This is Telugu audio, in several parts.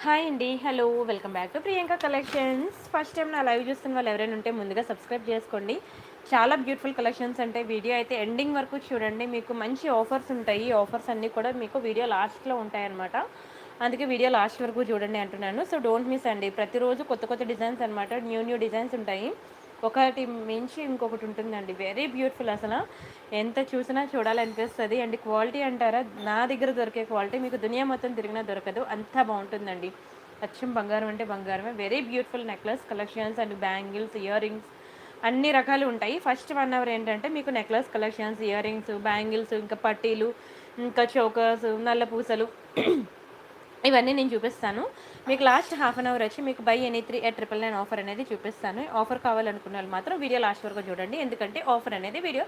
హాయ్ అండి. Hello. Welcome back to Priyanka collections. First time నా లైవ్ చూస్తున్న వాళ్ళు ఎవరైనా ఉంటే ముందుగా సబ్స్క్రైబ్ చేసుకోండి. చాలా బ్యూటిఫుల్ కలెక్షన్స్ ఉంటాయి. వీడియో అయితే ఎండింగ్ వరకు చూడండి. మీకు మంచి ఆఫర్స్ ఉంటాయి. ఈ ఆఫర్స్ అన్నీ కూడా మీకు వీడియో లాస్ట్‌లో ఉంటాయన్నమాట. అందుకే వీడియో లాస్ట్ వరకు చూడండి అంటున్నాను. సో డోంట్ మిస్ అండి. ప్రతిరోజు కొత్త కొత్త డిజైన్స్ అనమాట. న్యూ డిజైన్స్ ఉంటాయి. ఒకటి మించి ఇంకొకటి ఉంటుందండి. వెరీ బ్యూటిఫుల్ అసల. ఎంత చూసినా చూడాలనిపిస్తది. అండ్ క్వాలిటీ అంటారా, నా దగ్గర దొరికే క్వాలిటీ మీకు దునియా మొత్తం తిరిగినా దొరకదు. అంత బావుంటుందండి. అచ్చం బంగారం అంటే బంగారమే. Very beautiful necklace collections and bangles, ear rings అన్ని రకాలు ఉంటాయి. ఫస్ట్ 1 అవర్ ఏంటంటే మీకు necklace collections, ear rings, bangles, ఇంకా పట్టీలు, ఇంకా చోకర్స్, నల్ల పూసలు ఇవన్నీ నేను చూపిస్తాను. మీకు లాస్ట్ హాఫ్ అన్ అవర్ వచ్చి మీకు బై ఎనీ 3 ఎట్ 999 ఆఫర్ అనేది చూపిస్తాను. ఆఫర్ కావాలనుకున్న వాళ్ళు మాత్రం వీడియో లాస్ట్ వరకు చూడండి. ఎందుకంటే ఆఫర్ అనేది వీడియో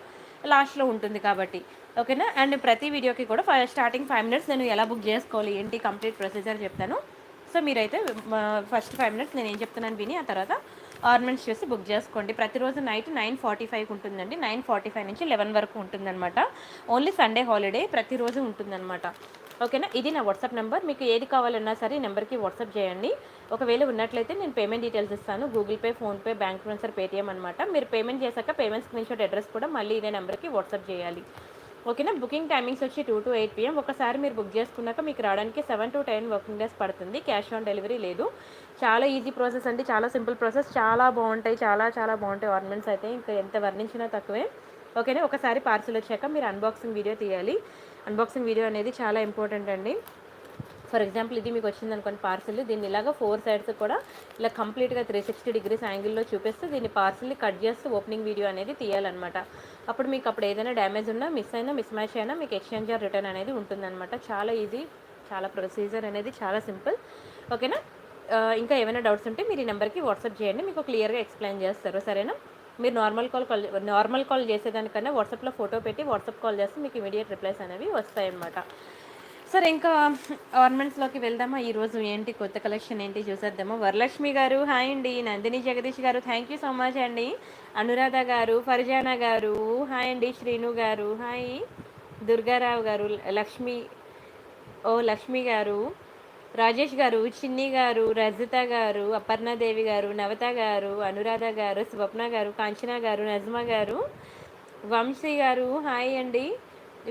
లాస్ట్‌లో ఉంటుంది కాబట్టి. ఓకేనా? అండ్ ప్రతి వీడియోకి కూడా స్టార్టింగ్ 5 మినిట్స్ నేను ఎలా బుక్ చేసుకోవాలి, ఏంటి కంప్లీట్ ప్రొసీజర్ చెప్తాను. సో మీరైతే ఫస్ట్ 5 మినిట్స్ నేను ఏం చెప్తున్నాను విని ఆ తర్వాత ఆర్నమెంట్స్ చూసి బుక్ చేసుకోండి. ప్రతిరోజు నైట్ 9:45కి ఉంటుందండి. 9:45 నుంచి 11 వరకు ఉంటుందన్నమాట. ఓన్లీ సండే హాలిడే ప్రతిరోజు ఉంటుందన్నమాట. ఓకేనా? ఇది నా వాట్సాప్ నెంబర్. మీకు ఏది కావాలన్నా సరే ఈ నెంబర్కి వాట్సాప్ చేయండి. ఒకవేళ ఉన్నట్లయితే నేను పేమెంట్ డీటెయిల్స్ ఇస్తాను. Google pay, PhonePe, bank transfer, Paytm అనమాట. మీరు పేమెంట్ చేశాక పేమెంట్ స్క్రీన్‌షాట్ అడ్రస్ కూడా మళ్ళీ ఇదే నెంబర్కి వాట్సాప్ చేయాలి. ఓకేనా? బుకింగ్ టైమింగ్స్ వచ్చి 2 to 8 PM. ఒకసారి మీరు బుక్ చేసుకున్నాక మీకు రావడానికి 7 to 10 వర్కింగ్ డేస్ పడుతుంది. క్యాష్ ఆన్ డెలివరీ లేదు. చాలా ఈజీ ప్రాసెస్ అండి. చాలా సింపుల్ ప్రాసెస్. చాలా బాగుంటాయి. చాలా చాలా బాగుంటాయి ఆర్నమెంట్స్ అయితే. ఇంకా ఎంత వర్ణించినా తక్కువే. ఓకేనా? ఒకసారి పార్సల్ వచ్చాక మీరు అన్బాక్సింగ్ వీడియో తీయాలి. అన్బాక్సింగ్ వీడియో అనేది చాలా ఇంపార్టెంట్ అండి. ఫర్ ఎగ్జాంపుల్ ఇది మీకు వచ్చిందనుకోండి పార్సల్, దీన్ని ఇలాగా 4 సైడ్స్ కూడా ఇలా కంప్లీట్గా 360 డిగ్రీస్ యాంగిల్లో చూపిస్తూ దీన్ని పార్సల్ని కట్ చేస్తూ ఓపెనింగ్ వీడియో అనేది తీయాలన్నమాట. అప్పుడు ఏదైనా డ్యామేజ్ ఉన్నా, మిస్ అయినా, మిస్ మ్యాచ్ అయినా మీకు ఎక్స్చేంజ్ ఆర్ రిటర్న్ అనేది ఉంటుందన్నమాట. చాలా ఈజీ. చాలా ప్రొసీజర్ అనేది చాలా సింపుల్. ఓకేనా? ఇంకా ఏమైనా డౌట్స్ ఉంటే మీరు ఈ నెంబర్కి వాట్సాప్ చేయండి. మీకు క్లియర్గా ఎక్స్ప్లెయిన్ చేస్తారు. సరేనా? మీరు నార్మల్ కాల్ చేసేదానికన్నా వాట్సాప్లో ఫోటో పెట్టి వాట్సాప్ కాల్ చేస్తే మీకు ఇమీడియట్ రిప్లైస్ అనేవి వస్తాయన్నమాట. సరే, ఇంకా ఆర్నమెంట్స్‌లోకి వెళ్దామా? ఈరోజు ఏంటి కొత్త కలెక్షన్ ఏంటి చూసేద్దామా? వరలక్ష్మి గారు హాయ్ అండి. నందిని జగదీష్ గారు థ్యాంక్ యూ సో మచ్ అండి. అనురాధ గారు, ఫర్జానా గారు హాయ్ అండి. శ్రీను గారు హాయ్. దుర్గారావు గారు, లక్ష్మి గారు, రాజేష్ గారు, చిన్ని గారు, రజిత గారు, అపర్ణాదేవి గారు, నవత గారు, అనురాధ గారు, స్వప్న గారు, కాంచన గారు, నజ్మా గారు, వంశీ గారు హాయ్ అండి.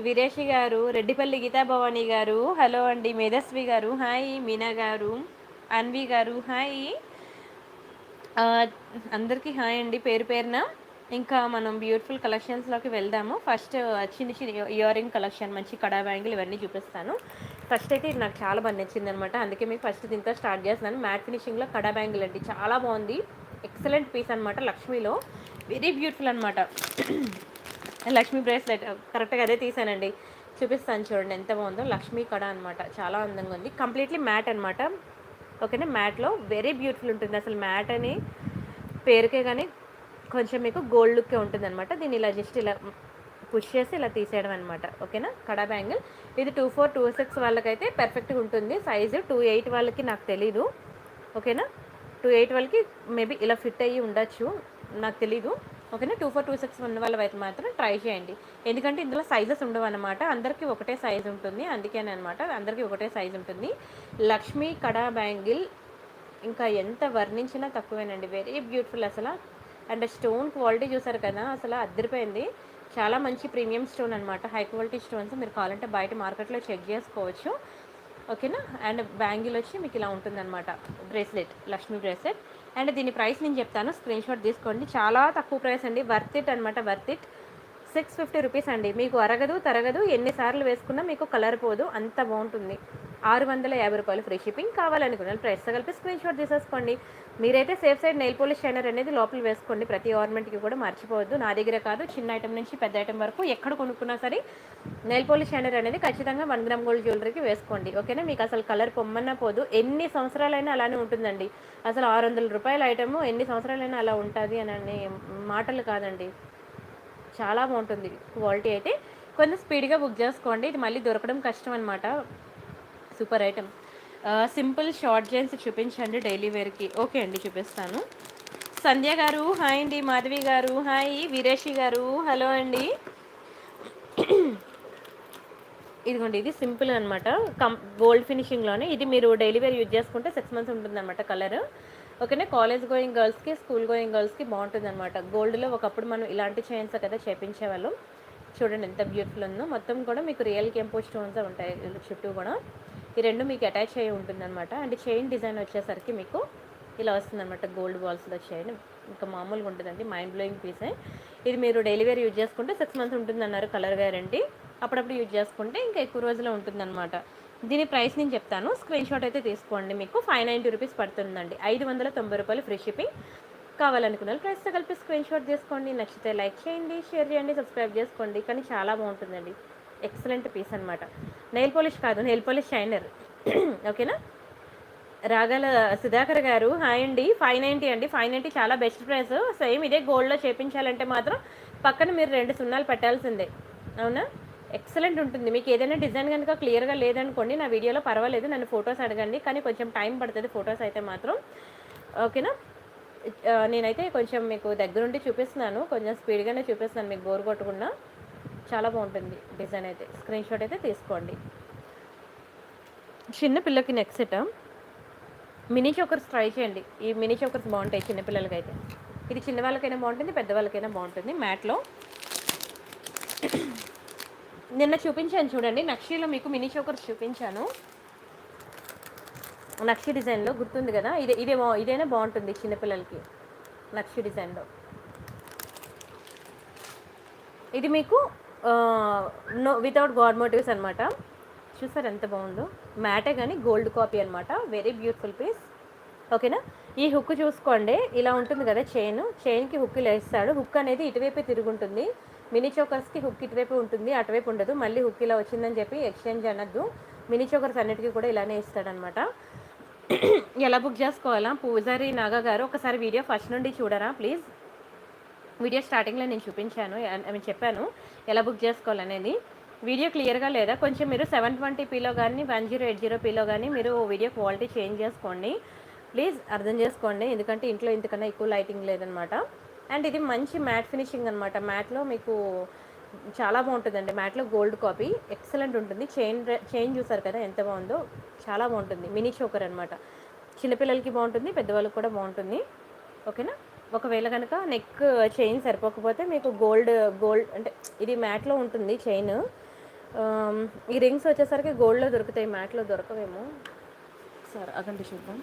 వీరేషి గారు, రెడ్డిపల్లి గీతాభవాని గారు హలో అండి. మేధస్వి గారు హాయ్. మీనా గారు, అన్వి గారు హాయ్. ఆ, అందరికీ హాయ్ అండి పేరు పేరున. ఇంకా మనం బ్యూటిఫుల్ కలెక్షన్స్లోకి వెళ్దాము. ఫస్ట్ చిన్న చిన్న ఇయర్ రింగ్ కలెక్షన్, మంచి కడా బ్యాంగిల్ ఇవన్నీ చూపిస్తాను. ఫస్ట్ అయితే ఇది నాకు చాలా బాగా నచ్చింది అనమాట. అందుకే మీకు ఫస్ట్ దీంతో స్టార్ట్ చేస్తున్నాను. మ్యాట్ ఫినిషింగ్లో కడా బ్యాంగిల్ అండి, చాలా బాగుంది. ఎక్సలెంట్ పీస్ అనమాట. లక్ష్మీలో వెరీ బ్యూటిఫుల్ అనమాట. లక్ష్మీ బ్రేస్లెట్ కరెక్ట్గా అదే తీసానండి. చూపిస్తాను చూడండి ఎంత బాగుందో. లక్ష్మీ కడ అనమాట, చాలా అందంగా ఉంది. కంప్లీట్లీ మ్యాట్ అనమాట. ఓకేనా? మ్యాట్లో వెరీ బ్యూటిఫుల్ ఉంటుంది. అసలు మ్యాట్ అని పేరుకే కానీ కొంచెం మీకు గోల్డ్ లుక్కే ఉంటుంది అనమాట. దీన్ని ఇలా జస్ట్ ఇలా పుష్ చేసి ఇలా తీసేయడం అనమాట. ఓకేనా? కడా బ్యాంగిల్ ఇది 24, 26 వాళ్ళకైతే పర్ఫెక్ట్గా ఉంటుంది. సైజు 28 వాళ్ళకి నాకు తెలీదు. ఓకేనా? 28 వాళ్ళకి మేబీ ఇలా ఫిట్ అయ్యి ఉండొచ్చు, నాకు తెలీదు. ఓకేనా? 24, 26 ఉన్న వాళ్ళ అయితే మాత్రం ట్రై చేయండి. ఎందుకంటే ఇందులో సైజెస్ ఉండవు అనమాట. అందరికీ ఒకటే సైజు ఉంటుంది. అందుకేనే అనమాట, అందరికీ ఒకటే సైజు ఉంటుంది. లక్ష్మీ కడా బ్యాంగిల్ ఇంకా ఎంత వర్ణించినా తక్కువేనండి. వెరీ బ్యూటిఫుల్ అసలు. అండ్ స్టోన్ క్వాలిటీ చూసారు కదా, అసలు అద్దరిపోయింది. చాలా మంచి ప్రీమియం స్టోన్ అనమాట. High quality stones. మీరు కావాలంటే బయట మార్కెట్లో చెక్ చేసుకోవచ్చు. ఓకేనా? అండ్ బ్యాంగిల్ వచ్చి మీకు ఇలా ఉంటుందన్నమాట. Bracelet, Lakshmi bracelet. అండ్ దీని ప్రైస్ నేను చెప్తాను, స్క్రీన్ షాట్ తీసుకోండి. చాలా తక్కువ ప్రైస్ అండి. వర్త్ ఇట్ అనమాట. Worth it. 650 రూపీస్ అండి. మీకు అరగదు తరగదు, ఎన్నిసార్లు వేసుకున్నా మీకు కలర్ పోదు, అంత బాగుంటుంది. 650 రూపాయలు ఫ్రీ షిప్పింగ్. కావాలనుకున్న ప్రైస్ కలిపి స్క్రీన్ షాట్ తీసేసుకోండి. మీరైతే safe side nail polish shiner అనేది లోపల వేసుకోండి. ప్రతి ఆర్నమెంట్కి కూడా మర్చిపోవద్దు. నా దగ్గర కాదు, చిన్న ఐటమ్ నుంచి పెద్ద ఐటమ్ వరకు ఎక్కడ కొనుక్కున్నా సరే నెయిల్ పాలిష్ షైనర్ అనేది ఖచ్చితంగా 1 గ్రామ్ గోల్డ్ జ్యువెలరీకి వేసుకోండి. ఓకేనా? మీకు అసలు కలర్ పొమ్మన్నా పోదు. ఎన్ని సంవత్సరాలైనా అలానే ఉంటుందండి. అసలు 600 రూపాయల ఐటమ్ ఎన్ని సంవత్సరాలైనా అలా ఉంటుంది అని మాటలు కాదండి. చాలా బాగుంటుంది క్వాలిటీ అయితే. కొంచెం స్పీడ్గా బుక్ చేసుకోండి, ఇది మళ్ళీ దొరకడం కష్టం అనమాట. Super item. Simple short jeans చూపించండి డైలీ వేర్కి. ఓకే అండి, చూపిస్తాను. సంధ్య గారు హాయ్ అండి. మాధవి గారు హాయ్. వీరేషి గారు హలో అండి. ఇదిగోండి ఇది సింపుల్ అనమాట. గోల్డ్ ఫినిషింగ్‌లోనే ఇది మీరు డైలీ వేర్ యూజ్ చేసుకుంటే 6 మంత్స్ ఉంటుందన్నమాట కలర్. ఓకేనా. కాలేజ్ గోయింగ్ గర్ల్స్‌కి, స్కూల్ గోయింగ్ గర్ల్స్‌కి బావుంటుందన్నమాట. గోల్డ్‌లో ఒకప్పుడు మనం ఇలాంటి చైన్స్ కదా చేపించేవాళ్ళం. చూడండి ఎంత బ్యూటిఫుల్ ఉందో. మొత్తం కూడా మీకు రియల్ కెంపో స్టోన్సే ఉంటాయి చుట్టూ కూడా. ఈ 2 మీకు అటాచ్ అయ్యి ఉంటుందన్నమాట. అండ్ చైన్ డిజైన్ వచ్చేసరికి మీకు ఇలా వస్తుందన్నమాట. గోల్డ్ బాల్స్‌లో చైన్ ఇంకా మామూలుగా ఉంటుందండి. మైండ్ బ్లోయింగ్ పీసే. ఇది మీరు డైలీ వేర్ యూజ్ చేసుకుంటే 6 మంత్స్ ఉంటుందన్నారు కలర్ గ్యారంటీ. అప్పుడప్పుడు యూజ్ చేసుకుంటే ఇంకా ఎక్కువ రోజులు ఉంటుందన్నమాట. దీని ప్రైస్ నేను చెప్తాను. స్క్రీన్ షాట్ అయితే తీసుకోండి. మీకు 590 రూపీస్ పడుతుందండి. 590 రూపాయలు ఫ్రీ షిప్పింగ్. కావాలనుకున్న ప్రైస్తో కలిపి స్క్రీన్ షాట్ తీసుకోండి. నచ్చితే లైక్ చేయండి, షేర్ చేయండి, సబ్స్క్రైబ్ చేసుకోండి. కానీ చాలా బాగుంటుందండి. ఎక్సలెంట్ పీస్ అనమాట. నెయిల్ పాలిష్ కాదు, నెయిల్ పాలిష్ షైనర్. ఓకేనా. రాగల సుధాకర్ గారు హాయ్ అండి. 590 అండి. 590 చాలా బెస్ట్ ప్రైస్. సేమ్ ఇదే గోల్డ్లో చేపించాలంటే మాత్రం పక్కన మీరు 2 సున్నాలు పెట్టాల్సిందే. అవునా. ఎక్సలెంట్ ఉంటుంది. మీకు ఏదైనా డిజైన్ కనుక క్లియర్గా లేదనుకోండి నా వీడియోలో పర్వాలేదు, నన్ను ఫొటోస్ అడగండి. కానీ కొంచెం టైం పడుతుంది ఫొటోస్ అయితే మాత్రం. ఓకేనా. నేనైతే కొంచెం మీకు దగ్గరుండి చూపిస్తున్నాను, కొంచెం స్పీడ్గానే చూపిస్తున్నాను మీకు బోర్ కొట్టకుండా. చాలా బాగుంటుంది డిజైన్ అయితే. స్క్రీన్ షాట్ అయితే తీసుకోండి. చిన్న పిల్లకి neck set mini chokers try చేయండి. ఈ మినీ చోకర్స్ బాగుంటాయి చిన్నపిల్లలకి అయితే. ఇది చిన్న వాళ్ళకైనా బాగుంటుంది, పెద్దవాళ్ళకైనా బాగుంటుంది. మ్యాట్లో నిన్న చూపించాను చూడండి, నక్షీలో మీకు మినీ చోకర్స్ చూపించాను. నక్షి డిజైన్లో గుర్తుంది కదా. ఇదైనా బాగుంటుంది చిన్నపిల్లలకి. నక్షి డిజైన్లో ఇది మీకు వితౌట్ గాడ్ మోటివ్స్ అనమాట. చూసారు ఎంత బాగుందో. మ్యాటే కానీ గోల్డ్ కాపీ అనమాట. Very beautiful piece. ఓకేనా. ఈ హుక్ చూసుకోండి, ఇలా ఉంటుంది కదా చైన్కి హుక్ ఇలా ఇస్తాడు. హుక్ అనేది ఇటువైపే తిరుగుంటుంది. మినీ చోకర్స్కి హుక్ ఇటువైపు ఉంటుంది, అటువైపు ఉండదు. మళ్ళీ హుక్ ఇలా వచ్చిందని చెప్పి ఎక్స్చేంజ్ అనద్దు. మినీ చోకర్స్ అన్నిటికీ కూడా ఇలానే ఇస్తాడనమాట. ఎలా బుక్ చేసుకోవాలా పూజారి నాగా గారు, ఒకసారి వీడియో ఫస్ట్ నుండి చూడరా ప్లీజ్. వీడియో స్టార్టింగ్లో నేను చూపించాను, చెప్పాను ఎలా బుక్ చేసుకోవాలనేది. వీడియో క్లియర్గా లేదా కొంచెం మీరు 720pలో కానీ 1080pలో కానీ మీరు వీడియో క్వాలిటీ చేంజ్ చేసుకోండి ప్లీజ్, అర్థం చేసుకోండి. ఎందుకంటే ఇంట్లో ఇంతకన్నా ఎక్కువ లైటింగ్ లేదనమాట. అండ్ ఇది మంచి మ్యాట్ ఫినిషింగ్ అనమాట. మ్యాట్లో మీకు చాలా బాగుంటుందండి. మ్యాట్లో గోల్డ్ కాపీ ఎక్సలెంట్ ఉంటుంది. చైన్ చూసారు కదా ఎంత బాగుందో, చాలా బాగుంటుంది. మినీ చోకర్ అనమాట. చిన్నపిల్లలకి బాగుంటుంది, పెద్దవాళ్ళకి కూడా బాగుంటుంది. ఓకేనా. ఒకవేళ కనుక నెక్ చైన్ సరిపోకపోతే మీకు గోల్డ్ అంటే ఇది మ్యాట్లో ఉంటుంది చైన్. ఈ రింగ్స్ వచ్చేసరికి గోల్డ్లో దొరుకుతాయి, మ్యాట్లో దొరకవేమో. సరే అదండి చూద్దాం.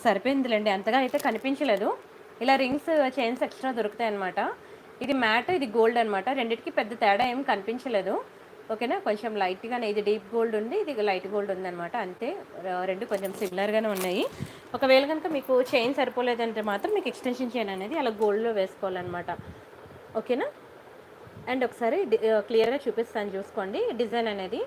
సరిపోయిందిలేండి, అంతగా అయితే కనిపించలేదు. ఇలా రింగ్స్ చైన్స్ ఎక్స్ట్రా దొరుకుతాయి అన్నమాట. ఇది మ్యాట్, ఇది గోల్డ్ అనమాట. రెండింటికి పెద్ద తేడా ఏం కనిపించలేదు. ఓకేనా. కొంచెం లైట్గానే ఇది డీప్ గోల్డ్ ఉంది, ఇది లైట్ గోల్డ్ ఉందన్నమాట. అంతే, రెండు కొంచెం సిమిలర్గానే ఉన్నాయి. ఒకవేళ కనుక మీకు చైన్ సరిపోలేదంటే మాత్రం మీకు ఎక్స్టెన్షన్ చైన్ అనేది అలా గోల్డ్లో వేసుకోవాలన్నమాట. ఓకేనా. అండ్ ఒకసారి క్లియర్గా చూపిస్తాను చూసుకోండి. డిజైన్ అనేది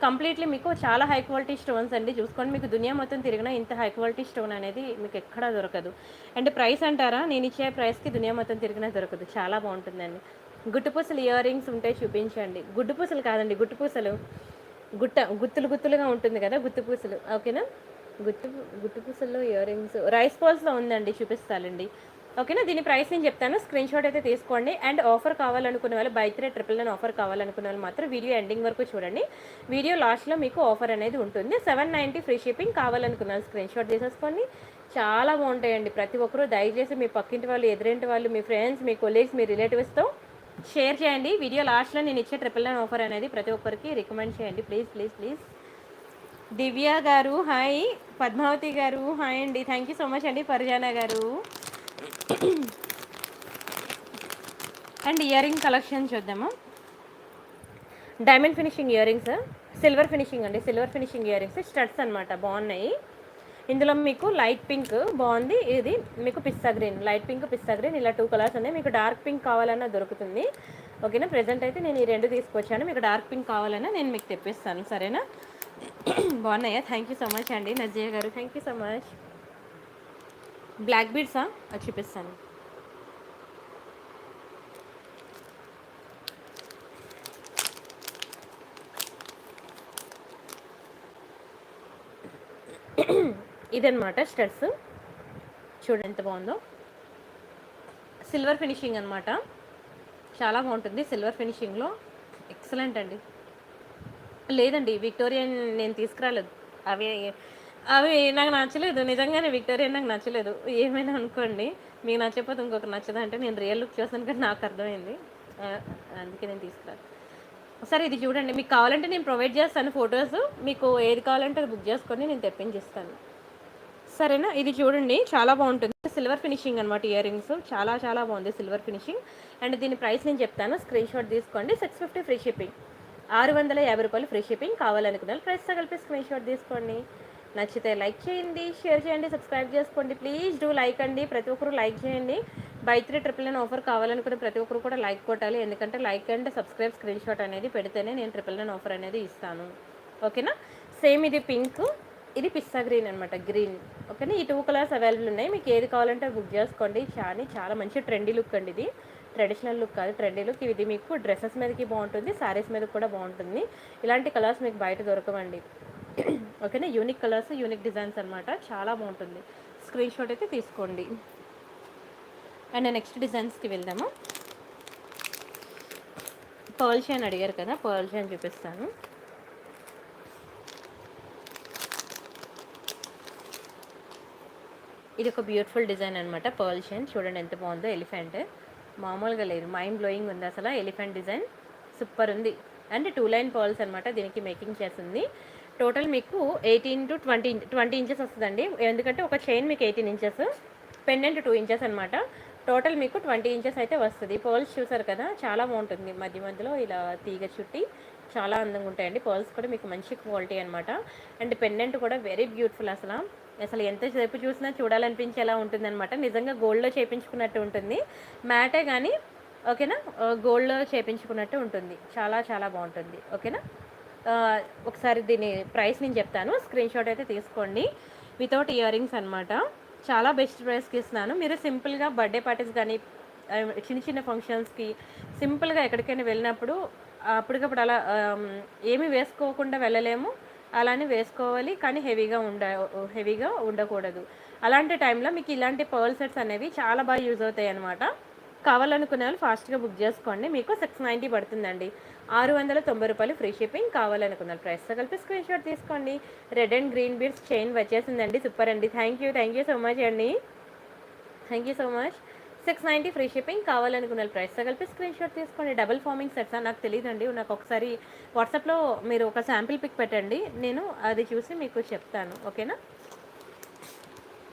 కంప్లీట్లీ మీకు చాలా హై క్వాలిటీ స్టోన్స్ అండి. చూసుకోండి, మీకు దునియా మొత్తం తిరిగినా ఇంత హై క్వాలిటీ స్టోన్ అనేది మీకు ఎక్కడా దొరకదు. అండ్ ప్రైస్ అంటారా, నేను ఇచ్చే ప్రైస్కి దునియా మొత్తం తిరిగినా దొరకదు. చాలా బాగుంటుందండి. గుట్టుపూసలు ఇయర్ రింగ్స్ ఉంటే చూపించండి. గుడ్డుపూసలు కాదండి, గుట్టుపూసలు. గుత్తులుగా ఉంటుంది కదా గుత్తుపూసలు. ఓకేనా. గుట్టుపూసల్లో ఇయర్ రింగ్స్ రైస్ బాల్స్లో ఉందండి, చూపిస్తానండి. ఓకేనా. దీని ప్రైస్ నేను చెప్తాను, స్క్రీన్ షాట్ అయితే తీసుకోండి. అండ్ ఆఫర్ కావాలనుకునే వాళ్ళు బై 3 999 ఆఫర్ కావాలనుకునే వాళ్ళు మాత్రం వీడియో ఎండింగ్ వరకు చూడండి. వీడియో లాస్ట్లో మీకు ఆఫర్ అనేది ఉంటుంది. 790 ఫ్రీ షిప్పింగ్. కావాలనుకున్న వాళ్ళు స్క్రీన్ షాట్ తీసేసుకోండి. చాలా బాగుంటాయండి. ప్రతి ఒక్కరూ దయచేసి మీ పక్కింటి వాళ్ళు, ఎదురింటి వాళ్ళు, మీ ఫ్రెండ్స్, మీ కొలీగ్స్, మీ రిలేటివ్స్తో షేర్ చేయండి. వీడియో లాస్ట్లో నేను ఇచ్చే 999 ఆఫర్ అనేది ప్రతి ఒక్కరికి రికమెండ్ చేయండి ప్లీజ్ ప్లీజ్ ప్లీజ్. దివ్య గారు హాయ్, పద్మావతి గారు హాయ్ అండి. థ్యాంక్ యూ సో మచ్ అండి. ఫర్జానా గారు. అండ్ ఇయర్ రింగ్ కలెక్షన్ చూద్దాము. Diamond finishing earrings, silver finishing అండి. Silver finishing earrings studs అనమాట, బాగున్నాయి. ఇందులో మీకు లైట్ పింక్ బాగుంది, ఇది మీకు pista green, light pink pista green, ఇలా 2 కలర్స్ ఉన్నాయి. మీకు డార్క్ పింక్ కావాలన్నా దొరుకుతుంది. ఓకేనా. ప్రెజెంట్ అయితే నేను ఈ 2 తీసుకొచ్చాను. మీకు డార్క్ పింక్ కావాలన్నా నేను మీకు తెప్పిస్తాను, సరేనా. బాగున్నాయా. థ్యాంక్ యూ సో మచ్ అండి నజయ్య గారు, thank you so much. Black బీడ్సా చూపిస్తాను. ఇదనమాట స్టడ్స్, చూడండి ఎంత బాగుందో. సిల్వర్ ఫినిషింగ్ అనమాట. చాలా బాగుంటుంది సిల్వర్ ఫినిషింగ్లో. ఎక్సలెంట్ అండి. లేదండి విక్టోరియన్ నేను తీసుకురాలేదు. అవి అవి నాకు నచ్చలేదు. నిజంగానే విక్టోరియన్ నాకు నచ్చలేదు. ఏమైనా అనుకోండి. మీకు నచ్చకపోతే ఇంకొకరు నచ్చదంటే నేను రియల్ లుక్ చూసాను కానీ నాకు అర్థమైంది. అందుకే నేను తీసుకురాలేదు. సరే ఇది చూడండి. మీకు కావాలంటే నేను ప్రొవైడ్ చేస్తాను ఫొటోస్. మీకు ఏది కావాలంటే అది బుక్ చేసుకొని నేను తెప్పించిస్తాను. సరేనా? ఇది చూడండి చాలా బాగుంటుంది. సిల్వర్ ఫినిషింగ్ అనమాట ఇయర్ రింగ్స్. చాలా చాలా బాగుంది సిల్వర్ ఫినిషింగ్. అండ్ దీని ప్రైస్ నేను చెప్తాను. స్క్రీన్ షాట్ తీసుకోండి. 650 ఫ్రీ షిప్పింగ్. 650 రూపాయలు ఫ్రీ షిప్పింగ్. కావాలనుకున్నారు ప్రైస్తో కలిపి స్క్రీన్ షాట్ తీసుకోండి. నచ్చితే లైక్ చేయండి, షేర్ చేయండి, సబ్స్క్రైబ్ చేసుకోండి. ప్లీజ్ డూ లైక్ అండి. ప్రతి ఒక్కరు లైక్ చేయండి. బై 3 999 ఆఫర్ కావాలనుకునే ప్రతి ఒక్కరు కూడా లైక్ కొట్టాలి. ఎందుకంటే like and subscribe screen shot అనేది పెడితేనే నేను 999 ఆఫర్ అనేది ఇస్తాను. ఓకేనా? సేమ్ ఇది పింక్, ఇది పిస్తా గ్రీన్ అనమాట. గ్రీన్. ఓకేనా? ఈ 2 కలర్స్ అవైలబుల్ ఉన్నాయి. మీకు ఏది కావాలంటే బుక్ చేసుకోండి. చాలా మంచి ట్రెండీ లుక్ అండి. ఇది ట్రెడిషనల్ లుక్ కాదు, ట్రెండీ లుక్. ఇది మీకు డ్రెస్సెస్ మీదకి బాగుంటుంది, శారీస్ మీద కూడా బాగుంటుంది. ఇలాంటి కలర్స్ మీకు బయట దొరకవండి. ఓకేనా? యూనిక్ కలర్స్, యూనిక్ డిజైన్స్ అనమాట. చాలా బాగుంటుంది. స్క్రీన్ షాట్ అయితే తీసుకోండి. అండ్ నెక్స్ట్ డిజైన్స్కి వెళ్దాము. పర్ల్ చైన్ అడిగారు కదా, పర్ల్ చైన్ చూపిస్తాను. ఇది ఒక బ్యూటిఫుల్ డిజైన్ అనమాట. పర్ల్ చైన్ చూడండి ఎంత బాగుందో. ఎలిఫెంట్ మామూలుగా లేదు, మైండ్ బ్లోయింగ్ ఉంది అసలు. ఎలిఫెంట్ డిజైన్ సూపర్ ఉంది. అండ్ 2 లైన్ పర్ల్స్ అనమాట దీనికి మేకింగ్ చేస్తుంది. టోటల్ మీకు 18 to 20 ఇంచెస్ వస్తుందండి. ఎందుకంటే ఒక చైన్ మీకు 18 ఇంచెస్, పెండెంట్ 2 ఇంచెస్ అనమాట. టోటల్ మీకు 20 ఇంచెస్ అయితే వస్తుంది. పర్ల్స్ చూసారు కదా, చాలా బాగుంటుంది. మధ్య మధ్యలో ఇలా తీగ చుట్టి చాలా అందంగా ఉంటాయండి. పర్ల్స్ కూడా మీకు మంచి క్వాలిటీ అనమాట. అండ్ పెండెంట్ కూడా వెరీ బ్యూటిఫుల్. అసలు ఎంతసేపు చూసినా చూడాలనిపించేలా ఉంటుందన్నమాట. నిజంగా గోల్డ్లో చేయించుకున్నట్టు ఉంటుంది. మ్యాటే కానీ ఓకేనా, గోల్డ్లో చేయించుకున్నట్టు ఉంటుంది. చాలా చాలా బాగుంటుంది. ఓకేనా? ఒకసారి దీని ప్రైస్ నేను చెప్తాను. స్క్రీన్ షాట్ అయితే తీసుకోండి. వితౌట్ ఇయర్ రింగ్స్ అనమాట. చాలా బెస్ట్ ప్రైస్కి ఇస్తున్నాను. మీరు సింపుల్గా బర్త్డే పార్టీస్ కానీ చిన్న చిన్న ఫంక్షన్స్కి సింపుల్గా ఎక్కడికైనా వెళ్ళినప్పుడు అప్పటికప్పుడు అలా ఏమీ వేసుకోకుండా వెళ్ళలేము. అలానే వేసుకోవాలి కానీ హెవీగా ఉండకూడదు. అలాంటి టైంలో మీకు ఇలాంటి పర్ల్ సెట్స్ అనేవి చాలా బాగా యూజ్ అవుతాయి అనమాట. కావాలనుకునే వాళ్ళు ఫాస్ట్గా బుక్ చేసుకోండి. మీకు 690 పడుతుందండి. 690 రూపాయలు ఫ్రీ షిప్పింగ్. కావాలనుకున్న ప్రైస్తో కలిపి స్క్రీన్ షాట్ తీసుకోండి. Red and green beads chain వచ్చేసిందండి. సూపర్ అండి. థ్యాంక్ యూ సో మచ్ అండి. Thank you so much. 690 free shipping. కావాలనుకున్న ప్రైస్తో కలిపి స్క్రీన్ షాట్ తీసుకోండి. డబుల్ ఫార్మింగ్ సెట్సా నాకు తెలియదండి. నాకు ఒకసారి వాట్సాప్లో మీరు ఒక శాంపిల్ పిక్ పెట్టండి, నేను అది చూసి మీకు చెప్తాను. ఓకేనా?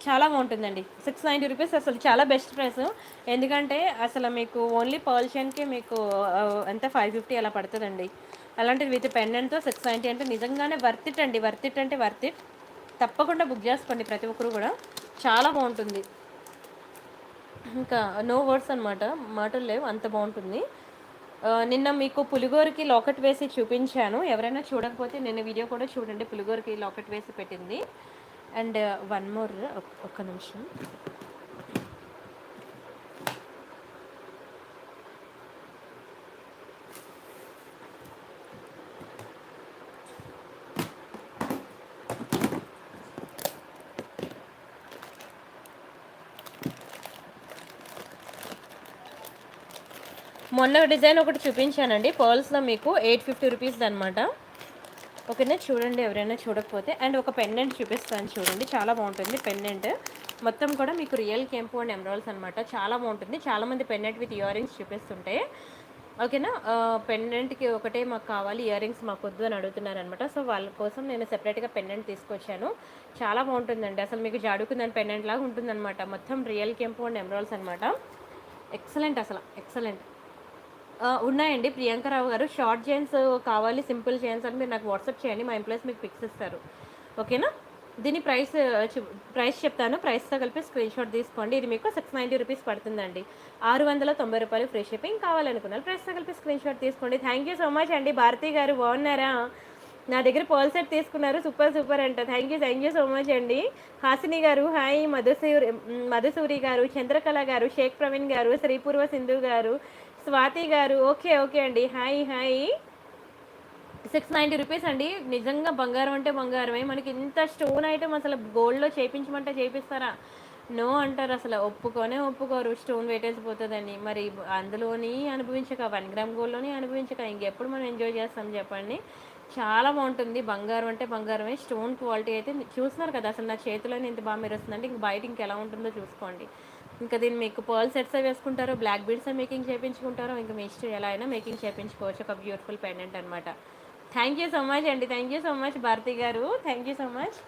చాలా బాగుంటుందండి. 690 రూపీస్ అసలు చాలా బెస్ట్ ప్రైస్. ఎందుకంటే అసలు మీకు ఓన్లీ పర్ల్ చైన్కి మీకు ఎంత 550 అలా పడుతుందండి. అలాంటిది విత్ పెండెంట్తో 690 అంటే నిజంగానే వర్త్ ఇట్ అండి. Worth it. తప్పకుండా బుక్ చేసుకోండి ప్రతి ఒక్కరు కూడా. చాలా బాగుంటుంది. ఇంకా నో వర్డ్స్ అనమాట, మాటలు లేవు, అంత బాగుంటుంది. నిన్న మీకు పులిగోరకి లాకెట్ వేసి చూపించాను. ఎవరైనా చూడకపోతే నిన్న వీడియో కూడా చూడండి. పులిగోరకి లాకెట్ వేసి పెట్టింది. అండ్ వన్ మోర్, ఒక్క నిమిషం. మొన్న డిజైన్ ఒకటి చూపించానండి పర్ల్స్లో, మీకు 850 రూపీస్ అనమాట. ఓకేనా? చూడండి ఎవరైనా చూడకపోతే. అండ్ ఒక పెండెంట్ చూపిస్తాను చూడండి, చాలా బాగుంటుంది పెండెంట్. మొత్తం కూడా మీకు రియల్ కెంపు అండ్ ఎమరాల్డ్స్ అనమాట. చాలా బాగుంటుంది. చాలామంది పెండెంట్ విత్ ఇయర్ రింగ్స్ చూపిస్తుంటే ఓకేనా, పెండెంట్కి ఒకటే మాకు కావాలి, ఇయర్ రింగ్స్ మాకు వద్దు అని అడుగుతున్నారనమాట. సో వాళ్ళ కోసం నేను సెపరేట్గా పెండెంట్ తీసుకొచ్చాను. చాలా బాగుంటుందండి. అసలు మీకు జాడుకుందని పెండెంట్ లాగా ఉంటుందన్నమాట. మొత్తం రియల్ కెంపు అండ్ ఎమరాల్డ్స్ అనమాట. ఎక్సలెంట్, అసలు ఎక్సలెంట్. ఉన్నాయండి ప్రియాంకరావు గారు. షార్ట్ చైన్స్ కావాలి, సింపుల్ చైన్స్ అని మీరు నాకు వాట్సాప్ చేయండి. మా ఎంప్లాయీస్ మీకు పిక్స్ ఇస్తారు. ఓకేనా? దీని ప్రైస్ చెప్తాను. ప్రైస్తో కలిపి స్క్రీన్ షాట్ తీసుకోండి. ఇది మీకు 690 రూపీస్ పడుతుందండి. 690 రూపాయలు ఫ్రీ షిప్పింగ్. కావాలనుకున్నారు ప్రైస్తో కలిపి స్క్రీన్ షాట్ తీసుకోండి. థ్యాంక్ యూ సో మచ్ అండి. భారతి గారు బాగున్నారా? నా దగ్గర పర్ల్ సెట్ తీసుకున్నారు. సూపర్ అంట. థ్యాంక్ యూ సో మచ్ అండి. హాసిని గారు హాయ్. మధుసూరి గారు, చంద్రకళ గారు, షేక్ ప్రవీణ్ గారు, శ్రీపూర్వ సింధు గారు, స్వాతి గారు. ఓకే అండి. హాయ్. 690 రూపీస్ అండి. నిజంగా బంగారం అంటే బంగారమే. మనకి ఇంత స్టోన్ ఐటమ్ అసలు గోల్డ్లో చేయించమంటే చేపిస్తారా? నో అంటారు, అసలు ఒప్పుకోనే ఒప్పుకోరు స్టోన్ వేటేసిపోతుందని. మరి అందులోని అనుభవించక 1 గ్రామ్ గోల్డ్‌లోని అనుభవించక ఇంకెప్పుడు మనం ఎంజాయ్ చేస్తాం చెప్పండి. చాలా బావుంటుంది. బంగారం అంటే బంగారమే. స్టోన్ క్వాలిటీ అయితే చూస్తున్నారు కదా! అసలు నా చేతిలోనే ఇంత బాగా మెరుస్తుందంటే ఇంక బయట ఇంకెలా ఉంటుందో చూసుకోండి. ఇంకా దీన్ని మీకు పర్ల్ సెట్సే వేసుకుంటారో, బ్లాక్ బీడ్సే మేకింగ్ చేపించుకుంటారో, ఇంక మీ ఇష్టం ఎలా అయినా మేకింగ్ చేపించుకోవచ్చు. ఒక బ్యూటిఫుల్ పెండెంట్ అనమాట. థ్యాంక్ యూ సో మచ్ అండి. Thank you so much Bharathi గారు. Thank you so much.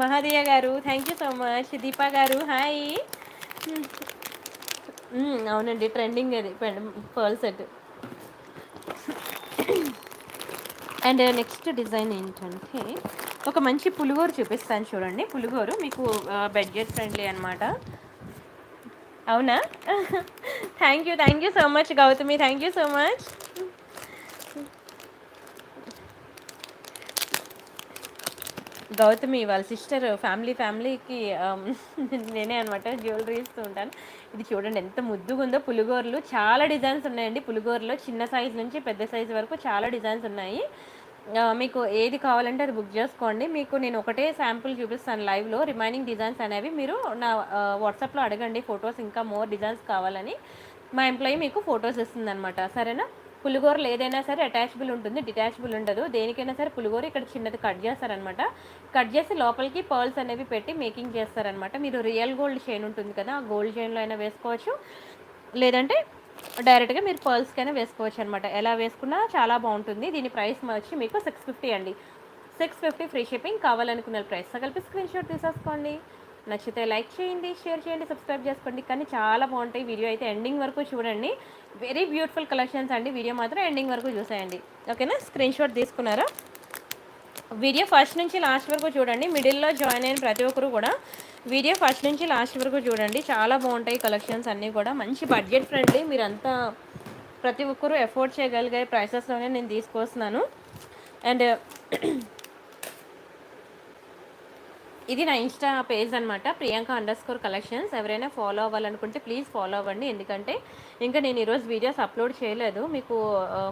Mahadiya గారు thank you so much. Deepa గారు హాయ్. అవునండి, ట్రెండింగ్ అది pearl set. And next design ఏంటంటే ఒక మంచి పులిగోరు చూపిస్తాను చూడండి. పులిగోరు మీకు బడ్జెట్ ఫ్రెండ్లీ అనమాట. అవునా? Thank you so much Gautami. Thank you so much. Gautami వాళ్ళ సిస్టర్ ఫ్యామిలీకి నేనే అనమాట జ్యువెలరీ ఇస్తూ ఉంటాను. ఇది చూడండి ఎంత ముద్దుగా ఉందో. పులిగోరలు చాలా డిజైన్స్ ఉన్నాయండి. పులిగోరలో చిన్న సైజు నుంచి పెద్ద సైజు వరకు చాలా డిజైన్స్ ఉన్నాయి. మీకు ఏది కావాలంటే అది బుక్ చేసుకోండి. మీకు నేను ఒకటే శాంపుల్ చూపిస్తాను లైవ్లో. రిమైనింగ్ డిజైన్స్ అనేవి మీరు నా వాట్సాప్లో అడగండి ఫొటోస్, ఇంకా మోర్ డిజైన్స్ కావాలని. మా ఎంప్లాయీ మీకు ఫొటోస్ ఇస్తుందన్నమాట. సరేనా? పులిగోరలు ఏదైనా సరే అటాచబుల్ ఉంటుంది, డిటాచబుల్ ఉండదు. దేనికైనా సరే పులిగోర ఇక్కడ చిన్నది కట్ చేస్తారనమాట. కట్ చేసి లోపలికి పర్ల్స్ అనేవి పెట్టి మేకింగ్ చేస్తారనమాట. మీరు రియల్ గోల్డ్ చైన్ ఉంటుంది కదా, ఆ గోల్డ్ చైన్లో అయినా వేసుకోవచ్చు, లేదంటే డైరెక్ట్గా మీరు పర్ల్స్కైనా వేసుకోవచ్చు అనమాట. ఎలా వేసుకున్నా చాలా బాగుంటుంది. దీని ప్రైస్ వచ్చి మీకు 650 అండి. 650 ఫ్రీ షిప్పింగ్. కావాలనుకున్న ప్రైస్ కలిపి స్క్రీన్ షాట్ తీసేసుకోండి. నచ్చితే లైక్ చేయండి, షేర్ చేయండి, సబ్స్క్రైబ్ చేసుకోండి. కానీ చాలా బాగుంటాయి. వీడియో అయితే ఎండింగ్ వరకు చూడండి. వెరీ బ్యూటిఫుల్ కలెక్షన్స్ అండి. వీడియో మాత్రం ఎండింగ్ వరకు చూసేయండి. ఓకేనా? స్క్రీన్ షాట్ తీసుకున్నారా? వీడియో ఫస్ట్ నుంచి లాస్ట్ వరకు చూడండి. మిడిల్లో జాయిన్ అయిన ప్రతి ఒక్కరు కూడా వీడియో ఫస్ట్ నుంచి లాస్ట్ వరకు చూడండి. చాలా బాగుంటాయి కలెక్షన్స్ అన్నీ కూడా. మంచి బడ్జెట్ ఫ్రెండ్లీ, మీరంతా ప్రతి ఒక్కరూ ఎఫోర్డ్ చేయగలిగే ప్రైసెస్లోనే నేను తీసుకొస్తున్నాను. అండ్ ఇది నా ఇన్స్టా పేజ్ అనమాట, ప్రియాంక_కలెక్షన్స్. ఎవరైనా ఫాలో అవ్వాలనుకుంటే ప్లీజ్ ఫాలో అవ్వండి. ఎందుకంటే ఇంకా నేను ఈరోజు వీడియోస్ అప్లోడ్ చేయలేదు. మీకు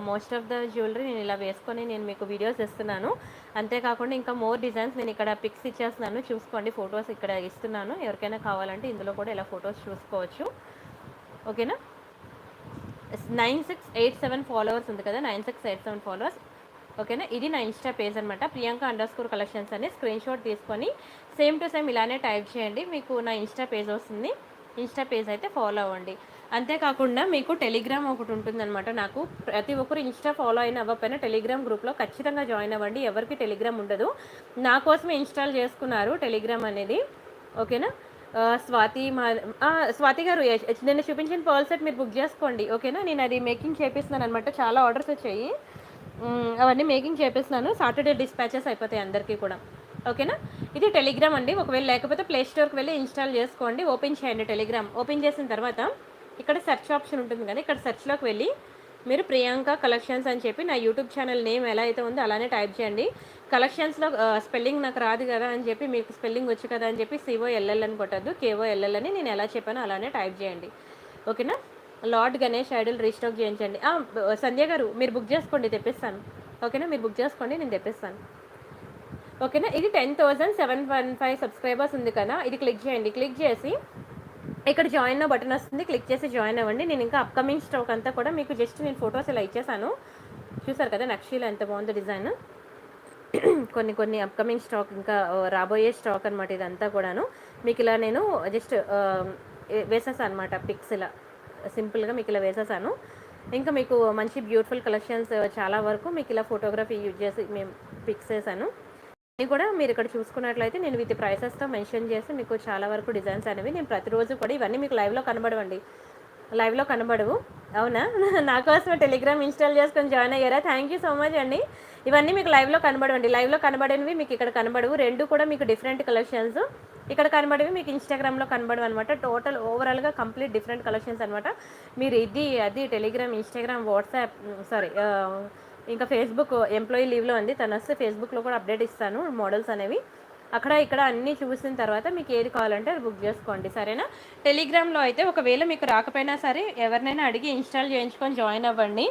మోస్ట్ ఆఫ్ ద జ్యువెలరీ నేను ఇలా వేసుకొని నేను మీకు వీడియోస్ ఇస్తున్నాను. అంతేకాకుండా ఇంకా మోర్ డిజైన్స్ నేను ఇక్కడ పిక్స్ ఇచ్చేస్తున్నాను, చూసుకోండి. ఫొటోస్ ఇక్కడ ఇస్తున్నాను. ఎవరికైనా కావాలంటే ఇందులో కూడా ఇలా ఫొటోస్ చూసుకోవచ్చు. ఓకేనా? 9687 ఫాలోవర్స్ ఉంది కదా, 9687 ఫాలోవర్స్. ఓకేనా? ఇది నా ఇన్స్టా పేజ్ అనమాట, ప్రియాంక_కలెక్షన్స్ అని. స్క్రీన్ షాట్ తీసుకొని సేమ్ టు సేమ్ ఇలానే టైప్ చేయండి, మీకు నా ఇన్స్టా పేజ్ వస్తుంది. ఇన్స్టా పేజ్ అయితే ఫాలో అవ్వండి. అంతేకాకుండా మీకు టెలిగ్రామ్ ఒకటి ఉంటుందన్నమాట. నాకు ప్రతి ఒక్కరు ఇన్స్టా ఫాలో అయిన అవ్వకపోయినా టెలిగ్రామ్ గ్రూప్లో ఖచ్చితంగా జాయిన్ అవ్వండి. ఎవరికి టెలిగ్రామ్ ఉండదు, నా కోసమే ఇన్స్టాల్ చేసుకున్నారు టెలిగ్రామ్ అనేది. ఓకేనా? స్వాతి గారు నేను చూపించిన పర్ల్ సెట్ మీరు బుక్ చేసుకోండి. ఓకేనా? నేను అది మేకింగ్ చేపిస్తున్నాను అనమాట. చాలా ఆర్డర్స్ వచ్చాయి, అవన్నీ మేకింగ్ చేపిస్తున్నాను. సాటర్డే డిస్పాచెస్ అయిపోతాయి అందరికీ కూడా. ఓకేనా? ఇది టెలిగ్రామ్ అండి. ఒకవేళ లేకపోతే ప్లే స్టోర్కి వెళ్ళి ఇన్స్టాల్ చేసుకోండి. ఓపెన్ చేయండి టెలిగ్రామ్. ఓపెన్ చేసిన తర్వాత ఇక్కడ సెర్చ్ ఆప్షన్ ఉంటుంది కదా, ఇక్కడ సెర్చ్లోకి వెళ్ళి మీరు ప్రియాంక కలెక్షన్స్ అని చెప్పి నా యూట్యూబ్ ఛానల్ నేమ్ ఎలా అయితే ఉందో అలానే టైప్ చేయండి. కలెక్షన్స్లో స్పెల్లింగ్ నాకు రాదు కదా అని చెప్పి, మీకు స్పెల్లింగ్ వచ్చు కదా అని చెప్పి COLL అని కొట్టద్దు, KOLL అని నేను ఎలా చెప్పానో అలానే టైప్ చేయండి. ఓకేనా? లార్డ్ గణేష్ ఐడల్ రీస్టాక్ చేయించండి. సంధ్య గారు మీరు బుక్ చేసుకోండి, తెప్పిస్తాను. ఓకేనా? మీరు బుక్ చేసుకోండి, నేను తెప్పిస్తాను. ఓకేనా? ఇది 10,715 సబ్స్క్రైబర్స్ ఉంది కదా, ఇది క్లిక్ చేయండి. క్లిక్ చేసి ఇక్కడ జాయిన్ బటన్ వస్తుంది, క్లిక్ చేసి జాయిన్ అవ్వండి. నేను ఇంకా అప్కమింగ్ స్టాక్ అంతా కూడా మీకు జస్ట్ నేను ఫొటోస్ ఇలా ఇచ్చేసాను. చూసారు కదా నక్షీలో ఎంత బాగుందో డిజైన్. కొన్ని అప్కమింగ్ స్టాక్, ఇంకా రాబోయే స్టాక్ అనమాట ఇదంతా కూడాను. మీకు ఇలా నేను జస్ట్ వేసేసాను అనమాట, పిక్స్ ఇలా సింపుల్గా మీకు ఇలా వేసేసాను. ఇంకా మీకు మంచి బ్యూటిఫుల్ కలెక్షన్స్ చాలా వరకు మీకు ఇలా ఫోటోగ్రఫీ యూజ్ చేసి మేము పిక్స్ వేసాను. ఇది కూడా మీరు ఇక్కడ చూసుకున్నట్లయితే నేను విత్ ప్రైసెస్తో మెన్షన్ చేసి మీకు చాలా వరకు డిజైన్స్ అనేవి నేను ప్రతిరోజు కూడా ఇవన్నీ మీకు లైవ్లో కనబడవండి, లైవ్లో కనబడవు. అవునా? నా కోసమే టెలిగ్రామ్ ఇన్స్టాల్ చేసుకొని జాయిన్ అయ్యారా? థ్యాంక్ యూ సో మచ్ అండి. ఇవన్నీ మీకు లైవ్లో కనబడవండి, లైవ్లో కనబడేవి మీకు ఇక్కడ కనబడవు. రెండు కూడా మీకు డిఫరెంట్ కలెక్షన్స్. ఇక్కడ కనబడేవి మీకు ఇన్స్టాగ్రామ్లో కనబడవు అనమాట. టోటల్ ఓవరాల్గా కంప్లీట్ డిఫరెంట్ కలెక్షన్స్ అనమాట. మీరు అది టెలిగ్రామ్, ఇన్స్టాగ్రామ్, వాట్సాప్, ఇంకా ఫేస్బుక్ ఎంప్లాయీ లీవ్లో ఉంది, తను వస్తే ఫేస్బుక్లో కూడా అప్డేట్ ఇస్తాను మోడల్స్ అనేవి. అక్కడ ఇక్కడ అన్నీ చూసిన తర్వాత మీకు ఏది కావాలంటే అది బుక్ చేసుకోండి. సరేనా? టెలిగ్రామ్లో అయితే ఒకవేళ మీకు రాకపోయినా సరే ఎవరినైనా అడిగి ఇన్స్టాల్ చేయించుకొని జాయిన్ అవ్వండి.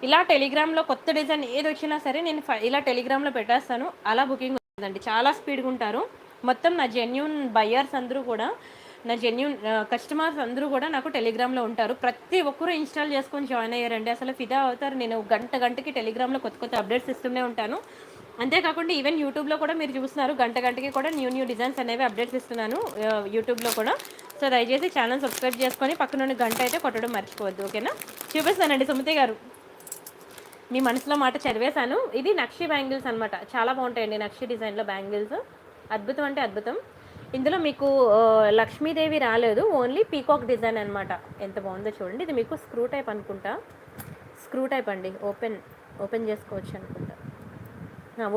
ఇలా టెలిగ్రామ్లో కొత్త డిజైన్ ఏది వచ్చినా సరే నేను ఇలా టెలిగ్రామ్లో పెట్టేస్తాను. అలా బుకింగ్ ఉంటుందండి. చాలా స్పీడ్గా ఉంటారు. మొత్తం నా జెన్యూన్ బయ్యర్స్ అందరూ కూడా, నా జెన్యూన్ కస్టమర్స్ అందరూ కూడా నాకు టెలిగ్రామ్లో ఉంటారు. ప్రతి ఒక్కరూ ఇన్స్టాల్ చేసుకొని జాయిన్ అయ్యారండి. అసలు ఫిదా అవుతారు. నేను గంటకి టెలిగ్రామ్లో కొత్త కొత్త అప్డేట్స్ ఇస్తూనే ఉంటాను. అంతేకాకుండా ఈవెన్ యూట్యూబ్లో కూడా మీరు చూస్తున్నారు, గంటకి కూడా న్యూ డిజైన్స్ అనేవి అప్డేట్స్ ఇస్తున్నాను యూట్యూబ్లో కూడా. సో దయచేసి ఛానల్ సబ్స్క్రైబ్ చేసుకొని పక్కన గంట అయితే కొట్టడం మర్చిపోవద్దు. ఓకేనా? చూపిస్తానండి సుమతి గారు, మీ మనసులో మాట చదివేశాను. ఇది నక్షి బ్యాంగిల్స్ అనమాట. చాలా బాగుంటాయండి నక్షి డిజైన్లో బ్యాంగిల్స్. అద్భుతం అంటే అద్భుతం. ఇందులో మీకు లక్ష్మీదేవి రాలేదు, ఓన్లీ పీకాక్ డిజైన్ అనమాట. ఎంత బాగుందో చూడండి. ఇది మీకు స్క్రూ టైప్ అనుకుంటా. స్క్రూ టైప్ అండి. ఓపెన్ చేసుకోవచ్చు అనుకుంటా.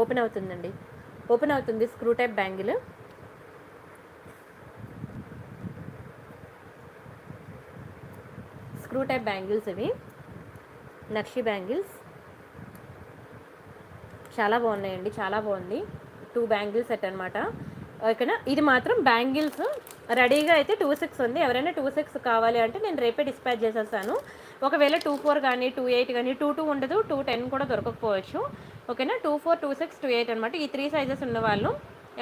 ఓపెన్ అవుతుందండి. ఓపెన్ అవుతుంది. Screw type bangle. Screw type bangles ఇవి నక్షి బ్యాంగిల్స్. చాలా బాగున్నాయండి, చాలా బాగుంది. 2 బ్యాంగిల్స్ సెట్ అనమాట. ఓకేనా? ఇది మాత్రం బ్యాంగిల్స్ రెడీగా అయితే 26 ఉంది. ఎవరైనా 26 కావాలి అంటే నేను రేపే డిస్పాచ్ చేసేస్తాను. ఒకవేళ 24 కానీ 28 కానీ 22 ఉండదు, 210 కూడా దొరకకపోవచ్చు. ఓకేనా? 24, 26, 28 అనమాట. ఈ 3 సైజెస్ ఉన్న వాళ్ళు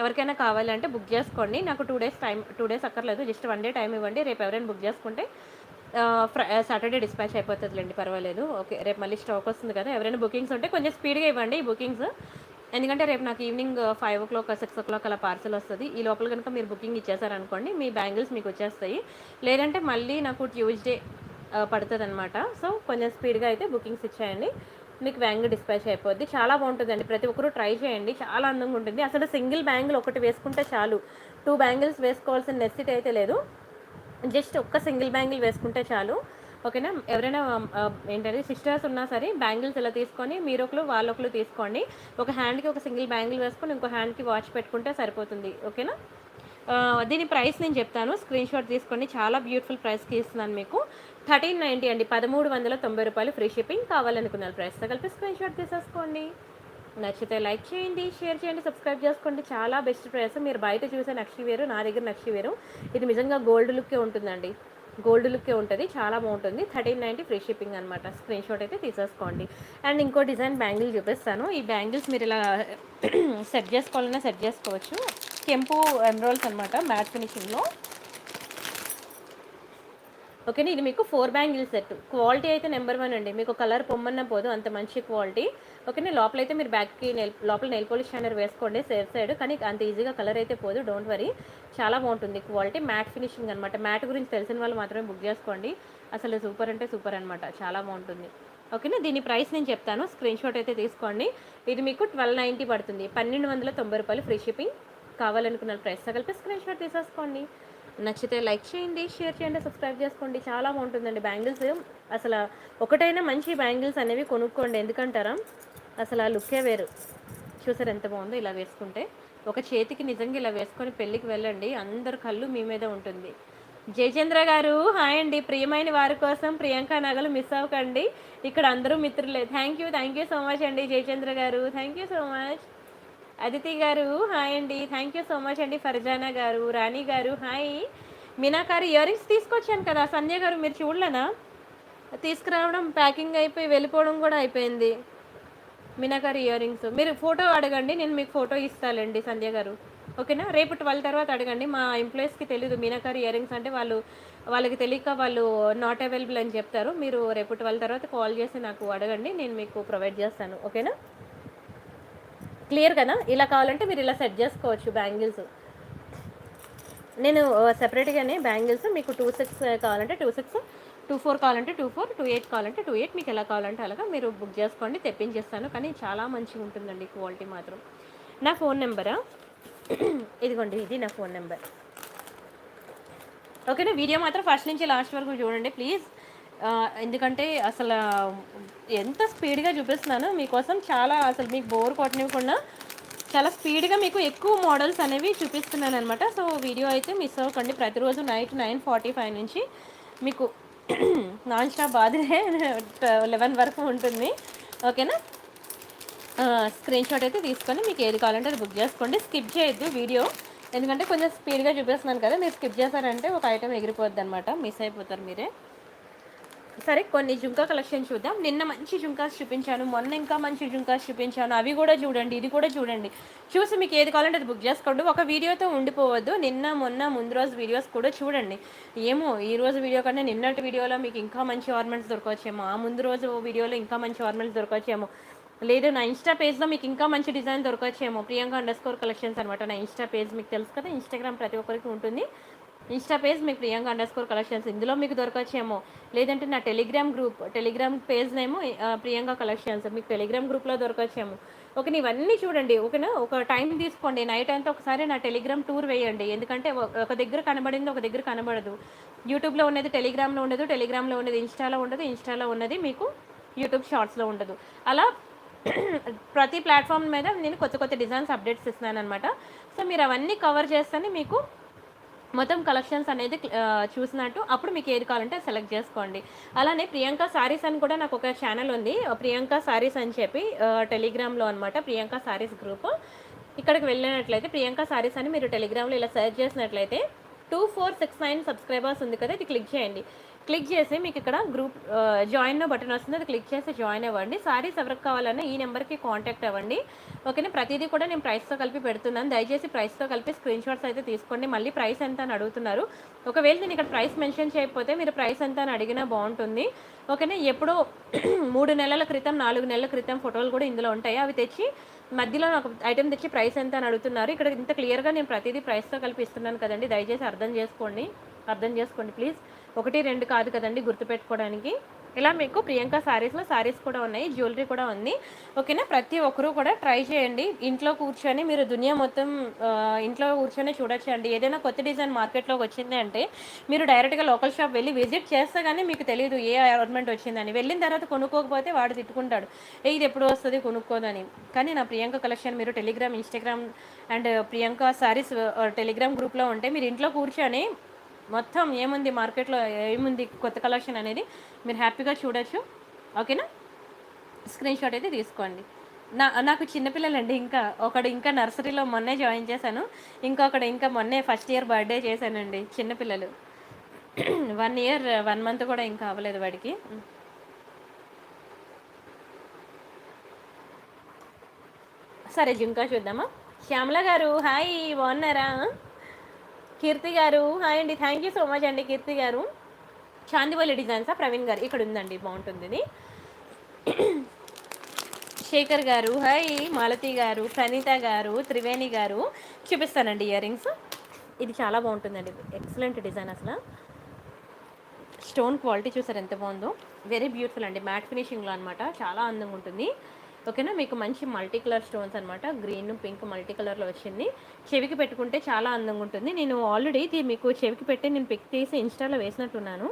ఎవరికైనా కావాలి అంటే బుక్ చేసుకోండి. నాకు 2 డేస్ అక్కర్లేదు, జస్ట్ 1 డే టైం ఇవ్వండి. రేపు ఎవరైనా బుక్ చేసుకుంటే సాటర్డే డిస్పాచ్ అయిపోతుందిలేండి, పర్వాలేదు. ఓకే, రేపు మళ్ళీ స్టాక్ వస్తుంది కదా. ఎవరైనా బుకింగ్స్ ఉంటే కొంచెం స్పీడ్గా ఇవ్వండి ఈ బుకింగ్స్. ఎందుకంటే రేపు నాకు ఈవినింగ్ 5 o'clock 6 o'clock అలా పార్సల్ వస్తుంది. ఈ లోపల కనుక మీరు బుకింగ్ ఇచ్చేసారనుకోండి, మీ బ్యాంగిల్స్ మీకు వచ్చేస్తాయి. లేదంటే మళ్ళీ నాకు ట్యూస్డే పడుతుంది అనమాట. సో కొంచెం స్పీడ్గా అయితే బుకింగ్స్ ఇచ్చేయండి, మీకు బ్యాంగిల్ డిస్పాచ్ అయిపోద్ది. చాలా బాగుంటుందండి, ప్రతి ఒక్కరూ ట్రై చేయండి. చాలా అందంగా ఉంటుంది. అసలు సింగిల్ బ్యాంగిల్ ఒకటి వేసుకుంటే చాలు, 2 బ్యాంగిల్స్ వేసుకోవాల్సిన నెసిటీ అయితే లేదు. జస్ట్ ఒక్క సింగిల్ బ్యాంగిల్ వేసుకుంటే చాలు. ఓకేనా? ఎవరైనా ఏంటంటే సిస్టర్స్ ఉన్నా సరే బ్యాంగిల్స్ ఇలా తీసుకొని మీరొకరు వాళ్ళొకరు తీసుకోండి. ఒక హ్యాండ్కి ఒక సింగిల్ బ్యాంగిల్ వేసుకొని ఇంకో హ్యాండ్కి వాచ్ పెట్టుకుంటే సరిపోతుంది. ఓకేనా? దీని ప్రైస్ నేను చెప్తాను, స్క్రీన్ షాట్ తీసుకోండి. చాలా బ్యూటిఫుల్ ప్రైస్కి ఇస్తున్నాను మీకు. 1390 అండి, 1390 రూపాయలు ఫ్రీ షిప్పింగ్. కావాలనుకున్న ప్రైస్తో కలిపి స్క్రీన్ షాట్ తీసేసుకోండి. నచ్చితే లైక్ చేయండి, షేర్ చేయండి, సబ్స్క్రైబ్ చేసుకోండి. చాలా బెస్ట్ ప్రైస్. మీరు బయట చూసే నక్షి వేరు, నా దగ్గర నక్షి వేరు. ఇది నిజంగా గోల్డ్ లుక్కే ఉంటుందండి, గోల్డ్ లుక్కే ఉంటుంది. చాలా బాగుంటుంది. 1390 ఫ్రీ షిప్పింగ్ అనమాట. స్క్రీన్ షాట్ అయితే తీసేసుకోండి. అండ్ ఇంకో డిజైన్ బ్యాంగిల్ చూపిస్తాను. ఈ బ్యాంగిల్స్ మీరు ఇలా సెట్ చేసుకోవాలన్నా సెట్ చేసుకోవచ్చు. కెంపు ఎమరాల్డ్స్ అనమాట, మ్యాట్ ఫినిషింగ్లో. ఓకేనా? ఇది మీకు 4 బ్యాంగిల్ సెట్. క్వాలిటీ అయితే నెంబర్ 1 అండి. మీకు కలర్ పొమ్మన్న పోదు, అంత మంచి క్వాలిటీ. ఓకేనా? లోపలైతే మీరు బ్యాక్కి లోపల నెయిల్ పాలిష్ షైనర్ వేసుకోండి సేఫ్ సైడ్, కానీ అంత ఈజీగా కలర్ అయితే పోదు, డోంట్ వరీ. చాలా బాగుంటుంది క్వాలిటీ. మ్యాట్ ఫినిషింగ్ అనమాట. మ్యాట్ గురించి తెలిసిన వాళ్ళు మాత్రమే బుక్ చేసుకోండి. అసలు సూపర్ అంటే సూపర్ అనమాట, చాలా బాగుంటుంది. ఓకేనా? దీని ప్రైస్ నేను చెప్తాను, స్క్రీన్ షాట్ అయితే తీసుకోండి. ఇది మీకు 1290 పడుతుంది. 1290 రూపాయలు ఫ్రీ షిప్పింగ్. కావాలనుకున్న ప్రైస్తో కలిపి స్క్రీన్ షాట్ తీసేసుకోండి. నచ్చితే లైక్ చేయండి, షేర్ చేయండి, సబ్స్క్రైబ్ చేసుకోండి. చాలా బాగుంటుందండి బ్యాంగిల్స్. అసలు ఒకటైనా మంచి బ్యాంగిల్స్ అనేవి కొనుక్కోండి. ఎందుకంటారా, అసలు ఆ లుక్కే వేరు. చూసారు ఎంత బాగుందో ఇలా వేసుకుంటే. ఒక చేతికి నిజంగా ఇలా వేసుకొని పెళ్ళికి వెళ్ళండి, అందరు కళ్ళు మీ మీద ఉంటుంది. జయచంద్ర గారు హాయ్ అండి. ప్రియమైన వారి కోసం ప్రియాంక నగలు మిస్ అవ్వకండి, ఇక్కడ అందరూ మిత్రులే. థ్యాంక్ యూ సో మచ్ అండి జయచంద్ర గారు, thank you so much. Aditi గారు హాయ్ అండి, థ్యాంక్ యూ సో మచ్ అండి. ఫర్జానా గారు, రాణి గారు హాయ్. మీనాకారి ఇయర్ రింగ్స్ తీసుకొచ్చాను కదా సంధ్య గారు, మీరు చూడలేనా? తీసుకురావడం, ప్యాకింగ్ అయిపోయి వెళ్ళిపోవడం కూడా అయిపోయింది. మీనాకారి ఇయర్ రింగ్స్ మీరు ఫోటో అడగండి, నేను మీకు ఫోటో ఇస్తానండి సంధ్య గారు. ఓకేనా? రేపు 12 తర్వాత అడగండి. మా ఎంప్లాయీస్కి తెలీదు మీనాకారి ఇయర్ రింగ్స్ అంటే, వాళ్ళకి తెలియక వాళ్ళు నాట్ అవైలబుల్ అని చెప్తారు. మీరు రేపు 12 తర్వాత కాల్ చేసి నాకు అడగండి, నేను మీకు ప్రొవైడ్ చేస్తాను. ఓకేనా? క్లియర్ కదా? ఇలా కావాలంటే మీరు ఇలా సెట్ చేసుకోవచ్చు బ్యాంగిల్స్. నేను సెపరేట్గానే బ్యాంగిల్స్ మీకు 26 కావాలంటే 26, 24 కావాలంటే 24, 28 కావాలంటే 28, మీకు ఎలా కావాలంటే అలాగా మీరు బుక్ చేసుకోండి, తెప్పించేస్తాను. కానీ చాలా మంచిగా ఉంటుందండి క్వాలిటీ మాత్రం. నా ఫోన్ నెంబరా ఇదిగోండి, ఇది నా ఫోన్ నెంబర్. ఓకేనా? వీడియో మాత్రం ఫస్ట్ నుంచి లాస్ట్ వరకు చూడండి ప్లీజ్. ఎందుకంటే అసలు ఎంత స్పీడ్గా చూపిస్తున్నాను మీకోసం, చాలా అసలు మీకు బోర్ కొట్టనివ్వకుండా చాలా స్పీడ్గా మీకు ఎక్కువ మోడల్స్ అనేవి చూపిస్తున్నాను అనమాట. సో వీడియో అయితే మిస్ అవ్వకండి. ప్రతిరోజు నైట్ 9:45 నుంచి మీకు నాన్ స్టాప్ బాధనే 11 వరకు ఉంటుంది. ఓకేనా? స్క్రీన్ షాట్ అయితే తీసుకొని మీకు ఏది కావాలంటే అది బుక్ చేసుకోండి. స్కిప్ చేయొద్దు వీడియో, ఎందుకంటే కొంచెం స్పీడ్గా చూపిస్తున్నాను కదా, మీరు స్కిప్ చేశారంటే ఒక ఐటెం ఎగిరిపోద్ది అనమాట, మిస్ అయిపోతారు మీరే. సరే కొన్ని జుంకా కలెక్షన్ చూద్దాం. నిన్న మంచి జుంకాస్ చూపించాను, మొన్న ఇంకా మంచి జుంకాస్ చూపించాను. అవి కూడా చూడండి, ఇది కూడా చూడండి. చూసి మీకు ఏది కావాలంటే అది బుక్ చేసుకోండి. ఒక వీడియోతో ఉండిపోవద్దు. నిన్న మొన్న ముందు రోజు వీడియోస్ కూడా చూడండి. ఏమో ఈ రోజు వీడియో కన్నా నిన్నటి వీడియోలో మీకు ఇంకా మంచి ఆర్నమెంట్స్ దొరకవచ్చేమో, ఆ ముందు రోజు వీడియోలో ఇంకా మంచి ఆర్నమెంట్స్ దొరకవచ్చేమో, లేదు నా ఇన్స్టా పేజ్లో మీకు ఇంకా మంచి డిజైన్ దొరకవచ్చేమో. ప్రియాంక _కలెక్షన్స్ అనమాట నా ఇన్స్టా పేజ్. మీకు తెలుసు కదా, ఇన్స్టాగ్రామ్ ప్రతి ఒక్కరికి ఉంటుంది. ఇన్స్టా పేజ్ మీకు ప్రియాంక_కలెక్షన్స్, ఇందులో మీకు దొరకవచ్చేమో. లేదంటే నా టెలిగ్రామ్ పేజ్ నేమో ప్రియాంక కలెక్షన్స్, మీకు టెలిగ్రామ్ గ్రూప్లో దొరకవచ్చేమో. ఓకే, ఇవన్నీ చూడండి. ఓకేనా, ఒక టైం తీసుకోండి. నైట్ అంతా ఒకసారి నా టెలిగ్రామ్ టూర్ వేయండి. ఎందుకంటే ఒక దగ్గర కనబడింది ఒక దగ్గర కనబడదు. యూట్యూబ్లో ఉన్నది టెలిగ్రామ్లో ఉండదు, టెలిగ్రామ్లో ఉన్నది ఇన్స్టాలో ఉండదు, ఇన్స్టాలో ఉన్నది మీకు యూట్యూబ్ షార్ట్స్లో ఉండదు. అలా ప్రతి ప్లాట్ఫామ్ మీద నేను కొత్త కొత్త డిజైన్స్ అప్డేట్స్ ఇస్తున్నాను అనమాట. సో మీరు అవన్నీ కవర్ చేస్తేనే మీకు మొత్తం కలెక్షన్స్ అనేది చూసినట్టు. అప్పుడు మీకు ఏది కావాలంటే సెలెక్ట్ చేసుకోండి. అలానే ప్రియాంక శారీస్ అని కూడా నాకు ఒక ఛానల్ ఉంది, ప్రియాంక శారీస్ అని చెప్పి టెలిగ్రామ్లో అనమాట. ప్రియాంక శారీస్ గ్రూప్. ఇక్కడికి వెళ్ళినట్లయితే ప్రియాంక శారీస్ అని మీరు టెలిగ్రామ్లో ఇలా సెర్చ్ చేసినట్లయితే 2469 సబ్స్క్రైబర్స్ ఉంది కదా, ఇది క్లిక్ చేయండి. క్లిక్ చేసి మీకు ఇక్కడ గ్రూప్ జాయిన్ బటన్ వస్తుంది, అది క్లిక్ చేసి జాయిన్ అవ్వండి. సారీస్ ఎవరికి కావాలన్నా ఈ నెంబర్కి కాంటాక్ట్ అవ్వండి. ఓకేనా, ప్రతిదీ కూడా నేను ప్రైస్తో కలిపి పెడుతున్నాను. దయచేసి ప్రైస్తో కలిపి స్క్రీన్ షాట్స్ అయితే తీసుకోండి. మళ్ళీ ప్రైస్ ఎంత అని అడుగుతున్నారు. ఒకవేళ నేను ఇక్కడ ప్రైస్ మెన్షన్ చేయకపోతే మీరు ప్రైస్ ఎంత అని అడిగినా బాగుంటుంది. ఓకేనా, ఎప్పుడో 3 నెలల క్రితం 4 నెలల క్రితం ఫోటోలు కూడా ఇందులో ఉంటాయి. అవి తెచ్చి మధ్యలో నాకు ఐటెం తెచ్చి ప్రైస్ ఎంత అని అడుగుతున్నారు. ఇక్కడ ఇంత క్లియర్గా నేను ప్రతిదీ ప్రైస్తో కలిపి ఇస్తున్నాను కదండి, దయచేసి అర్థం చేసుకోండి ప్లీజ్. 1 2 కాదు కదండి గుర్తుపెట్టుకోవడానికి. ఇలా మీకు ప్రియాంక శారీస్లో శారీస్ కూడా ఉన్నాయి, జ్యువెలరీ కూడా ఉంది. ఓకేనా, ప్రతి ఒక్కరూ కూడా ట్రై చేయండి. ఇంట్లో కూర్చొని మీరు దునియా మొత్తం ఇంట్లో కూర్చొని చూడొచ్చండి. ఏదైనా కొత్త డిజైన్ మార్కెట్లోకి వచ్చింది అంటే మీరు డైరెక్ట్గా లోకల్ షాప్ వెళ్ళి విజిట్ చేస్తే కానీ మీకు తెలియదు ఏ ఆర్నమెంట్ వచ్చిందని. వెళ్ళిన తర్వాత కొనుక్కోకపోతే వాడు తిట్టుకుంటాడు, ఇది ఎప్పుడు వస్తుంది కొనుక్కోదని. కానీ నా ప్రియాంక కలెక్షన్ మీరు Telegram, Instagram and Priyanka saris Telegram గ్రూప్లో ఉంటే మీరు ఇంట్లో కూర్చొని మొత్తం ఏముంది మార్కెట్లో, ఏముంది కొత్త కలెక్షన్ అనేది మీరు హ్యాపీగా చూడొచ్చు. ఓకేనా, స్క్రీన్ షాట్ అయితే తీసుకోండి. నాకు చిన్నపిల్లలండి, ఒకడు ఇంకా నర్సరీలో మొన్నే జాయిన్ చేశాను, ఇంకొకడు ఇంకా మొన్నే ఫస్ట్ ఇయర్ బర్త్డే చేశానండి. చిన్నపిల్లలు 1 year 1 month కూడా ఇంకా అవ్వలేదు వాడికి. సరే జుంకా చూద్దామా. శ్యామల గారు హాయ్, బాగున్నారా? కీర్తి గారు హాయ్ అండి, థ్యాంక్ యూ సో మచ్ అండి కీర్తి గారు. చాందివల్లి డిజైన్సా? ప్రవీణ్ గారు ఇక్కడ ఉందండి, బాగుంటుంది ఇది. శేఖర్ గారు హాయ్, మాలతి గారు, ప్రణీత గారు, త్రివేణి గారు. చూపిస్తానండి ఇయర్ రింగ్స్. ఇది చాలా బాగుంటుందండి, ఎక్సలెంట్ డిజైన్. అసలు స్టోన్ క్వాలిటీ చూసారు ఎంత బాగుందో, వెరీ బ్యూటిఫుల్ అండి. మ్యాట్ ఫినిషింగ్లో అనమాట, చాలా అందంగా ఉంటుంది. ఓకేనా, మీకు మంచి మల్టీ కలర్ స్టోన్స్ అనమాట, గ్రీన్ పింక్ మల్టీ కలర్లో వచ్చింది. చెవికి పెట్టుకుంటే చాలా అందంగా ఉంటుంది. నేను ఆల్రెడీ ఇది మీకు చెవికి పెట్టి నేను పిక్ తీసి ఇన్స్టాలో వేసినట్టున్నాను,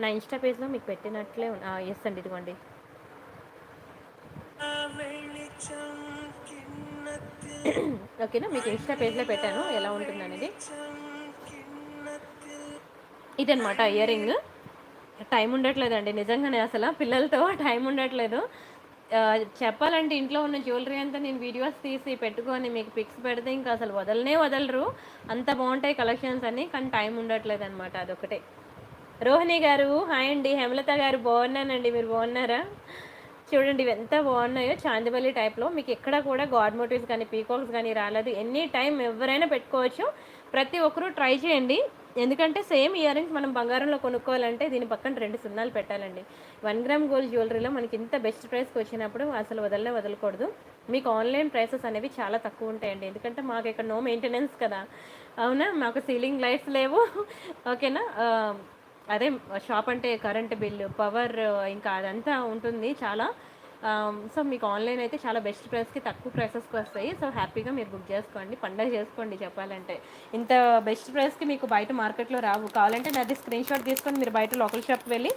నా ఇన్స్టా పేజ్లో మీకు పెట్టినట్లే ఎస్ అండి, ఇదిగోండి. ఓకేనా, మీకు ఇన్స్టా పేజ్లో పెట్టాను, ఎలా ఉంటుంది అనేది. ఇదనమాట ఇయర్ రింగ్. టైం ఉండట్లేదండి నిజంగానే, అసలు పిల్లలతో టైం ఉండట్లేదు. చెప్పాలంటే ఇంట్లో ఉన్న జ్యువెలరీ అంతా నేను వీడియోస్ తీసి పెట్టుకొని మీకు పిక్స్ పెడితే ఇంకా అసలు వదలరు, అంత బాగుంటాయి కలెక్షన్స్ అన్నీ. కానీ టైం ఉండట్లేదు అనమాట, అదొకటే. రోహిణి గారు హాయ్ అండి. హేమలత గారు బాగున్నానండి, మీరు బాగున్నారా? చూడండి ఇవి ఎంత బాగున్నాయో, చాందివల్లి టైప్లో. మీకు ఎక్కడ కూడా గాడ్ మోటివ్స్ కానీ పీకాక్స్ కానీ రాలేదు. ఎనీ టైం ఎవరైనా పెట్టుకోవచ్చు. ప్రతి ఒక్కరూ ట్రై చేయండి. ఎందుకంటే సేమ్ ఇయర్ రింగ్స్ మనం బంగారంలో కొనుక్కోవాలంటే దీని పక్కన 2 సున్నాలు పెట్టాలండి. 1 గ్రామ్ గోల్డ్ జ్యువెలరీలో మనకి ఇంత బెస్ట్ ప్రైస్కి వచ్చినప్పుడు అసలు వదలకూడదు. మీకు ఆన్లైన్ ప్రైసెస్ అనేవి చాలా తక్కువ ఉంటాయండి, ఎందుకంటే మాకు ఇక్కడ నో మెయింటెనెన్స్ కదా. అవునా, మాకు సీలింగ్ లైట్స్ లేవు. ఓకేనా, అదే షాప్ అంటే కరెంట్ బిల్లు, పవర్, ఇంకా అదంతా ఉంటుంది చాలా. సో మీకు ఆన్లైన్ అయితే చాలా బెస్ట్ ప్రైస్కి తక్కువ ప్రైసెస్కి వస్తాయి. సో హ్యాపీగా మీరు బుక్ చేసుకోండి, పండగ చేసుకోండి. చెప్పాలంటే ఇంత బెస్ట్ ప్రైస్కి మీకు బయట మార్కెట్లో రావు. కావాలంటే నాది స్క్రీన్ షాట్ తీసుకొని మీరు బయట లోకల్ షాప్కి వెళ్ళి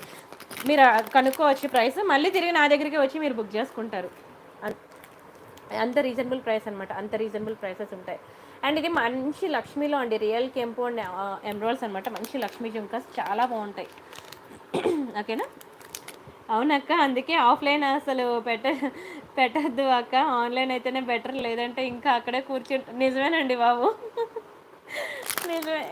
మీరు కనుక్కోవచ్చు ప్రైస్, మళ్ళీ తిరిగి నా దగ్గరికి వచ్చి మీరు బుక్ చేసుకుంటారు. అంత రీజనబుల్ ప్రైస్ అనమాట, అంత రీజనబుల్ ప్రైసెస్ ఉంటాయి. అండ్ ఇది మంచి లక్ష్మీలో అండి, రియల్ కెంపు అండ్ ఎమరాల్డ్స్ అనమాట. మంచి లక్ష్మీ జుంకాస్ చాలా బాగుంటాయి. ఓకేనా, అవునక్క, అందుకే ఆఫ్లైన్ అసలు పెట్టద్దు అక్క, ఆన్లైన్ అయితేనే బెటర్, లేదంటే ఇంకా అక్కడే నిజమేనండి బాబు, నిజమే.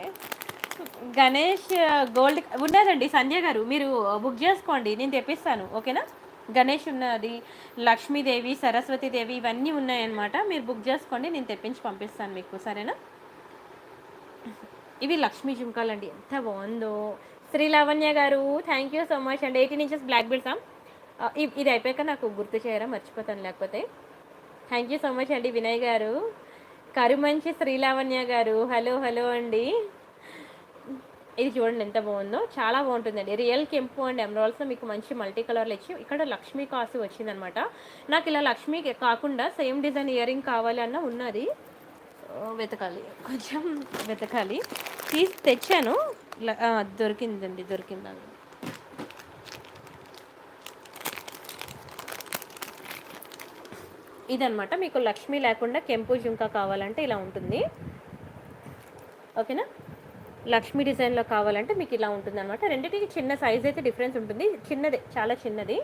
గణేష్ గోల్డ్ ఉన్నదండి సంధ్య గారు, మీరు బుక్ చేసుకోండి, నేను తెప్పిస్తాను. ఓకేనా? గణేష్ ఉన్నది, లక్ష్మీదేవి, సరస్వతీదేవి ఇవన్నీ ఉన్నాయన్నమాట. మీరు బుక్ చేసుకోండి, నేను తెప్పించి పంపిస్తాను మీకు. సరేనా? ఇవి లక్ష్మీ జుంకాలు అండి, ఎంత బాగుందో. శ్రీ లావణ్య గారు థ్యాంక్ యూ సో మచ్ అండి. 18 ఇంచెస్ బ్లాక్ బెల్ట్సా? ఇది అయిపోయాక నాకు గుర్తు చేయరా, మర్చిపోతాను లేకపోతే. థ్యాంక్ యూ సో మచ్ అండి వినయ్ గారు. కరుమంచి శ్రీలావణ్య గారు హలో హలో అండి. ఇది చూడండి ఎంత బాగుందో, చాలా బాగుంటుందండి. రియల్ కెంపు అండ్ ఎమరాల్డ్స్లో మీకు మంచి మల్టీ కలర్లు ఇచ్చి ఇక్కడ లక్ష్మీ కాసు వచ్చిందనమాట. నాకు ఇలా లక్ష్మీ కాకుండా సేమ్ డిజైన్ ఇయర్ రింగ్ కావాలి అన్న ఉన్నది. వెతకాలి, కొంచెం వెతకాలి. తెచ్చాను. దొరికిందండి, దొరికిందండి. ఇదనమాట, మీకు లక్ష్మీ లేకుండా కెంపు జుంకా కావాలంటే ఇలా ఉంటుంది. ఓకేనా? లక్ష్మీ డిజైన్లో కావాలంటే మీకు ఇలా ఉంటుంది అనమాట. రెండింటికి చిన్న సైజ్ అయితే డిఫరెన్స్ ఉంటుంది, చిన్నది, చాలా చిన్నది.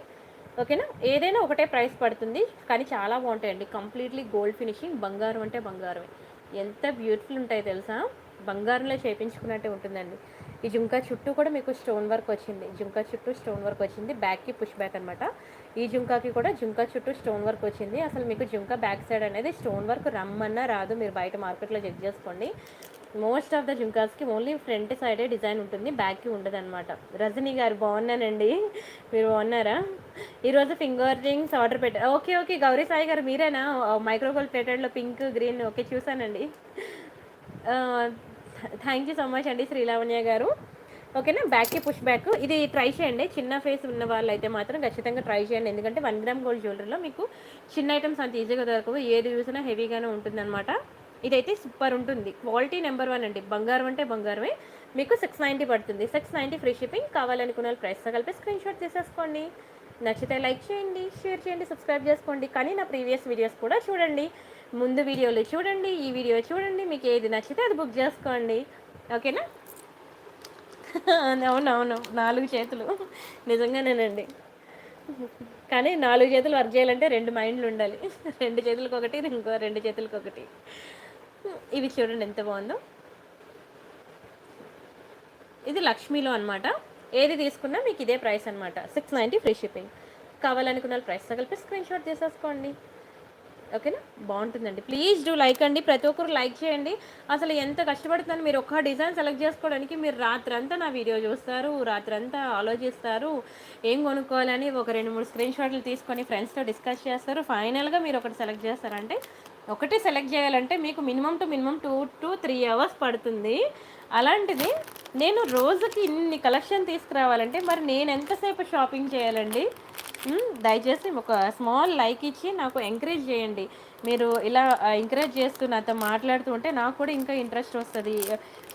ఓకేనా? ఏదైనా ఒకటే ప్రైస్ పడుతుంది, కానీ చాలా బాగుంటాయండి. కంప్లీట్లీ గోల్డ్ ఫినిషింగ్, బంగారం అంటే బంగారమే. ఎంత బ్యూటిఫుల్ ఉంటాయి తెలుసా, బంగారంలో చేయించుకున్నట్టే ఉంటుందండి. ఈ జుంకా చుట్టూ కూడా మీకు స్టోన్ వర్క్ వచ్చింది, జుంకా చుట్టూ స్టోన్ వర్క్ వచ్చింది. బ్యాక్కి పుష్ బ్యాక్ అనమాట. ఈ జుంకాకి కూడా జుంకా చుట్టూ స్టోన్ వర్క్ వచ్చింది. అసలు మీకు జుంకా బ్యాక్ సైడ్ అనేది స్టోన్ వర్క్ రమ్మన్నా రాదు, మీరు బయట మార్కెట్లో చెక్ చేసుకోండి. మోస్ట్ ఆఫ్ ద జుంకాస్కి ఓన్లీ ఫ్రంట్ సైడే డిజైన్ ఉంటుంది, బ్యాక్కి ఉండదు అనమాట. రజనీ గారు బాగున్నానండి, మీరు బాగున్నారా? ఈరోజు ఫింగర్ రింగ్స్ ఆర్డర్ పెట్టారు. ఓకే ఓకే, గౌరీ సాయి గారు మీరేనా? మైక్రోగోల్డ్ ప్లేటెడ్లో పింక్ గ్రీన్, ఓకే చూసానండి. థ్యాంక్ యూ సో మచ్ అండి శ్రీలావణ్య గారు. ఓకేనా? బ్యాక్కి పుష్ బ్యాక్, ఇది ట్రై చేయండి. చిన్న ఫేస్ ఉన్న వాళ్ళు అయితే మాత్రం ఖచ్చితంగా ట్రై చేయండి, ఎందుకంటే 1 గ్రామ్ గోల్డ్ జ్యువెలరీలో మీకు చిన్న ఐటమ్స్ అంత ఈజీగా దొరకవు, ఏది చూసినా హెవీగానే ఉంటుందన్నమాట. ఇదైతే సూపర్ ఉంటుంది, క్వాలిటీ నెంబర్ 1 అండి. బంగారం అంటే బంగారమే. మీకు 690 పడుతుంది, 690 ఫ్రీ షిప్పింగ్. కావాలనుకున్న ప్రైస్తో కలిపి స్క్రీన్ షాట్ తీసేసుకోండి. నచ్చితే లైక్ చేయండి, షేర్ చేయండి, సబ్స్క్రైబ్ చేసుకోండి. కానీ నా ప్రీవియస్ వీడియోస్ కూడా చూడండి, ముందు వీడియోలు చూడండి, ఈ వీడియో చూడండి, మీకు ఏది నచ్చితే అది బుక్ చేసుకోండి. ఓకేనా? అవునవును, 4 చేతులు నిజంగానేనండి. కానీ 4 చేతులు వర్క్ చేయాలంటే 2 మైండ్లు ఉండాలి. 2 చేతులకు ఒకటి, ఇంకో 2 చేతులకు ఒకటి. ఇవి చూడండి ఎంత బాగుందో. ఇది లక్ష్మీలో అనమాట. ఏది తీసుకున్నా మీకు ఇదే ప్రైస్ అనమాట, 690 ఫ్రీ షిప్పింగ్. కావాలనుకున్న ప్రైస్తో కలిపి స్క్రీన్ షాట్ తీసేసుకోండి. ఓకేనా? బాగుంటుందండి. ప్లీజ్ డూ లైక్ అండి, ప్రతి ఒక్కరు లైక్ చేయండి. అసలు ఎంత కష్టపడుతుందని మీరు ఒక్క డిజైన్ సెలెక్ట్ చేసుకోవడానికి మీరు రాత్రంతా నా వీడియో చూస్తారు, రాత్రంతా ఆలోచిస్తారు, ఏం కొనుక్కోవాలని ఒక 2-3 స్క్రీన్ షాట్లు తీసుకొని ఫ్రెండ్స్తో డిస్కస్ చేస్తారు. ఫైనల్గా మీరు ఒకటి సెలెక్ట్ చేస్తారంటే, ఒకటి సెలెక్ట్ చేయాలంటే మీకు minimum to minimum 2 to 3 hours పడుతుంది. అలాంటిది నేను రోజుకి ఇన్ని కలెక్షన్ తీసుకురావాలంటే మరి నేను ఎంతసేపు షాపింగ్ చేయాలండి? దయచేసి ఒక స్మాల్ లైక్ ఇచ్చి నాకు ఎంకరేజ్ చేయండి. మీరు ఇలా ఎంకరేజ్ చేస్తూ నాతో మాట్లాడుతూ ఉంటే నాకు కూడా ఇంకా ఇంట్రెస్ట్ వస్తుంది.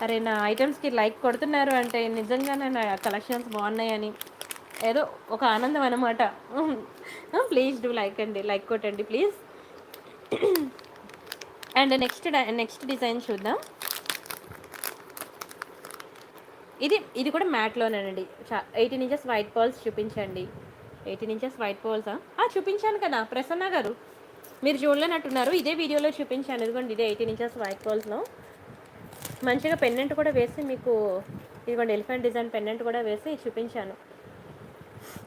అరే నా ఐటమ్స్కి లైక్ కొడుతున్నారు అంటే నిజంగానే నా కలెక్షన్స్ బాగున్నాయని ఏదో ఒక ఆనందం అన్నమాట. ప్లీజ్ డూ లైక్ అండి, లైక్ కొట్టండి ప్లీజ్. అండ్ నెక్స్ట్ డిజైన్ చూద్దాం. ఇది కూడా మ్యాట్లోనేనండి. 18 ఇంచెస్ వైట్ పర్ల్స్ చూపించండి. 18 ఇంచెస్ వైట్ పర్ల్సా? చూపించాను కదా ప్రసన్న గారు, మీరు చూడలేనట్టున్నారు. ఇదే వీడియోలో చూపించాను, ఇదిగోండి ఇదే 18 ఇంచెస్ వైట్ పర్ల్స్లో మంచిగా పెండెంట్ కూడా వేసి మీకు, ఇదిగోండి ఎలిఫెంట్ డిజైన్ పెండెంట్ కూడా వేసి చూపించాను.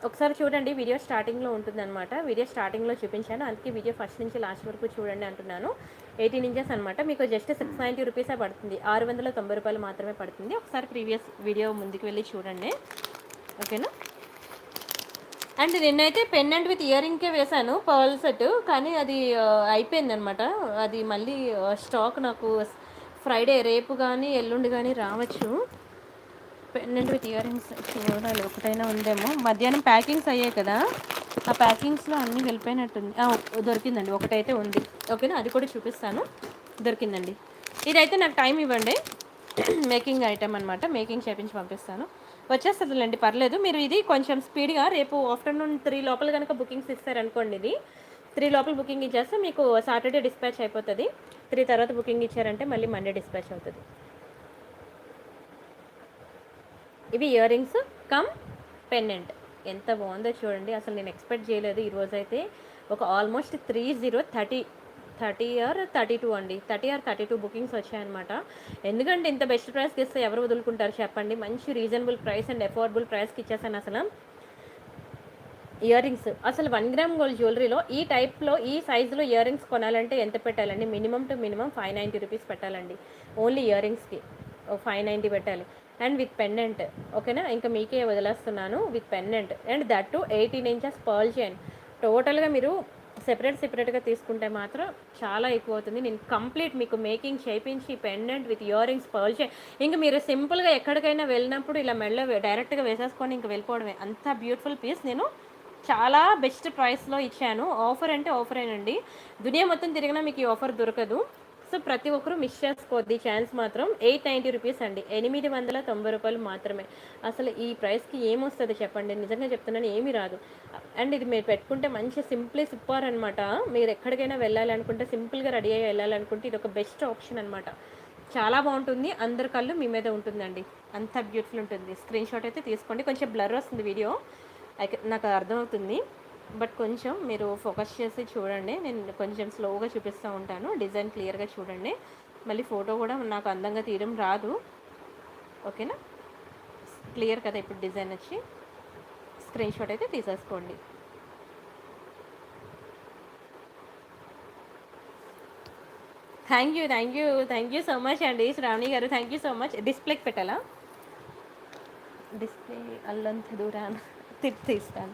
ఒకసారి చూడండి, వీడియో స్టార్టింగ్లో ఉంటుందన్నమాట. వీడియో స్టార్టింగ్లో చూపించాను, అందుకే వీడియో ఫస్ట్ నుంచి లాస్ట్ వరకు చూడండి అంటున్నాను. 18 ఇంచెస్ అనమాట. మీకు జస్ట్ 690 రూపీసే పడుతుంది, 690 రూపాయలు మాత్రమే పడుతుంది. ఒకసారి ప్రీవియస్ వీడియో ముందుకు వెళ్ళి చూడండి. ఓకేనా? అండ్ నిన్నైతే పెండెంట్ విత్ ఇయర్ రింగ్కే వేశాను పర్ల్ సెట్, కానీ అది అయిపోయిందనమాట. అది మళ్ళీ స్టాక్ నాకు ఫ్రైడే రేపు కానీ ఎల్లుండి కానీ రావచ్చు. పెండెంట్ విత్ ఇయర్ రింగ్స్ చూడాలి, ఒకటైనా ఉందేమో. మధ్యాహ్నం ప్యాకింగ్స్ అయ్యాయి కదా, ఆ ప్యాకింగ్స్లో అన్నీ వెళ్ళిపోయినట్టుంది. దొరికిందండి, ఒకటైతే ఉంది. ఓకేనా? అది కూడా చూపిస్తాను. దొరికిందండి. ఇదైతే నాకు టైం ఇవ్వండి, మేకింగ్ ఐటమ్ అనమాట. మేకింగ్ చేపించి పంపిస్తాను, వచ్చేస్తుందిలేండి, పర్లేదు. మీరు ఇది కొంచెం స్పీడ్గా రేపు ఆఫ్టర్నూన్ 3 లోపల కనుక బుకింగ్స్ ఇస్తారనుకోండి, ఇది 3 లోపల బుకింగ్ ఇచ్చేస్తే మీకు సాటర్డే డిస్పాచ్ అయిపోతుంది. 3 తర్వాత బుకింగ్ ఇచ్చారంటే మళ్ళీ మండే డిస్పాచ్ అవుతుంది. ఇవి ఇయర్ రింగ్స్ కమ్ పెండెంట్, ఎంత బాగుందో చూడండి. అసలు నేను ఎక్స్పెక్ట్ చేయలేదు. ఈరోజైతే ఒక ఆల్మోస్ట్ 30 30 ఆర్ 32 అండి. 30 ఆర్ 32 బుకింగ్స్ వచ్చాయన్నమాట. ఎందుకంటే ఇంత బెస్ట్ ప్రైస్‌కి ఇస్తే ఎవరు వదులుకుంటారు చెప్పండి. మంచి రీజనబుల్ ప్రైస్ అండ్ అఫోర్డబుల్ ప్రైస్‌కి ఇచ్చేసాను అసల. ఇయర్ రింగ్స్ అసలు 1 గ్రామ్ గోల్డ్ జ్యువెలరీలో ఈ టైప్‌లో, ఈ సైజులో ఇయర్ రింగ్స్ కొనాలంటే ఎంత పెట్టాలండి? మినిమమ్ టు మినిమమ్ 590 రూపీస్ పెట్టాలండి. ఓన్లీ ఇయర్ రింగ్స్‌కి 590 పెట్టాలి. అండ్ విత్ పెండెంట్ ఓకేనా? ఇంకా మీకే వదిలేస్తున్నాను with pendant and that to 18 inches pearl chain. టోటల్‌గా మీరు సెపరేట్‌గా తీసుకుంటే మాత్రం చాలా ఎక్కువ అవుతుంది. నేను కంప్లీట్ మీకు మేకింగ్ చేపించి pendant with ear rings pearl chain ఇంక మీరు సింపుల్‌గా ఎక్కడికైనా వెళ్ళినప్పుడు ఇలా మెడలో డైరెక్ట్‌గా వేసేసుకొని ఇంక వెళ్ళిపోవడమే. అంత బ్యూటిఫుల్ పీస్ నేను చాలా బెస్ట్ ప్రైస్‌లో ఇచ్చాను. ఆఫర్ అంటే ఆఫరేనండి. దునియా మొత్తం తిరిగినా మీకు ఈ ఆఫర్ దొరకదు. సో, ప్రతి ఒక్కరు మిస్ చేసుకోవద్దు ఈ ఛాన్స్ మాత్రం. 890 రూపీస్ అండి. రూ. 890 మాత్రమే. అసలు ఈ ప్రైస్‌కి ఏమొస్తది చెప్పండి? నిజంగా చెప్తున్నాను ఏమీ రాదు. అండ్ ఇది మీరు పెట్టుకుంటే మంచి సింప్లీ సూపర్ అనమాట. మీరు ఎక్కడికైనా వెళ్ళాలనుకుంటే సింపుల్‌గా రెడీ అయ్యి వెళ్ళాలనుకుంటే ఇదొక బెస్ట్ ఆప్షన్ అనమాట. చాలా బావుంటుంది. అందరి కళ్ళు మీ మీదే ఉంటుందండి. అంత బ్యూటిఫుల్ ఉంటుంది. స్క్రీన్‌షాట్ అయితే తీసుకోండి. కొంచెం బ్లర్ వస్తుంది వీడియో. నాకు అర్థమవుతుంది. బట్ కొంచెం మీరు ఫోకస్ చేసి చూడండి. నేను కొంచెం స్లోగా చూపిస్తూ ఉంటాను. డిజైన్ క్లియర్‌గా చూడండి. మళ్ళీ ఫోటో కూడా నాకు అందంగా తీయడం రాదు. ఓకేనా? క్లియర్ కదా ఇప్పుడు డిజైన్ వచ్చి. స్క్రీన్‌షాట్ అయితే తీసేసుకోండి. థ్యాంక్ యూ సో మచ్ అండి శ్రావణి గారు. Thank you so much. డిస్ప్లేకి పెట్టాలా? డిస్ప్లే అల్లంత దూరాన తీస్తాను.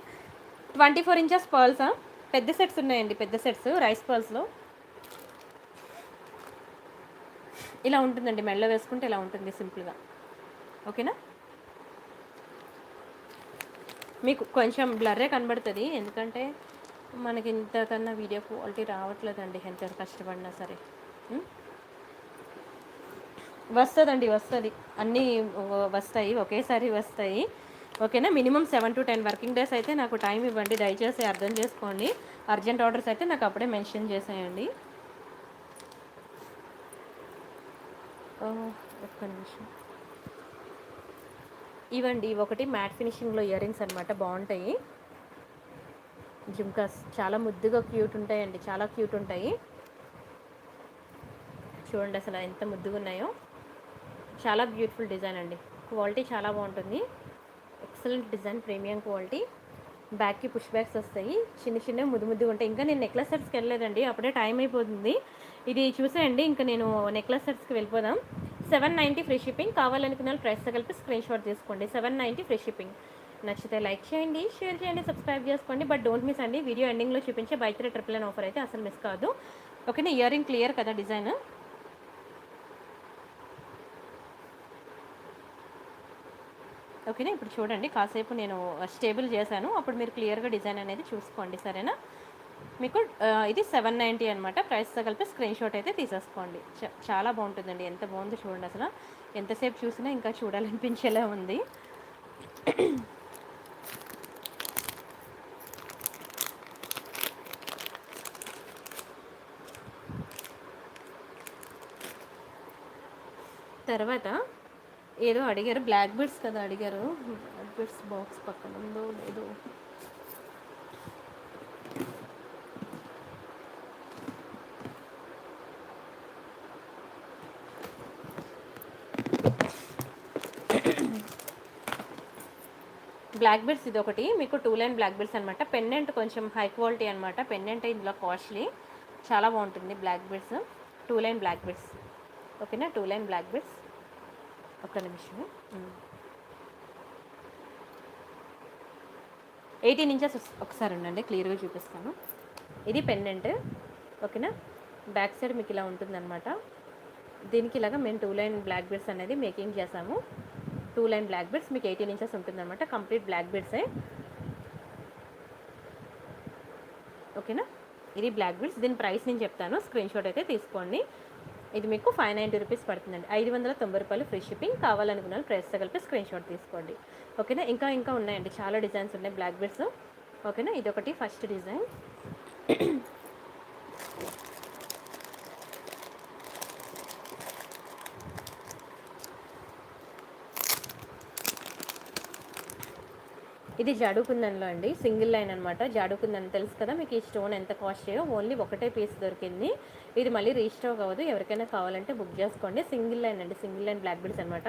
24 ఇంచెస్ పర్ల్సా? పెద్ద సెట్స్ ఉన్నాయండి. పెద్ద సెట్స్ రైస్ పర్ల్స్‌లో ఇలా ఉంటుందండి. మెడలో వేసుకుంటే ఇలా ఉంటుంది సింపుల్‌గా. ఓకేనా? మీకు కొంచెం బ్లర్రే కనబడుతుంది. ఎందుకంటే మనకి ఇంతకన్నా వీడియో క్వాలిటీ రావట్లేదండి ఎంత కష్టపడినా సరే. వస్తుందండి, వస్తుంది. అన్నీ వస్తాయి, ఒకేసారి వస్తాయి. ఓకేనా? మినిమం 7 to 10 వర్కింగ్ డేస్ అయితే నాకు టైం ఇవ్వండి. దయచేసి అర్థం చేసుకోండి. అర్జెంట్ ఆర్డర్స్ అయితే నాకు అప్పుడే మెన్షన్ చేసేయండి. ఒక్క నిమిషం. ఇవండి ఒకటి మ్యాట్ ఫినిషింగ్లో ఇయర్ రింగ్స్ అనమాట. బాగుంటాయి. జుమ్కాస్ చాలా ముద్దుగా క్యూట్ ఉంటాయండి. చాలా క్యూట్ ఉంటాయి. చూడండి అసలు ఎంత ముద్దుగా ఉన్నాయో. చాలా బ్యూటిఫుల్ డిజైన్ అండి. క్వాలిటీ చాలా బాగుంటుంది. Excellent design, premium quality. బ్యాక్కి పుష్ బ్యాక్స్ వస్తాయి. చిన్న ముద్దుగా ఉంటాయి. ఇంకా నేను నెక్లెస్ సెట్స్కి వెళ్ళలేదండి. అప్పుడే టైం అయిపోతుంది. ఇది చూసేయండి. ఇంకా నేను నెక్లెస్ సెట్స్కి వెళ్ళిపోదాం. 790 ఫ్రీ షిప్పింగ్. కావాలనుకున్న ప్రైస్తో కలిపి స్క్రీన్ షాట్ తీసుకోండి. 790 ఫ్రీ షిప్పింగ్. నచ్చితే లైక్ చేయండి, షేర్ చేయండి, సబ్స్క్రైబ్ చేసుకోండి. బట్ డోంట్ మిస్ అండి. వీడియో ఎండింగ్లో చూపించే బై 3 999 ఆఫర్ అయితే అసలు మిస్ కాదు. ఓకేనా? ఇయర్ రింగ్ క్లియర్ కదా డిజైన్. ఓకేనా? ఇప్పుడు చూడండి కాసేపు నేను స్టేబుల్ చేశాను. అప్పుడు మీరు క్లియర్గా డిజైన్ అనేది చూసుకోండి. సరేనా? మీకు ఇది 790 అనమాట. ప్రైస్తో కలిపి స్క్రీన్ షాట్ అయితే తీసేసుకోండి. చాలా బాగుంటుందండి. ఎంత బాగుందో చూడండి అసలు. ఎంతసేపు చూసినా ఇంకా చూడాలనిపించేలా ఉంది. తర్వాత ఏదో అడిగారు, బ్లాక్ బీడ్స్ కదా అడిగారు. బ్లాక్ బీడ్స్ బాక్స్ పక్కన ఉందో లేదో. బ్లాక్ బీడ్స్ ఇది ఒకటి మీకు 2 లైన్ బ్లాక్ బీడ్స్ అనమాట. పెండెంట్ కొంచెం హై క్వాలిటీ అనమాట. పెండెంట్ ఇందులో కాస్ట్లీ, చాలా బాగుంటుంది. Black beads 2 line black beads. ఓకేనా? 2 లైన్ బ్లాక్ బీడ్స్. ఒక్క నిమిషం. 18 ఇంచెస్ ఒకసారి ఉండండి, క్లియర్గా చూపిస్తాను. ఇది పెండెంట్. ఓకేనా? బ్యాక్ సైడ్ మీకు ఇలా ఉంటుందన్నమాట. దీనికి ఇలాగా మేము 2 లైన్ బ్లాక్ బీడ్స్ అనేది మేకింగ్ చేసాము. 2 లైన్ బ్లాక్ బీడ్స్ మీకు 18 ఇంచెస్ ఉంటుందన్నమాట. కంప్లీట్ బ్లాక్ బీడ్సే. ఓకేనా? ఇది బ్లాక్ బీడ్స్. దీని ప్రైస్ నేను చెప్తాను, స్క్రీన్ షాట్ అయితే తీసుకోండి. ఇది మీకు 590 రూపీస్ పడుతుందండి. 590 రూపాయలు ఫ్రీ షిప్పింగ్. కావాలనుకున్నాను ప్రైస్తో కలిపి స్క్రీన్ షాట్ తీసుకోండి. ఓకేనా? ఇంకా ఉన్నాయండి, చాలా డిజైన్స్ ఉన్నాయి బ్లాక్ బీడ్స్. ఓకేనా? ఇది ఒకటి ఫస్ట్ డిజైన్. ఇది జాడు కుందన్లో అండి, సింగిల్ లైన్ అనమాట. జాడు కుందన్ తెలుసు కదా మీకు, ఈ స్టోన్ ఎంత కాస్ట్ చేయో, ఓన్లీ ఒకటే పీస్ దొరికింది. ఇది మళ్ళీ రీస్టాక్ అవ్వదు, ఎవరికైనా కావాలంటే బుక్ చేసుకోండి. సింగిల్ లైన్ అండి, సింగిల్ లైన్ బ్లాక్ బీడ్స్ అనమాట.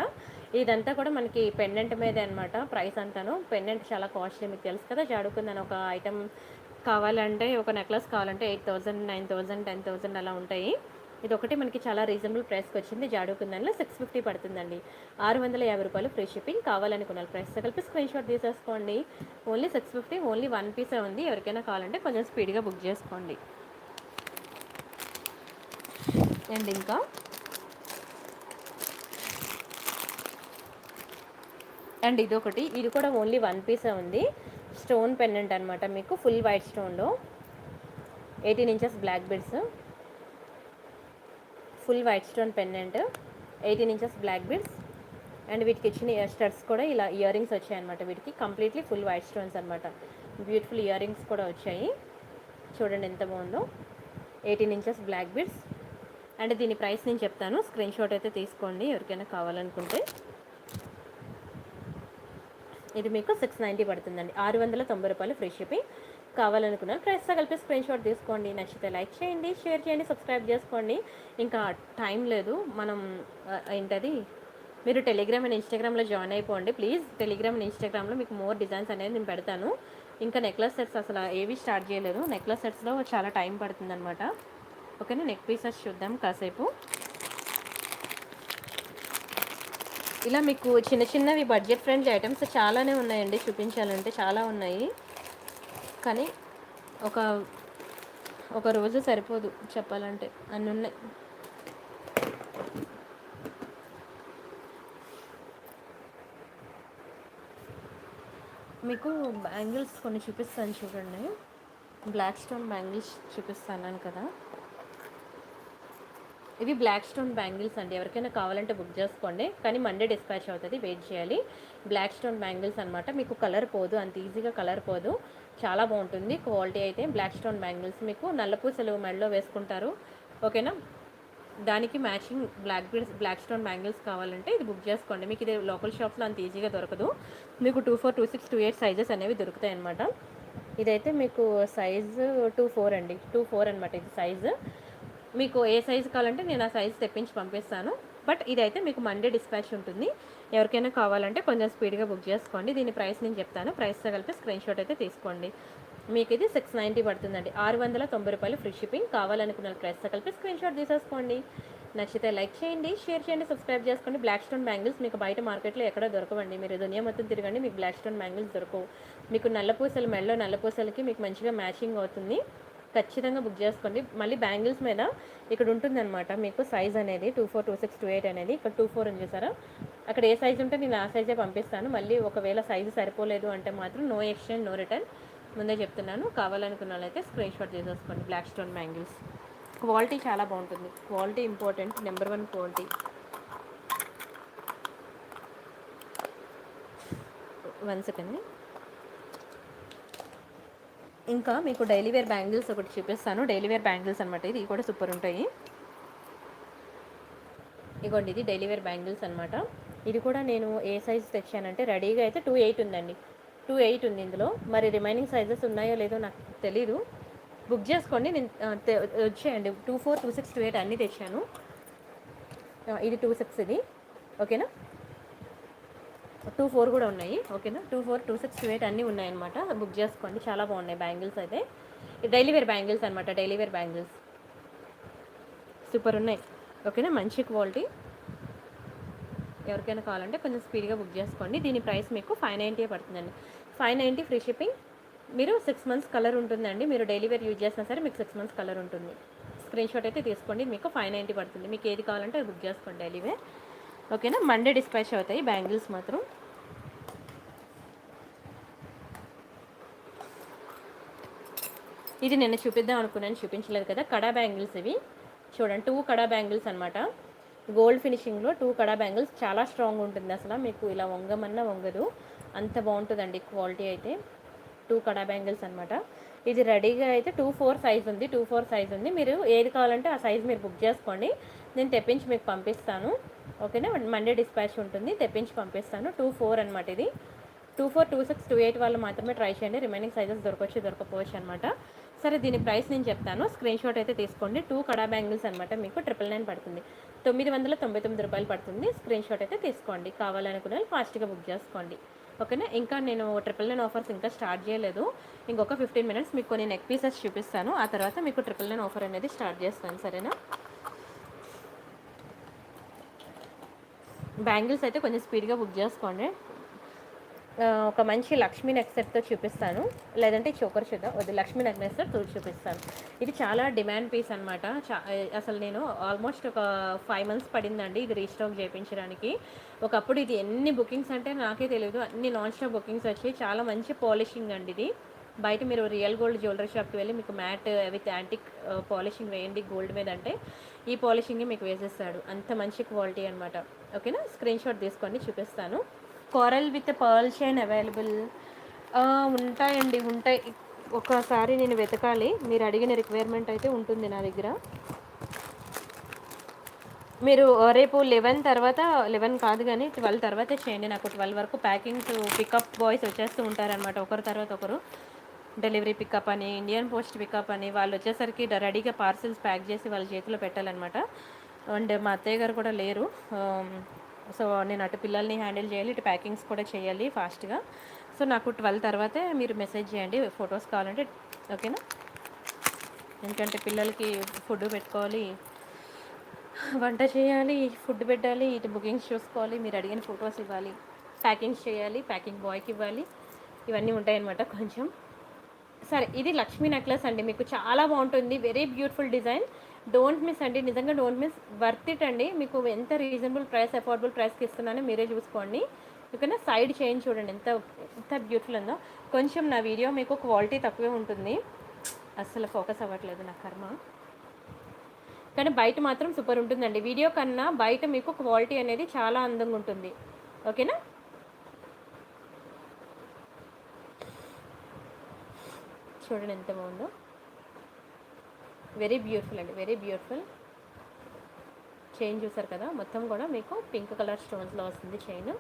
ఇదంతా కూడా మనకి పెండెంట్ మీదే అనమాట ప్రైస్ అంతాను. పెండెంట్ చాలా కాస్ట్లీ, మీకు తెలుసు కదా. జాడు కుందన్ ఒక ఐటమ్ కావాలంటే, ఒక నెక్లెస్ కావాలంటే 8,000, 9,000, 10,000 అలా ఉంటాయి. ఇది ఒకటి మనకి చాలా రీజనబుల్ ప్రైస్కి వచ్చింది. జాడు కుందన్లో 650 పడుతుందండి. 650 రూపాయలు ఫ్రీ షిప్పింగ్. కావాలనుకున్న ప్రైస్తో కలిపి స్క్రీన్ షాట్ తీసేసుకోండి. ఓన్లీ 650, ఓన్లీ 1 పీసే ఉంది. ఎవరికైనా కావాలంటే కొంచెం స్పీడ్గా బుక్ చేసుకోండి. అండ్ ఇంకా అండ్ ఇదొకటి, ఇది కూడా ఓన్లీ 1 పీసే ఉంది. స్టోన్ పెండెంట్ అనమాట, మీకు ఫుల్ వైట్ స్టోన్లో 18 inches black beads, full white stone pendant, 18 inches black beads. And వీటికి ఇచ్చిన స్టడ్స్ కూడా ఇలా ఇయర్ రింగ్స్ వచ్చాయన్నమాట. వీటికి కంప్లీట్లీ ఫుల్ వైట్ స్టోన్స్ అనమాట. బ్యూటిఫుల్ ఇయర్ రింగ్స్ కూడా వచ్చాయి. చూడండి ఎంత బాగుందో. 18 ఇంచెస్ బ్లాక్ బీడ్స్. అండ్ దీని ప్రైస్ నేను చెప్తాను, స్క్రీన్ షాట్ అయితే తీసుకోండి ఎవరికైనా కావాలనుకుంటే. ఇది మీకు 690 పడుతుందండి. 690 రూపాయలు ఫ్రీ షిప్పింగ్. కావాలనుకున్న ప్రైస్తో కలిపి స్క్రీన్ షాట్ తీసుకోండి. నచ్చితే లైక్ చేయండి, షేర్ చేయండి, సబ్స్క్రైబ్ చేసుకోండి. ఇంకా టైం లేదు, మనం ఏంటది, మీరు టెలిగ్రామ్ అండ్ ఇన్స్టాగ్రామ్లో జాయిన్ అయిపోండి ప్లీజ్. టెలిగ్రామ్ అండ్ ఇన్స్టాగ్రామ్లో మీకు మోర్ డిజైన్స్ అనేది నేను పెడతాను. ఇంకా నెక్లెస్ సెట్స్ అసలు ఏవి స్టార్ట్ చేయలేదు. నెక్లెస్ సెట్స్లో చాలా టైం పడుతుంది అనమాట. ఓకేనా, నెక్ పీసెస్ చూద్దాం కాసేపు. ఇలా మీకు చిన్న చిన్నవి బడ్జెట్ ఫ్రెండ్లీ ఐటమ్స్ చాలానే ఉన్నాయండి, చూపించాలంటే చాలా ఉన్నాయి. కానీ ఒక రోజు సరిపోదు చెప్పాలంటే, అన్నీ ఉన్నాయి. మీకు బ్యాంగిల్స్ కొన్ని చూపిస్తాను చూడండి. బ్లాక్ స్టోన్ బ్యాంగిల్స్ చూపిస్తాను కదా. ఇవి బ్లాక్ స్టోన్ బ్యాంగిల్స్ అండి. ఎవరికైనా కావాలంటే బుక్ చేసుకోండి, కానీ మండే డిస్పాచ్ అవుతుంది, వెయిట్ చేయాలి. బ్లాక్ స్టోన్ బ్యాంగిల్స్ అనమాట. మీకు కలర్ పోదు, అంత ఈజీగా కలర్ పోదు. చాలా బాగుంటుంది క్వాలిటీ అయితే. బ్లాక్ స్టోన్ బ్యాంగిల్స్ మీకు నల్లపూసలు మెడలో వేసుకుంటారు. ఓకేనా, దానికి మ్యాచింగ్ బ్లాక్ స్టోన్ బ్యాంగిల్స్ కావాలంటే ఇది బుక్ చేసుకోండి. మీకు ఇది లోకల్ షాప్స్లో అంత ఈజీగా దొరకదు. మీకు 24, 26, 28 సైజెస్ అనేవి దొరుకుతాయి అనమాట. ఇదైతే మీకు సైజు 24 అండి, 24 అనమాట ఇది సైజు. మీకు ఏ సైజు కావాలంటే నేను ఆ సైజు తెప్పించి పంపిస్తాను. బట్ ఇదైతే మీకు మండే డిస్పాచ్ ఉంటుంది. ఎవరికైనా కావాలంటే కొంచెం స్పీడ్గా బుక్ చేసుకోండి. దీని ప్రైస్ నేను చెప్తాను, ప్రైస్తో కలిపి స్క్రీన్ షాట్ అయితే తీసుకోండి. మీకు ఇది 690 పడుతుందండి. 690 రూపాయలు ఫ్రీ షిప్పింగ్. కావాలనుకున్న ప్రైస్తో కలిపి స్క్రీన్ షాట్ తీసేసుకోండి. నచ్చితే లైక్ చేయండి, షేర్ చేయండి, సబ్స్క్రైబ్ చేసుకోండి. బ్లాక్ స్టోన్ బ్యాంగిల్స్ మీకు బయట మార్కెట్లో ఎక్కడ దొరకవండి. మీరు దునియా మొత్తం తిరగండి, మీకు బ్లాక్ స్టోన్ బ్యాంగిల్స్ దొరకవు. మీకు నల్లపూసలు మెడలో నల్లపూసలకి మీకు మంచిగా మ్యాచింగ్ అవుతుంది. ఖచ్చితంగా బుక్ చేసుకోండి. మళ్ళీ బ్యాంగిల్స్ మీద ఇక్కడ ఉంటుందన్నమాట మీకు సైజ్ అనేది 24, 26, 28 అనేది. ఇక్కడ 24 అని చూసారా, అక్కడ ఏ సైజు ఉంటే నేను ఆ సైజే పంపిస్తాను. మళ్ళీ ఒకవేళ సైజు సరిపోలేదు అంటే మాత్రం నో ఎక్స్చేంజ్, నో రిటర్న్. ముందే చెప్తున్నాను. కావాలనుకున్న వాళ్ళైతే స్క్రీన్ షాట్ తీసేసుకోండి. బ్లాక్ స్టోన్ బ్యాంగిల్స్ క్వాలిటీ చాలా బాగుంటుంది. Quality important, number 1 quality. 1 second. ఇంకా మీకు డైలీ వేర్ బ్యాంగిల్స్ ఒకటి చూపిస్తాను. డైలీ వేర్ బ్యాంగిల్స్ అనమాట. ఇది కూడా సూపర్ ఉంటాయి. ఇగోండి, ఇది డైలీ వేర్ బ్యాంగిల్స్ అనమాట. ఇది కూడా నేను ఏ సైజ్ తెచ్చానంటే రెడీగా అయితే 28 ఉందండి. 28 ఉంది ఇందులో. మరి రిమైనింగ్ సైజెస్ ఉన్నాయో లేదో నాకు తెలీదు. బుక్ చేసుకోండి, నేను వచ్చేయండి. 24, 26, 28 అన్నీ తెచ్చాను. ఇది 26 ఇది. ఓకేనా, 24 కూడా ఉన్నాయి. ఓకేనా, 24, 26, 28 అన్నీ ఉన్నాయన్నమాట. బుక్ చేసుకోండి, చాలా బాగున్నాయి బ్యాంగిల్స్ అయితే. డైలీ వేర్ బ్యాంగిల్స్ అనమాట. డైలీ వేర్ బ్యాంగిల్స్ సూపర్ ఉన్నాయి. ఓకేనా, మంచి క్వాలిటీ. ఎవరికైనా కావాలంటే కొంచెం స్పీడ్గా బుక్ చేసుకోండి. దీని ప్రైస్ మీకు 590 పడుతుందండి. 590 ఫ్రీ షిప్పింగ్. మీరు 6 మంత్స్ కలర్ ఉంటుందండి. మీరు డైలీ వేర్ యూజ్ చేసినా సరే మీకు 6 మంత్స్ కలర్ ఉంటుంది. స్క్రీన్ షాట్ అయితే తీసుకోండి. మీకు 590 పడుతుంది. మీకు ఏది కావాలంటే అది బుక్ చేసుకోండి డైలీ వేర్. ఓకేనా, మండే డిస్పాచ్ అవుతాయి బ్యాంగిల్స్ మాత్రం. ఇది నేను చూపిద్దాం అనుకున్నాను, చూపించలేదు కదా. కడా బ్యాంగిల్స్ ఇవి చూడండి. 2 కడా బ్యాంగిల్స్ అనమాట. గోల్డ్ ఫినిషింగ్లో 2 కడా బ్యాంగిల్స్. చాలా స్ట్రాంగ్ ఉంటుంది అసలు. మీకు ఇలా వంగమన్నా వంగదు, అంత బాగుంటుందండి క్వాలిటీ అయితే. 2 కడా బ్యాంగిల్స్ అనమాట. ఇది రెడీగా అయితే 24 సైజ్ ఉంది. 24 సైజ్ ఉంది. మీరు ఏది కావాలంటే ఆ సైజ్ మీరు బుక్ చేసుకోండి, నేను తెప్పించి మీకు పంపిస్తాను. ఓకేనా, మండే డిస్పాచ్ ఉంటుంది, తెప్పించి పంపిస్తాను. 24 అనమాట ఇది. 242628 వాళ్ళు మాత్రమే ట్రై చేయండి. రిమైనింగ్ సైజెస్ దొరకపోవచ్చు అనమాట. సరే దీని ప్రైస్ నేను చెప్తాను, స్క్రీన్ షాట్ అయితే తీసుకోండి. 2 కడా బ్యాంగిల్స్ అనమాట, మీకు 999 పడుతుంది, 999 రూపాయలు పడుతుంది. స్క్రీన్ షాట్ అయితే తీసుకోండి. కావాలనుకునే వాళ్ళు ఫాస్ట్గా బుక్ చేసుకోండి. ఓకేనా. ఇంకా నేను 999 ఆఫర్స్ ఇంకా స్టార్ట్ చేయలేదు. ఇంకొక 15 మినిట్స్ మీకు కొన్ని నెక్ పీసెస్ చూపిస్తాను, ఆ తర్వాత మీకు 999 ఆఫర్ అనేది స్టార్ట్ చేస్తాను. సరేనా. బ్యాంగిల్స్ అయితే కొంచెం స్పీడ్గా బుక్ చేసుకోండి. ఒక మంచి లక్ష్మీ నెక్ సెట్తో చూపిస్తాను, లేదంటే చోకర్ చూద్దాం. వద్దు, లక్ష్మీ నెక్ సెట్ చూపిస్తాను. ఇది చాలా డిమాండ్ పీస్ అనమాట. అసలు నేను ఆల్మోస్ట్ ఒక 5 మంత్స్ పడిందండి ఇది రీస్టాక్ చేయించడానికి. ఒకప్పుడు ఇది ఎన్ని బుకింగ్స్ అంటే నాకే తెలియదు, అన్ని నాన్ స్టాప్ బుకింగ్స్ వచ్చి చాలా మంచి పాలిషింగ్ అండి ఇది. బయట మీరు రియల్ గోల్డ్ జ్యువెలరీ షాప్కి వెళ్ళి మీకు మ్యాట్ విత్ యాంటిక్ పాలిషింగ్ వేయండి గోల్డ్ మీద అంటే ఈ పాలిషింగ్ మీకు వేసేస్తాడు, అంత మంచి క్వాలిటీ అనమాట. ఓకేనా. స్క్రీన్ షాట్ తీసుకోండి, చూపిస్తాను. Coral with pearl chain available ఉంటాయండి, ఉంటాయి. ఒకసారి నేను వెతకాలి, మీరు అడిగిన రిక్వైర్మెంట్ అయితే ఉంటుంది నా దగ్గర. మీరు రేపు 11 తర్వాత, 11 కాదు కానీ 12 తర్వాతే చేయండి. నాకు 12 వరకు ప్యాకింగ్స్ పికప్ బాయ్స్ వచ్చేస్తూ ఉంటారనమాట, ఒకరి తర్వాత ఒకరు. డెలివరీ పికప్ అని, ఇండియన్ పోస్ట్ పికప్ అని, వాళ్ళు వచ్చేసరికి రెడీగా పార్సిల్స్ ప్యాక్ చేసి వాళ్ళ చేతిలో పెట్టాలన్నమాట. అండ్ మా అత్తయ్య గారు కూడా లేరు, సో నేను అటు పిల్లల్ని హ్యాండిల్ చేయాలి, ఇటు ప్యాకింగ్స్ కూడా చేయాలి ఫాస్ట్గా. సో నాకు 12 తర్వాతే మీరు మెసేజ్ చేయండి ఫొటోస్ కావాలంటే. ఓకేనా. ఎందుకంటే పిల్లలకి ఫుడ్ పెట్టుకోవాలి, వంట చేయాలి, ఫుడ్ పెట్టాలి, ఇటు బుకింగ్స్ చూసుకోవాలి, మీరు అడిగిన ఫొటోస్ ఇవ్వాలి, ప్యాకింగ్స్ చేయాలి, ప్యాకింగ్ బాయ్కి ఇవ్వాలి, ఇవన్నీ ఉంటాయన్నమాట కొంచెం. సరే, ఇది లక్ష్మీ నెక్లెస్ అండి, మీకు చాలా బాగుంటుంది, very beautiful design. Don't miss అండి, నిజంగా డోంట్ మిస్, వర్త్ ఇట్ అండి. మీకు ఎంత రీజనబుల్ ప్రైస్, అఫోర్డబుల్ ప్రైస్కి ఇస్తున్నానో మీరే చూసుకోండి. ఓకేనా. సైడ్ చైన్ చూడండి ఎంత ఎంత బ్యూటిఫుల్ ఉందో. కొంచెం నా వీడియో మీకు క్వాలిటీ తక్కువే ఉంటుంది, అస్సలు ఫోకస్ అవ్వట్లేదు నా కర్మ, కానీ బయట మాత్రం సూపర్ ఉంటుందండి. వీడియో కన్నా బయట మీకు క్వాలిటీ అనేది చాలా అందంగా ఉంటుంది. ఓకేనా. చూడండి ఎంత బాగుందో, వెరీ బ్యూటిఫుల్ అండి, వెరీ బ్యూటిఫుల్. చైన్ చూసారు కదా, మొత్తం కూడా మీకు పింక్ కలర్ స్టోన్స్లో వస్తుంది చైన్.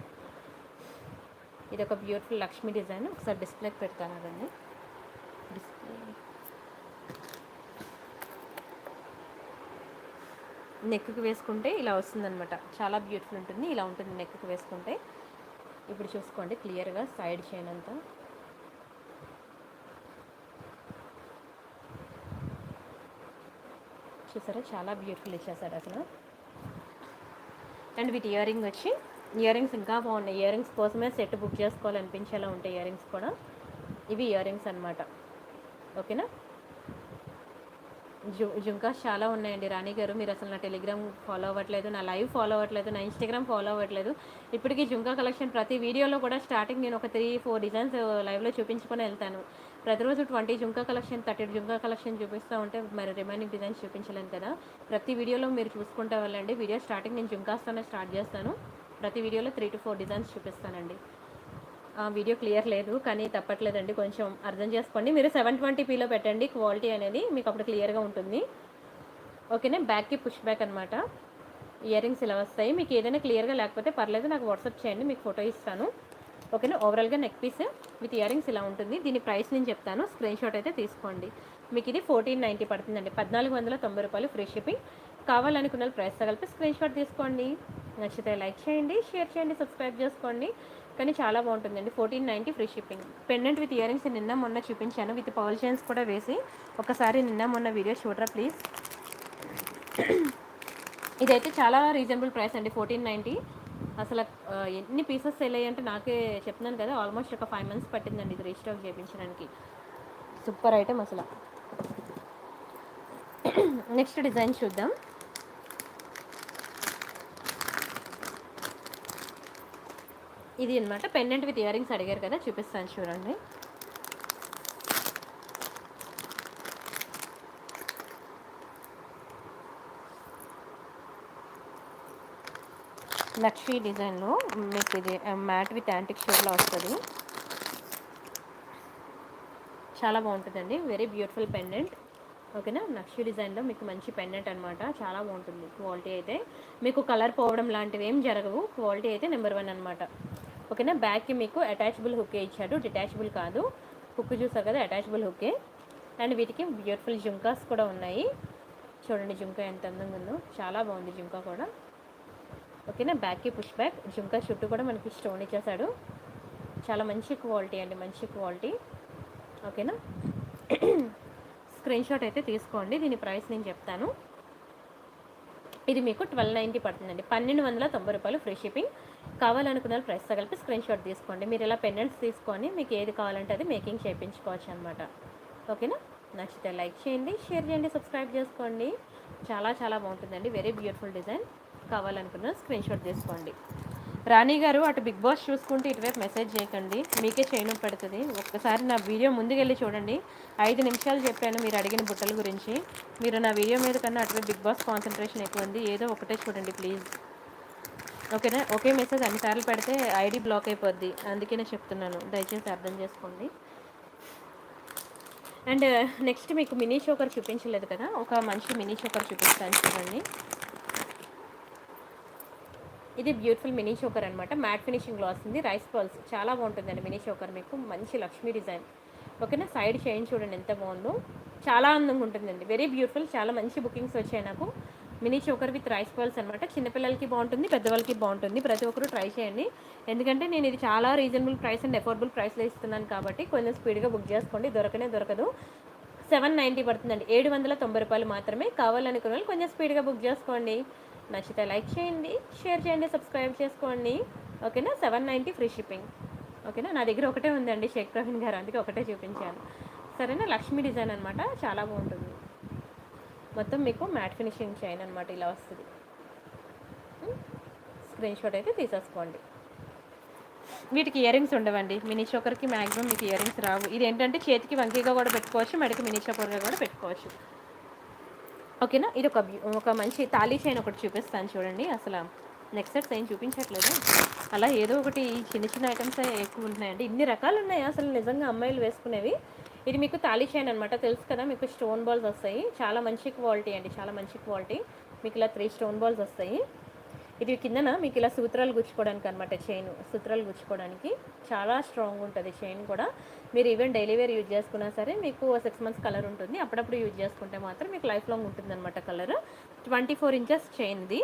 ఇది ఒక బ్యూటిఫుల్ లక్ష్మీ డిజైన్. ఒకసారి డిస్ప్లేకి పెడతాను అదండి. డిస్ప్లే నెక్కి వేసుకుంటే ఇలా వస్తుందన్నమాట, చాలా బ్యూటిఫుల్ ఉంటుంది. ఇలా ఉంటుంది నెక్కి వేసుకుంటే. ఇప్పుడు చూసుకోండి క్లియర్గా సైడ్ చైన్ అంతా. చూసారా, చాలా బ్యూటిఫుల్ ఇచ్చేసారు అసలు. అండ్ వీటి ఇయర్ రింగ్ వచ్చి, ఇయర్ రింగ్స్ ఇంకా బాగున్నాయి. ఇయర్ రింగ్స్ కోసమే సెట్ బుక్ చేసుకోవాలనిపించేలా ఉంటాయి ఇయర్ రింగ్స్ కూడా. ఇవి ఇయర్ రింగ్స్ అనమాట. ఓకేనా. జుంకాస్ చాలా ఉన్నాయండి. రాణి గారు, మీరు అసలు నా టెలిగ్రామ్ ఫాలో అవ్వట్లేదు, నా లైవ్ ఫాలో అవ్వట్లేదు, నా ఇన్స్టాగ్రామ్ ఫాలో అవ్వట్లేదు. ఇప్పటికీ జుంకా కలెక్షన్ ప్రతి వీడియోలో కూడా స్టార్టింగ్ నేను ఒక 3-4 డిజైన్స్ లైవ్లో చూపించుకొని వెళ్తాను. ప్రతిరోజు 20 జుంకా కలెక్షన్, 30 జుంకా కలెక్షన్ చూపిస్తూ ఉంటే మరి రిమైనింగ్ డిజైన్స్ చూపించలేను కదా. ప్రతి వీడియోలో మీరు చూసుకుంటూ వెళ్ళండి. వీడియో స్టార్టింగ్ నేను జుంకాస్తోనే స్టార్ట్ చేస్తాను. ప్రతి వీడియోలో 3-4 డిజైన్స్ చూపిస్తానండి. వీడియో క్లియర్ లేదు కానీ తప్పట్లేదండి, కొంచెం అర్థం చేసుకోండి. మీరు 720pలో పెట్టండి క్వాలిటీ అనేది, మీకు అప్పుడు క్లియర్గా ఉంటుంది. ఓకేనా. బ్యాక్కి పుష్ బ్యాక్ అనమాట. ఇయర్ రింగ్స్ ఇలా వస్తాయి. మీకు ఏదైనా క్లియర్గా లేకపోతే పర్లేదు, నాకు వాట్సాప్ చేయండి, మీకు ఫోటో ఇస్తాను. ఓకేనా. ఓవరాల్గా neck piece with earrings ఇలా ఉంటుంది. దీని ప్రైస్ నేను చెప్తాను, స్క్రీన్ షాట్ అయితే తీసుకోండి. మీకు ఇది 1490 పడుతుందండి, 1490 రూపాయలు ఫ్రీ షిప్పింగ్. కావాలనుకున్న ప్రైస్ కలిపి స్క్రీన్ షాట్ తీసుకోండి. నచ్చితే లైక్ చేయండి, షేర్ చేయండి, సబ్స్క్రైబ్ చేసుకోండి. కానీ చాలా బాగుంటుందండి. 1490 free shipping. Pendant with ear rings నిన్న మొన్న చూపించాను, విత్ పర్ల్ చైన్స్ కూడా వేసి. ఒకసారి నిన్న మొన్న వీడియో చూడరా ప్లీజ్. ఇదైతే చాలా రీజనబుల్ ప్రైస్ అండి, 1490. అసలు ఎన్ని పీసెస్ సేల్ అయ్యాయంటే నాకే చెప్తున్నాను కదా, ఆల్మోస్ట్ ఒక 5 మంత్స్ పట్టిందండి ఇది రీస్టాక్ చేయించడానికి. సూపర్ ఐటమ్ అసలు. నెక్స్ట్ డిజైన్ చూద్దాం. ఇది అనమాట పెండెంట్ విత్ ఇయర్ రింగ్స్ అడిగారు కదా, చూపిస్తాను చూడండి. లక్ష్మీ డిజైన్లో మీకు ఇది మ్యాట్ విత్ యాంటిక్ షేడ్లో వస్తుంది. చాలా బాగుంటుందండి, వెరీ బ్యూటిఫుల్ పెండెంట్. ఓకేనా. నక్షి డిజైన్లో మీకు మంచి పెండెంట్ అనమాట, చాలా బాగుంటుంది. క్వాలిటీ అయితే మీకు కలర్ పోవడం లాంటివి ఏం జరగవు, క్వాలిటీ అయితే నెంబర్ 1 అనమాట. ఓకేనా. బ్యాక్కి మీకు అటాచబుల్ హుక్కే ఇచ్చాడు, డిటాచబుల్ కాదు. హుక్ చూసారు కదా, అటాచబుల్ హుక్కే. అండ్ వీటికి బ్యూటిఫుల్ జుంకాస్ కూడా ఉన్నాయి. చూడండి జుంకా ఎంత అందంగా ఉందో, చాలా బాగుంది జుంకా కూడా. ఓకేనా. బ్యాక్కి పుష్ బ్యాక్, జుంకా చుట్టూ కూడా మనకి స్టోన్ ఇచ్చేసాడు. చాలా మంచి క్వాలిటీ అండి, మంచి క్వాలిటీ. ఓకేనా. స్క్రీన్ షాట్ అయితే తీసుకోండి. దీని ప్రైస్ నేను చెప్తాను. ఇది మీకు 1290 పడుతుందండి, 1290 రూపాయలు ఫ్రీ షిప్పింగ్. కావాలనుకున్న ప్రైస్తో కలిపి స్క్రీన్ షాట్ తీసుకోండి. మీరు ఇలా పెండెంట్స్ తీసుకొని మీకు ఏది కావాలంటే అది మేకింగ్ చేయించుకోవచ్చు అనమాట. ఓకేనా. నచ్చితే లైక్ చేయండి, షేర్ చేయండి, సబ్స్క్రైబ్ చేసుకోండి. చాలా చాలా బాగుంటుందండి, వెరీ బ్యూటిఫుల్ డిజైన్. కావాలనుకున్న స్క్రీన్ షాట్ తీసుకోండి. రాణి గారు అటు బిగ్ బాస్ చూసుకుంటూ ఇటువైపు మెసేజ్ చేయకండి, మీకే చేయను పెడుతుంది. ఒక్కసారి నా వీడియో ముందుకెళ్ళి చూడండి. 5 నిమిషాలు చెప్పాను మీరు అడిగిన బుట్టల గురించి. మీరు నా వీడియో మీద కన్నా అటువైపు బిగ్ బాస్ కాన్సన్ట్రేషన్ ఎక్కువ ఉంది. ఏదో ఒకటే చూడండి ప్లీజ్. ఓకేనా. ఒకే మెసేజ్ అన్నిసార్లు పెడితే ఐడి బ్లాక్ అయిపోద్ది, అందుకనే చెప్తున్నాను, దయచేసి అర్థం చేసుకోండి. అండ్ నెక్స్ట్ మీకు మినీ చోకర్ చూపించలేదు కదా, ఒక మంచి మినీ చోకర్ చూపిస్తాను చూడండి. ఇది బ్యూటిఫుల్ మినీ చోకర్ అనమాట, మ్యాట్ ఫినిషింగ్ గ్లాస్ ఉంది, రైస్ పల్స్. చాలా బాగుంటుందండి మినీ చోకర్, మీకు మంచి లక్ష్మీ డిజైన్. ఓకేనా. సైడ్ చైన్ చూడండి ఎంత బాగుందో, చాలా అందంగా ఉంటుందండి, వెరీ బ్యూటిఫుల్. చాలా మంచి బుకింగ్స్ వచ్చాయి నాకు. Mini choker with rice pearls అనమాట. చిన్నపిల్లలకి బాగుంటుంది, పెద్దవాళ్ళకి బాగుంటుంది. ప్రతి ఒక్కరు ట్రై చేయండి, ఎందుకంటే నేను ఇది చాలా రీజనబుల్ ప్రైస్ అండ్ అఫోర్డబుల్ ప్రైస్లో ఇస్తున్నాను కాబట్టి కొంచెం స్పీడ్గా బుక్ చేసుకోండి, దొరకనే దొరకదు. 790 పడుతుందండి, 790 రూపాయలు మాత్రమే. కావాలనుకున్న వాళ్ళు కొంచెం స్పీడ్గా బుక్ చేసుకోండి. నచ్చితే లైక్ చేయండి, షేర్ చేయండి, సబ్స్క్రైబ్ చేసుకోండి. ఓకేనా. 790 ఫ్రీ షిప్పింగ్. ఓకేనా. నా దగ్గర ఒకటే ఉందండి షేక్ ప్రవీణ్ గారు, అందుకే ఒకటే చూపించాను. సరేనా. లక్ష్మీ డిజైన్ అనమాట, చాలా బాగుంటుంది. మొత్తం మీకు మ్యాట్ ఫినిషింగ్ చైన్ అనమాట, ఇలా వస్తుంది. స్క్రీన్ షాట్ అయితే తీసేసుకోండి. వీటికి ఇయర్ రింగ్స్ ఉండవండి, మినీ చోకర్కి మ్యాక్సిమం మీకు ఇయర్ రింగ్స్ రావు. ఇది ఏంటంటే చేతికి వంకీగా కూడా పెట్టుకోవచ్చు, మెడకి మినీ చోకర్గా కూడా పెట్టుకోవచ్చు. ఓకేనా. ఇది ఒక మంచి తాళీ చైన్ ఒకటి చూపిస్తాను చూడండి. అసలు నెక్స్ట్ సెట్స్ ఏం చూపించట్లేదు, అలా ఏదో ఒకటి చిన్న చిన్న ఐటమ్స్ ఎక్కువ ఉంటున్నాయండి. ఇన్ని రకాలు ఉన్నాయి అసలు నిజంగా అమ్మాయిలు వేసుకునేవి. ఇది మీకు తాళీ చైన్ అనమాట, తెలుసు కదా మీకు, స్టోన్ బాల్స్ వస్తాయి. చాలా మంచి క్వాలిటీ అండి, చాలా మంచి క్వాలిటీ. మీకు ఇలా 3 స్టోన్ బాల్స్ వస్తాయి. ఇది కిందన మీకు ఇలా సూత్రాలు గుచ్చుకోవడానికి అనమాట, చైన్ సూత్రాలు గుచ్చుకోవడానికి. చాలా స్ట్రాంగ్ ఉంటుంది చైన్ కూడా. మీరు ఈవెన్ డైలీ వేర్ యూజ్ చేసుకున్నా సరే మీకు 6 మంత్స్ కలర్ ఉంటుంది. అప్పుడప్పుడు యూజ్ చేసుకుంటే మాత్రం మీకు లైఫ్ లాంగ్ ఉంటుంది అనమాట కలర్. 24 ఇంచెస్ చైన్ ఇది,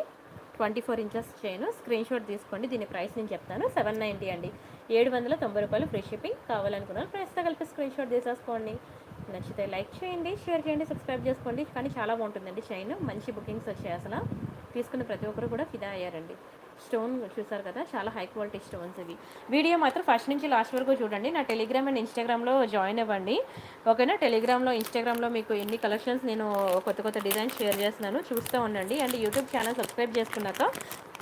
24 ఇంచెస్ చైన్. స్క్రీన్ షాట్ తీసుకోండి. దీని ప్రైస్ నేను చెప్తాను, 790 అండి, 790 రూపాయలు ఫ్రీ షిప్పింగ్. కావాలనుకున్నాను ప్రైస్తో కలిపి స్క్రీన్ షాట్ తీసేసుకోండి. నచ్చితే లైక్ చేయండి, షేర్ చేయండి, సబ్స్క్రైబ్ చేసుకోండి. కానీ చాలా బాగుంటుందండి చైన్, మంచి బుకింగ్స్ వచ్చాయి అసలు. తీసుకున్న ప్రతి ఒక్కరు కూడా ఫిదా అయ్యారండి. స్టోన్ చూసారు కదా, చాలా హై క్వాలిటీ స్టోన్స్ ఇవి. వీడియో మాత్రం ఫస్ట్ నుంచి లాస్ట్ వరకు చూడండి. నా టెలిగ్రామ్ అండ్ ఇన్స్టాగ్రామ్లో జాయిన్ అవ్వండి. ఓకేనా. టెలిగ్రామ్లో ఇన్స్టాగ్రామ్లో మీకు ఎన్ని కలెక్షన్స్ నేను కొత్త కొత్త డిజైన్స్ షేర్ చేస్తున్నాను, చూస్తూ ఉండండి. అండ్ యూట్యూబ్ ఛానల్ సబ్స్క్రైబ్ చేసుకున్నాక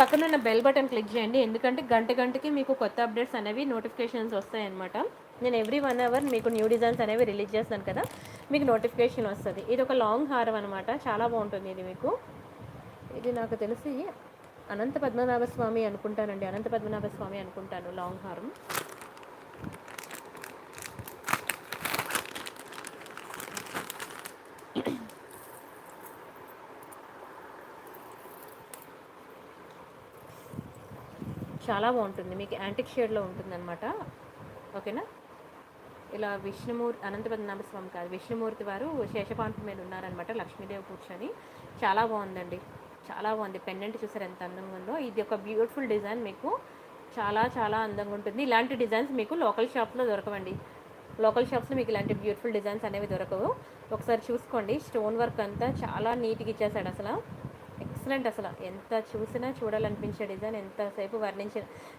పక్కనున్న బెల్ బటన్ క్లిక్ చేయండి, ఎందుకంటే గంటకి మీకు కొత్త అప్డేట్స్ అనేవి నోటిఫికేషన్స్ వస్తాయన్నమాట. నేను ఎవ్రీ 1 అవర్ మీకు న్యూ డిజైన్స్ అనేవి రిలీజ్ చేస్తాను కదా, మీకు నోటిఫికేషన్ వస్తుంది. ఇది ఒక లాంగ్ హారం అనమాట, చాలా బాగుంటుంది ఇది మీకు. ఇది నాకు తెలిసి అనంత పద్మనాభ స్వామి అనుకుంటానండి, అనంత పద్మనాభ స్వామి అనుకుంటాను, లాంగ్ హారం. చాలా బాగుంటుంది, మీకు యాంటిక్ షేడ్లో ఉంటుందన్నమాట. ఓకేనా. ఇలా విష్ణుమూర్తి, అనంత పద్మనాభ స్వామి కాదు, విష్ణుమూర్తి వారు శేషపాంపు మీద ఉన్నారనమాట, లక్ష్మీదేవి కూర్చొని. చాలా బాగుందండి, చాలా బాగుంది. పెండెంట్ చూసారు ఎంత అందంగా ఉందో. ఇది ఒక బ్యూటిఫుల్ డిజైన్, మీకు చాలా చాలా అందంగా ఉంటుంది. ఇలాంటి డిజైన్స్ మీకు లోకల్ షాప్లో దొరకవండి, లోకల్ షాప్స్లో మీకు ఇలాంటి బ్యూటిఫుల్ డిజైన్స్ అనేవి దొరకవు. ఒకసారి చూసుకోండి, స్టోన్ వర్క్ అంతా చాలా నీట్గా ఇచ్చేసాడు అసలు, ఎక్సలెంట్. అసలు ఎంత చూసినా చూడాలనిపించే డిజైన్, ఎంతసేపు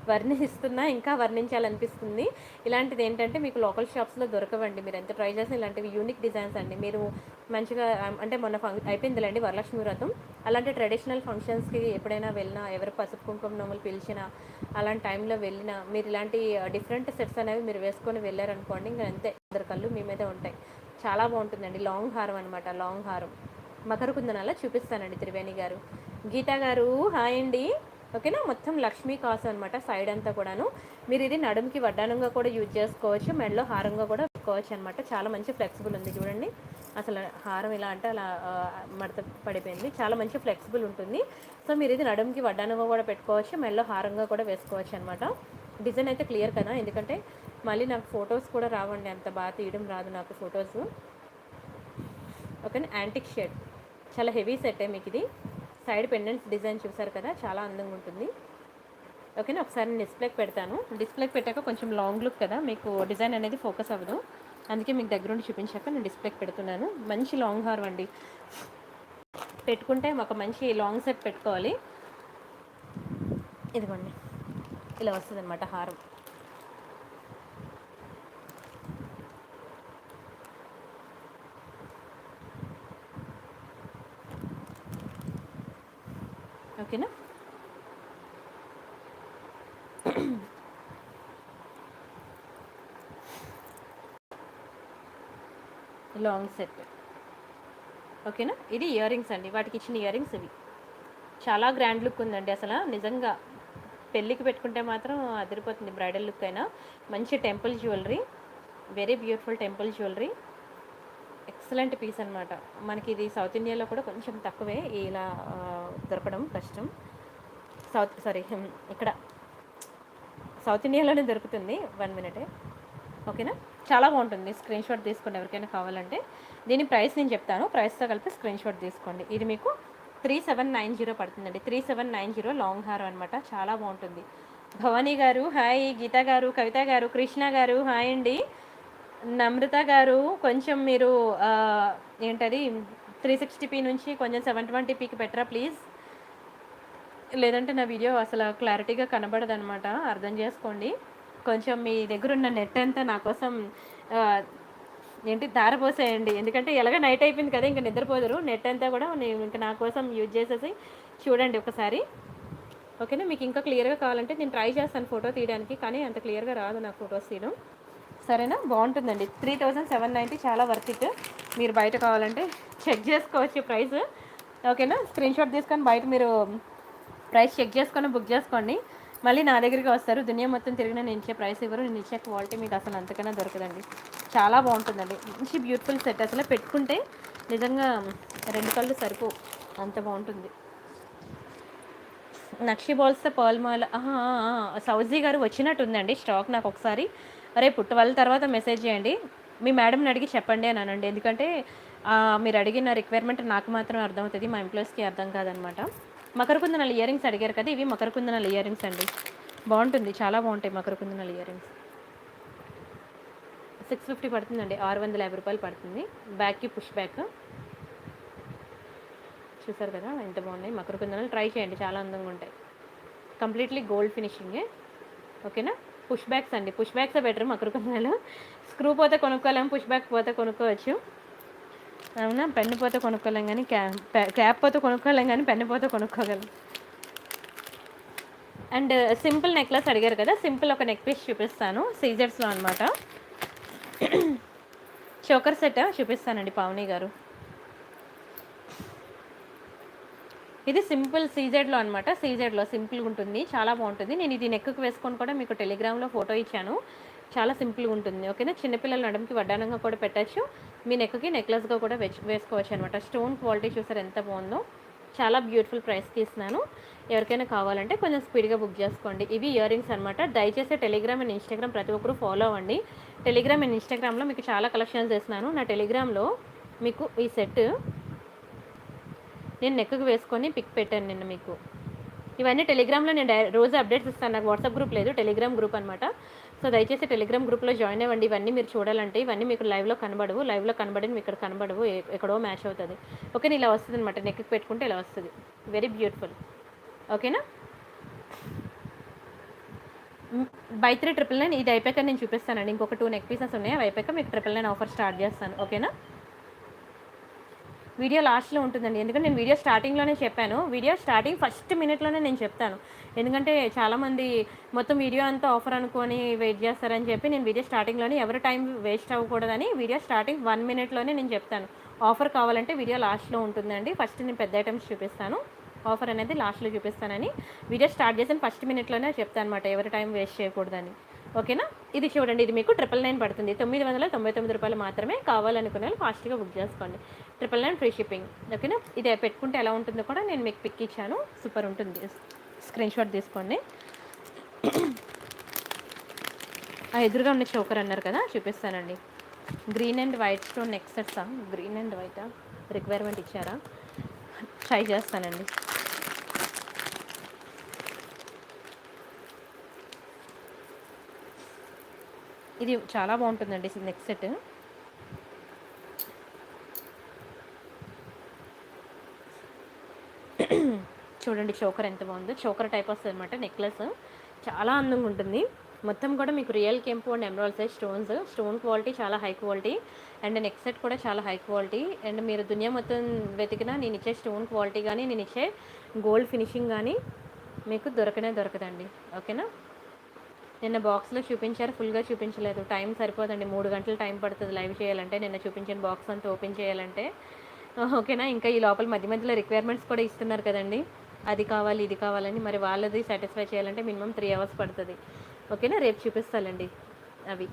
వర్ణిస్తున్నా ఇంకా వర్ణించాలనిపిస్తుంది. ఇలాంటిది ఏంటంటే మీకు లోకల్ షాప్స్లో దొరకవండి, మీరు ఎంత ట్రై చేసినా. ఇలాంటివి యూనిక్ డిజైన్స్ అండి. మీరు మంచిగా అంటే మొన్న అయిపోయిందిలేండి వరలక్ష్మి వ్రతం, అలాంటి ట్రెడిషనల్ ఫంక్షన్స్కి ఎప్పుడైనా వెళ్ళినా, ఎవరు పసుపు కుంకుమ నోములు పిలిచినా, అలాంటి టైంలో వెళ్ళినా మీరు ఇలాంటి డిఫరెంట్ సెట్స్ అనేవి మీరు వేసుకొని వెళ్ళారనుకోండి, ఇంకా అంతే, ఇద్దరు కళ్ళు మీ మీదే ఉంటాయి. చాలా బాగుంటుందండి, లాంగ్ హారం అనమాట, లాంగ్ హారం. మకర కుందనాల చూపిస్తానండి త్రివేణి గారు. గీతా గారు హాయ్ అండి. ఓకేనా. మొత్తం లక్ష్మీ కాసు అనమాట సైడ్ అంతా కూడాను. మీరు ఇది నడుముకి వడ్డానంగా కూడా యూజ్ చేసుకోవచ్చు, మెడలో హారంగా కూడా పెట్టుకోవచ్చు అనమాట. చాలా మంచి ఫ్లెక్సిబుల్ ఉంది చూడండి, అసలు హారం ఇలా అంటే అలా మడత పడిపోయింది, చాలా మంచి ఫ్లెక్సిబుల్ ఉంటుంది. సో మీరు ఇది నడుముకి వడ్డానంగా కూడా పెట్టుకోవచ్చు, మెడలో హారంగా కూడా వేసుకోవచ్చు అనమాట. డిజైన్ అయితే క్లియర్ కదా, ఎందుకంటే మళ్ళీ నాకు ఫొటోస్ కూడా రావండి, అంత బాగా తీయడం రాదు నాకు ఫొటోస్. ఓకేనా, యాంటిక్ షేడ్, చాలా హెవీ సెట్ మీకు ఇది. సైడ్ పెండెంట్స్ డిజైన్ చూసారు కదా, చాలా అందంగా ఉంటుంది. ఓకేనా, ఒకసారి నేను డిస్ప్లేకి పెడతాను. డిస్ప్లేకి పెట్టాక కొంచెం లాంగ్ లుక్ కదా, మీకు డిజైన్ అనేది ఫోకస్ అవ్వదు, అందుకే మీకు దగ్గరుండి చూపించాక నేను డిస్ప్లేకి పెడుతున్నాను. మంచి లాంగ్ హార్ అండి, పెట్టుకుంటే ఒక మంచి లాంగ్ సెట్ పెట్టుకోవాలి. ఇదిగోండి ఇలా వస్తుంది అనమాట హారం. ఓకేనా, లాంగ్ సెట్. ఓకేనా, ఇది ఇయర్ రింగ్స్ అండి, వాటికి ఇచ్చిన ఇయర్ రింగ్స్ ఇవి. చాలా గ్రాండ్ లుక్ ఉందండి, అసలు నిజంగా పెళ్ళికి పెట్టుకుంటే మాత్రం అదిరిపోతుంది, బ్రైడల్ లుక్ అయినా. మంచి temple jewellery, very beautiful temple jewellery, excellent piece అనమాట. మనకి ఇది సౌత్ ఇండియాలో కూడా కొంచెం తక్కువే, ఇలా దొరకడం కష్టం. ఇక్కడ సౌత్ ఇండియాలోనే దొరుకుతుంది. 1 మినిటే. ఓకేనా, చాలా బాగుంటుంది, స్క్రీన్ షాట్ తీసుకోండి ఎవరికైనా కావాలంటే. దీని ప్రైస్ నేను చెప్తాను, ప్రైస్తో కలిపి స్క్రీన్ షాట్ తీసుకోండి. ఇది మీకు 3790 పడుతుందండి, 3790 లాంగ్ హార్ అనమాట, చాలా బాగుంటుంది. భవానీ గారు హాయ్, గీత గారు, కవిత గారు, కృష్ణ గారు హాయ్ అండి, నమ్రత గారు కొంచెం మీరు ఏంటది 360p నుంచి కొంచెం 720pకి పెట్టరా ప్లీజ్, లేదంటే నా వీడియో అసలు క్లారిటీగా కనబడదు అనమాట, అర్థం చేసుకోండి. కొంచెం మీ దగ్గర ఉన్న నెట్ అంతా నా కోసం ధారపోసేయండి, ఎందుకంటే ఎలాగ నైట్ అయిపోయింది కదా, ఇంకా నిద్రపోదురు, నెట్ అంతా కూడా ఇంకా నా కోసం యూజ్ చేసేసి చూడండి ఒకసారి. ఓకేనా, మీకు ఇంకా క్లియర్గా కావాలంటే నేను ట్రై చేస్తాను ఫోటో తీయడానికి, కానీ అంత క్లియర్గా రాదు నాకు ఫొటోస్ తీయడం. సరేనా, బాగుంటుందండి, 3790 చాలా వర్త్ ఇట్. మీరు బయట కావాలంటే చెక్ చేసుకోవచ్చు ప్రైస్. ఓకేనా, స్క్రీన్ షాట్ తీసుకొని బయట మీరు ప్రైస్ చెక్ చేసుకొని బుక్ చేసుకోండి. మళ్ళీ నా దగ్గరికి వస్తారు, దునియా మొత్తం తిరిగిన నేను ఇచ్చే ప్రైస్ ఇవ్వరు, నేను ఇచ్చే క్వాలిటీ మీకు అసలు అంతకన్నా దొరకదండి. చాలా బాగుంటుందండి, మంచి బ్యూటిఫుల్ సెట్, అసలు పెట్టుకుంటే నిజంగా 2 కళ్ళు సరిపో, అంత బాగుంటుంది. నక్షి బాల్స్తో పర్ల్ మాల, సౌజీ గారు వచ్చినట్టుందండి స్టాక్, నాకు ఒకసారి రేపు 12 తర్వాత మెసేజ్ చేయండి, మీ మేడంని అడిగి చెప్పండి అని అనండి, ఎందుకంటే మీరు అడిగిన రిక్వైర్మెంట్ నాకు మాత్రం అర్థమవుతుంది, మా ఎంప్లాయీస్కి అర్థం కాదనమాట. మకరకుందనాలు ఇయర్ రింగ్స్ అడిగారు కదా, ఇవి మకరకుందనాలు ఇయర్ రింగ్స్ అండి, బాగుంటుంది, చాలా బాగుంటాయి మకరకుందనాలు ఇయర్ రింగ్స్. 650 పడుతుందండి, 650 రూపాయలు పడుతుంది. బ్యాక్కి పుష్ బ్యాక్ చూసారు కదా ఎంత బాగున్నాయి మకరకుందనాలు, ట్రై చేయండి, చాలా అందంగా ఉంటాయి, కంప్లీట్లీ గోల్డ్ ఫినిషింగే. ఓకేనా, పుష్ బ్యాక్స్ అండి, పుష్ బ్యాక్సే బెటర్ మకరకుందనాలు. స్క్రూ పోతే కొనుక్కోలేము, పుష్ బ్యాక్ పోతే కొనుక్కోవచ్చు, అవునా. పెన్ను పోతే కొనుక్కోలేం కానీ క్యాప్ పోతే కొనుక్కోలేం కానీ పెన్ను పోతే కొనుక్కోగలం. అండ్ సింపుల్ నెక్లెస్ అడిగారు కదా, సింపుల్ ఒక నెక్ పీస్ చూపిస్తాను, సీజర్స్లో అనమాట. చోకర్ సెట్ చూపిస్తానండి పావని గారు. ఇది సింపుల్ సీజెడ్లో అనమాట, సీజెడ్లో సింపుల్గా ఉంటుంది, చాలా బాగుంటుంది. నేను ఇది నెక్కి వేసుకొని కూడా మీకు టెలిగ్రామ్లో ఫోటో ఇచ్చాను, చాలా సింపుల్గా ఉంటుంది. ఓకేనా, చిన్నపిల్లల నడుముకి వడ్డానంగా కూడా పెట్టచ్చు, మీ నెక్కి నెక్లెస్గా కూడా వేసుకోవచ్చు అనమాట. స్టోన్ క్వాలిటీ చూసారు ఎంత బాగుందో, చాలా బ్యూటిఫుల్ ప్రైస్కి ఇస్తున్నాను. ఎవరికైనా కావాలంటే కొంచెం స్పీడ్గా బుక్ చేసుకోండి. ఇవి ఇయర్ రింగ్స్ అనమాట. దయచేసి టెలిగ్రామ్ అండ్ ఇన్స్టాగ్రామ్ ప్రతి ఒక్కరు ఫాలో అవ్వండి. టెలిగ్రామ్ అండ్ ఇన్స్టాగ్రామ్లో మీకు చాలా కలెక్షన్స్ చేస్తున్నాను. నా టెలిగ్రామ్లో మీకు ఈ సెట్ నేను నెక్కి వేసుకొని పిక్ పెట్టాను నిన్న మీకు. ఇవన్నీ టెలిగ్రామ్లో నేను రోజు అప్డేట్స్ ఇస్తాను, నాకు వాట్సాప్ గ్రూప్ లేదు, టెలిగ్రామ్ గ్రూప్ అనమాట. సో దయచేసి టెలిగ్రామ్ గ్రూప్లో జాయిన్ అవ్వండి. ఇవన్నీ మీరు చూడాలంటే ఇవన్నీ మీకు లైవ్లో కనబడవు, లైవ్లో కనబడి మీకు ఇక్కడ కనబడవు, ఎక్కడో మ్యాచ్ అవుతుంది. ఓకేనా, ఇలా వస్తుంది అనమాట, నెక్కి పెట్టుకుంటే ఇలా వస్తుంది, వెరీ బ్యూటిఫుల్. ఓకేనా, బై 3 999 ఇది అయిపోయాక నేను చూపిస్తానండి. ఇంకొక 2 నెక్ పీసెస్ ఉన్నాయి, అవి అయిపోయాక మీకు 999 ఆఫర్ స్టార్ట్ చేస్తాను. ఓకేనా, వీడియో లాస్ట్లో ఉంటుందండి, ఎందుకంటే నేను వీడియో స్టార్టింగ్లోనే చెప్పాను, వీడియో స్టార్టింగ్ ఫస్ట్ మినిట్లోనే నేను చెప్తాను, ఎందుకంటే చాలామంది మొత్తం వీడియో అంతా ఆఫర్ అనుకొని వెయిట్ చేస్తారని చెప్పి నేను వీడియో స్టార్టింగ్లోనే ఎవరి టైం వేస్ట్ అవ్వకూడదని వీడియో స్టార్టింగ్ 1 మినిట్లోనే నేను చెప్తాను. ఆఫర్ కావాలంటే వీడియో లాస్ట్లో ఉంటుందండి, ఫస్ట్ నేను పెద్ద ఐటమ్స్ చూపిస్తాను, ఆఫర్ అనేది లాస్ట్లో చూపిస్తానని వీడియో స్టార్ట్ చేసిన ఫస్ట్ మినిట్లోనే చెప్తాను అనమాట, ఎవరి టైం వేస్ట్ చేయకూడదని. ఓకేనా, ఇది చూడండి, ఇది మీకు 999 పడుతుంది, 999 రూపాయలు మాత్రమే. కావాలనుకునే వాళ్ళు ఫాస్ట్గా బుక్ చేసుకోండి, 999 ఫ్రీ షిప్పింగ్. ఓకేనా, ఇది పెట్టుకుంటే ఎలా ఉంటుందో కూడా నేను మీకు పిక్ ఇచ్చాను, సూపర్ ఉంటుంది, స్క్రీన్ షాట్ తీసుకోండి. ఆ ఎదురుగా ఉన్న చోకర్ అన్నారు కదా, చూపిస్తానండి. Green and white stone neck సెట్సా? గ్రీన్ అండ్ వైటా రిక్వైర్మెంట్ ఇచ్చారా? ట్రై చేస్తానండి. ఇది చాలా బాగుంటుందండి నెక్ సెట్. చూడండి చోకర్ ఎంత బాగుందో. చోకర్ టైప్ వస్తుంది అనమాట నెక్లెస్. చాలా అందంగా ఉంటుంది. మొత్తం కూడా మీకు రియల్ కెంపు and emerald size stone quality చాలా high quality. And neck set కూడా చాలా హై క్వాలిటీ. అండ్ మీరు దునియా మొత్తం వెతికినా నేను ఇచ్చే స్టోన్ క్వాలిటీ కానీ, నేను ఇచ్చే గోల్డ్ ఫినిషింగ్ కానీ మీకు దొరకదండి. ఓకేనా? నిన్న బాక్స్లో చూపించారు, ఫుల్గా చూపించలేదు. టైం సరిపోదండి, 3 గంటలు టైం పడుతుంది లైవ్ చేయాలంటే, నిన్న చూపించిన బాక్స్ అంతా ఓపెన్ చేయాలంటే. ఓకేనా? ఇంకా ఈ లోపల మధ్య మధ్యలో రిక్వైర్మెంట్స్ కూడా ఇస్తున్నారు కదండి, అది కావాలి ఇది కావాలని. మరి వాళ్ళది సాటిస్ఫై చేయాలంటే మినిమం 3 hours పడుతుంది. ఓకేనా? రేపు చూపిస్తానండి అవి.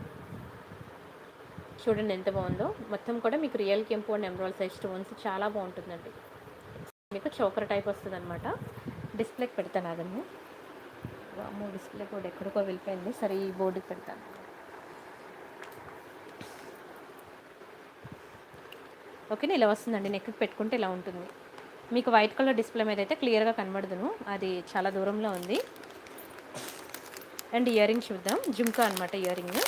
చూడండి ఎంత బాగుందో. మొత్తం కూడా మీకు రియల్ కెంపు అండ్ ఎమరాల్డ్ సైజ్ స్టోన్స్ చాలా బాగుంటుందండి. మీకు చోకర్ టైప్ వస్తుంది అనమాట. డిస్ప్లేకి పెడతాను అదನ್ನು. రాము డిస్ప్లే బోర్డు ఎక్కడికో వెళ్ళిపోయింది. సరే ఈ బోర్డుకి పెడతాను. ఓకేనా? ఇలా వస్తుందండి. నెక్కి పెట్టుకుంటే ఇలా ఉంటుంది. మీకు వైట్ కలర్ డిస్ప్లే మీద అయితే క్లియర్గా కనబడదును, అది చాలా దూరంలో ఉంది. అండ్ ఇయర్ రింగ్ చూద్దాం. జుంకా అనమాట ఇయర్ రింగ్.